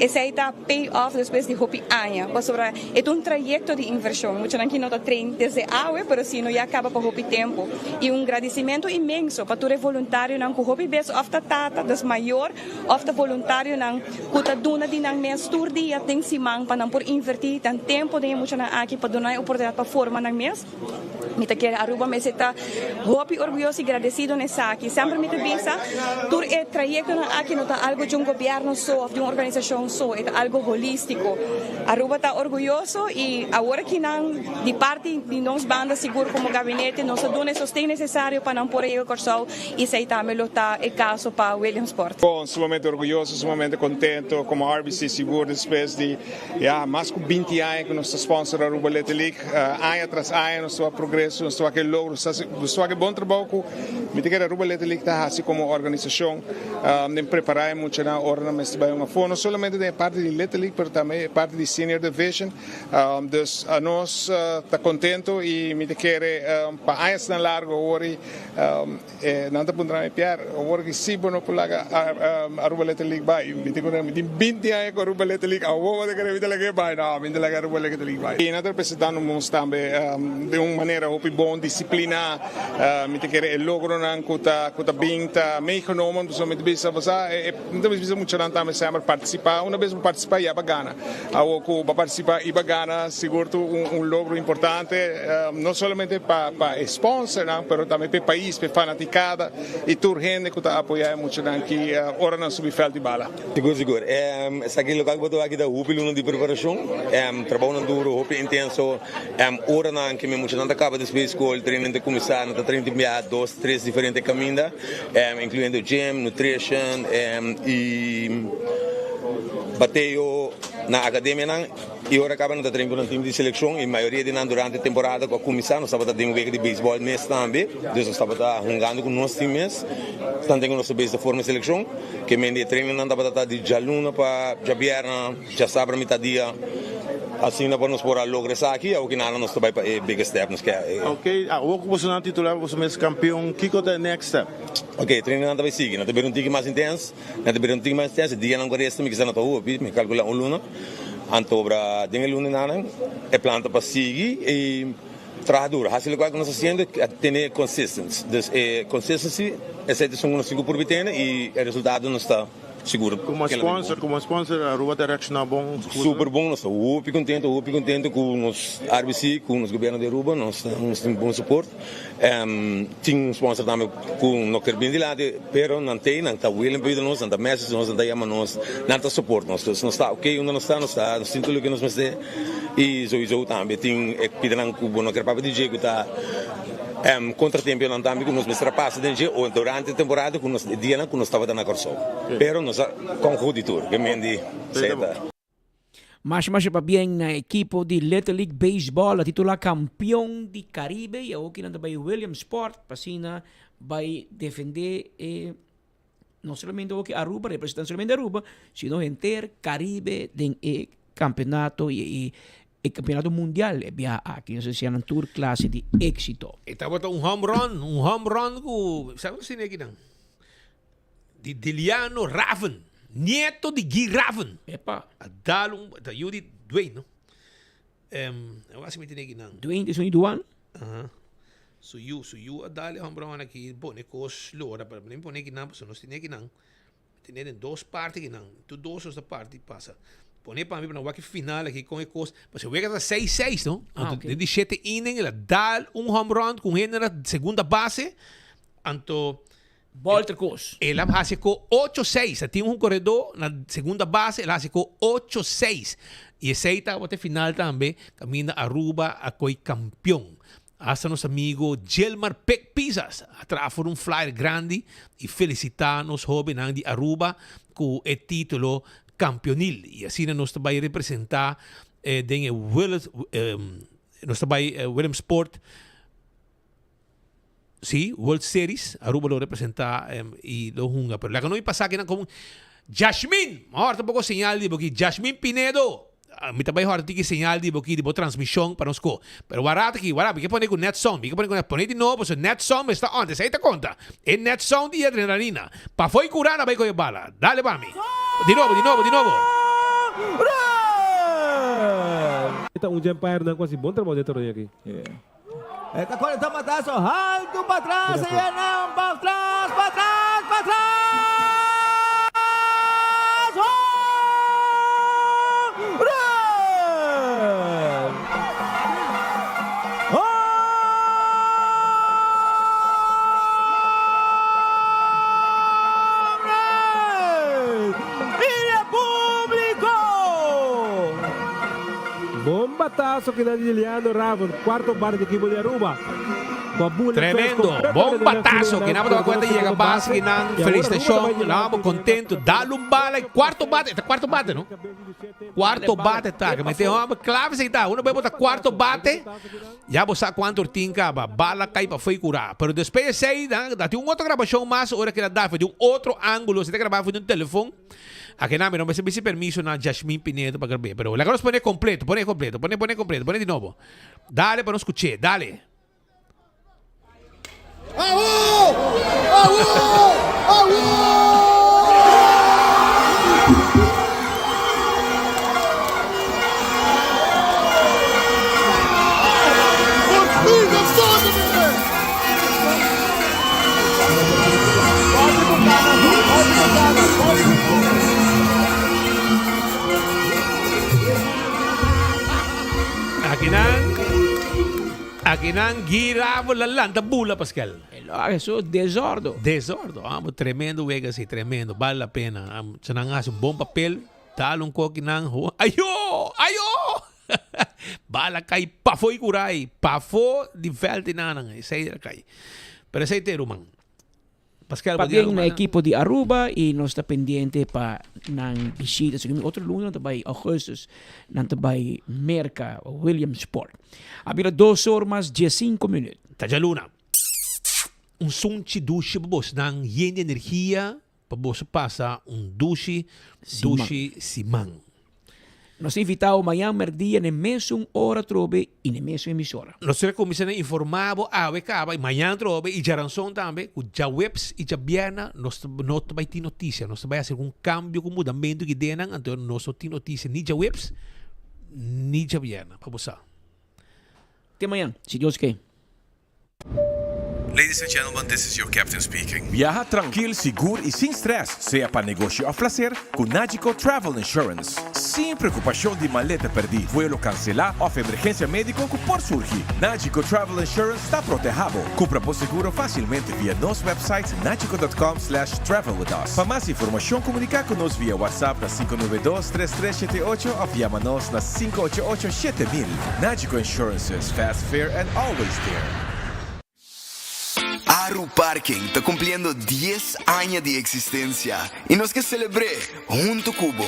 esse aí está pay off depois de hopi anos. É um trajeto de inversão. Muitos aqui não treinam desde água, mas se não já acaba para hopi tempo. E agradecimento imenso para todo voluntário não com hopi bes of tata das maior of voluntário não kuta duna de não mês tur dia tem simang para não por invertir tanto tempo de muitos aqui para donar oportunidade para formar não mês. Me te quer Aruba me está hopi orgulhoso e agradecido nessa aqui. Sempre me te visa tur é trajeto aqui não está algo de governo só, de uma organização só, é algo holístico. Aruba está orgulhoso e agora que não, de parte de nós banda seguro como gabinete, nós damos o sustento necessário para não pôr o Corsol e aceitar está o caso para Willemsport. Bom, sumamente orgulhoso, sumamente contente como RBC Seguro depois de mais de 20 anos que nós sponsor a Aruba Little League, ano tras ano, nós temos progresso, nós temos aquele logro, nós temos bom trabalho, me diga a Aruba Little League está assim como organização, nem preparar muito na ora nós vai uma não somente da parte de Little League, mas também parte de Senior Division. Dus nós está contento e me quer para anos na largo ori não tá puntra me piar ori que se bono pulaga Aruba Little League vai me te quando me 20 anos com Aruba Little League ao vou de querer me vai não me de Aruba Little League vai e nada representando mums também de uma maneira hopi bom disciplina me te quer logro nan kuta binta meegenomen dus met bisa basa não bisa muito não também sempre participar uma vez participar e bagana ao que participar e bagana seguro logro importante não somente para sponsor não pero também para país para fanaticada e tur gente que está apoiando muito aqui ora na subfeld de bala seguro essa aqui local botou aqui da UP luno de preparação trabalho duro UP intenso ora na que me muito não acaba de escola treinamento começar na treinamento 2-3 diferentes caminhos incluindo gym nutrition e bateu na academia não e ora acaba de treinar com um time de seleção e a maioria de nós durante a temporada com a comissão nós estava tendo de beisebol mês também nós estava jogando com nossos times estamos tendo nossa base de forma de seleção que me de treino não estava de jaluna para já vierna já sabe mitad dia assim não podemos por lograr aqui ou que nada nós vai para big step nos quer ok o que você não titular você mesmo campeão que é o next step ok treino não vai seguir não tem um tique mais intenso dia não gosta me que está na tua me calcular luna antobra dengan luna nana planta para seguir e trabalhar hasil que nós fazendo é ter consistency consistency essa é uma 5% e o resultado não está seguro como sponsor a Aruba Directional bom super bom nós estamos contente com os RBC com os governos de Aruba nós temos bom suporte tem sponsor também com no quer bem de lá pero não tem não está willing para nós não está message nós não está nós não está suporte nós não está ok não está nós sinto que nós mas e isso também tem pedirão que não quer para DJ que está contratempo não também que nós passa de ou durante a temporada que nós dia não que nós estava na Corso pero nós com auditor que mendi certo Mas pa bien na equipo de Little League Baseball, a titular campeão de Caribe, e aqui nanda vai William Sport, pasina vai defender não somente o que Aruba, representando somente Aruba, sino enter Caribe den campeonato e campeonato mundial via aqui, nós se chama Tour classe de éxito. Estava um home run com, sabe o que é não? De Diliano Raven. Nieto de Guy Raven. Epa. Adalong, da Yudi Dwayne, no? Eu acho que me tinha que não. Dwayne, isso é Duan? So you adale hambron aqui, bom, cos lora, para nem pone que não, porque nós tinha que não. Tinha duas partes que não. Tu duas da parte passa. Pone para mim para o final aqui com cos, mas eu vejo 6-6, não? Okay. De 7 inning, ela dá home run com ele na segunda base. Anto Walter Cos. Ela hace com 8-6. Tinha um corredor na segunda base, ela hace com 8-6. E esse aí está até final também, caminha Aruba a coi campeão. Hasta nosso amigo Gelmar Peck Pisas, atrás por um flyer grande e felicitar nos jovens de Aruba com o título campeonil. E assim nós vai representar William Sport. Sí, World Series, Aruba lo representa y lo junga. Pero la que no me pasa que como Jasmine, ahora tampoco señal de porque Jasmine Pinedo, me trabajo ahora tiene señal de porque de transmisión para nosotros. Pero barato que que poner con net sound, que poner con de nuevo, pues net sound está antes, ahí te cuenta. El net sound y adrenalina. Pa foi curar a con bala. Dale mami. De nuevo. Esta un Empire não quase bom trabalho dentro aqui. Esta cola está matando, alto para trás, e não, para trás. Bom batazo que dá Diliano Raven, quarto bar de equipo de Aruba. Tremendo, bombatazo. Que nada más cuenta llega base, que nada, felicitación, estamos contentos. Dale un bala, cuarto bate, ¿no? Cuarto bate está, que meteu uma clave se tá. Uno vai botar quarto bate, já você sabe quanto tinha, bala cai para foi curar. Pero depois de sair, tem uma outra gravação mais, hora que ela dá, de um outro ângulo, você tem que gravar de um telefone. Aqui não, não vai ser permisso na Jasmine Pinedo para gravar. Pero agora põe completo, põe de novo. Dale para não escutar, dale. Aqui não girava a lanta bula, Pascal. Isso, desordem. Tremendo, wega assim, tremendo. Vale a pena. Se não hace um bom papel, dá um coque não. Ayo! Bala cai, pafo e curai. Pafo de velte nanang. Sei cai. Pero sei ter, man. Pascal, Pagin na equipo de Aruba e nós está pendiente para ng bisita. So, outro lunes, nós vai Augustus, nós vai Merca, Williamsport. Habila 2 horas, 15 minutos. Taja Luna. Um sunchi dushi babos ng yin energia babos pasa dushi simang. Nós invitamos amanhã merdia na mesma hora trobe e na mesma emissora. Nós começamos a informar awe caba e amanhã trobe e jaranson também o já webs e já biana nós vai ter notícia, nós vai fazer cambio com mudamento que denan então nós tem notícia ni já webs ni já biana para você. Até amanhã, se Deus quer. Ladies and gentlemen, this is your captain speaking. Viaja tranquilo, seguro e sem stress, seja para negócio ou placer, com Nagico Travel Insurance. Sem preocupação de maleta perdida, vuelo cancelar ou emergência médica que por surgir. Nagico Travel Insurance está protegido. Compra por seguro facilmente via nosso website nagico.com/travel with us. Para mais informação, comunicar conosco via WhatsApp na 592-3378 ou via-nos na 588-7000. Nagico Insurances, fast, fair and always there. Aru Parking está cumpliendo 10 años de existencia y nos que celebre junto Cubo.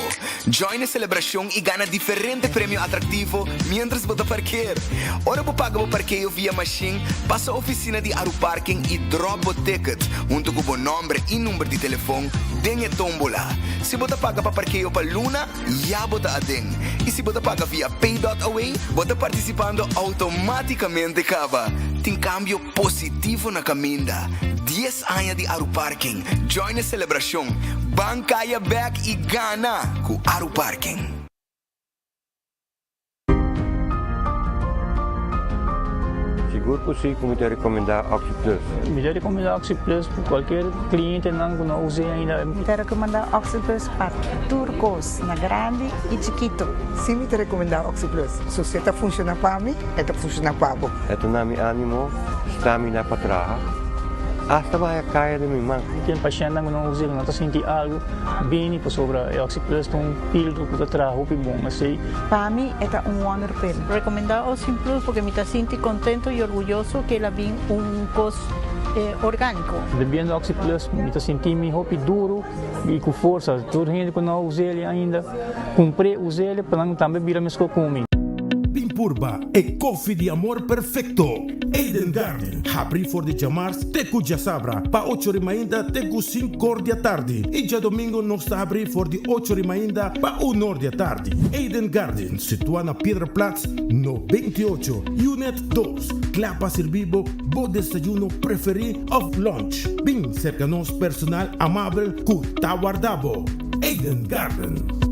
Join la celebración y gana diferentes premios atractivos mientras vota parquear. Ahora vos paga vos parqueo vía machine, pasa a oficina de Aru Parking y drop vos ticket junto con vos nombre y número de teléfono, denye tómbola. Si vos paga para parqueo para Luna, ya vota a den. Y si vos paga vía Pay.away, vos participando automáticamente caba. Tem cambio positivo na caminda. 10 anos de Aru Parking. Join a celebração. Bancaya back e gana com Aru Parking. Seguro que sim, como te recomendar Oxy Plus. Me recomendar Oxy Plus para qualquer cliente que não use ainda. Me recomendar Oxy Plus para turcos, na grande e chiquito. Sim, me recomendar Oxy Plus. Se você está funcionando para mim, está funcionando para você. É tu nami ânimo, stamina para trabalhar. Hasta vai a caia de minha mão. Tem paciente que não usa, não está sentindo algo bem para sobre a Oxy Plus, tem pílula que trabalha bom, assim. Para mim, é wonder pill. Recomendar Oxy Plus porque me está sentindo contento e orgulhoso que ela vem coisa orgânico. Bebendo Oxy Plus, me está sentindo roupa duro e com força. Toda gente que não usa ele ainda, comprei, usei ele para também virar minhas comigo. Pimpurba e coffee de amor perfecto. Eden Garden. Abri for de jamars, teku já sabra. Pa 8h ainda, teku 5h da tarde. E já domingo nós está abri for de 8h ainda, pa 1h da tarde. Eden Garden, situado na Piedraplatz, no 28, Unit 2. Clapa servibo, bo desayuno preferido of lunch. Bem cerca nos personal amável, ku tawardabo. Eden Garden.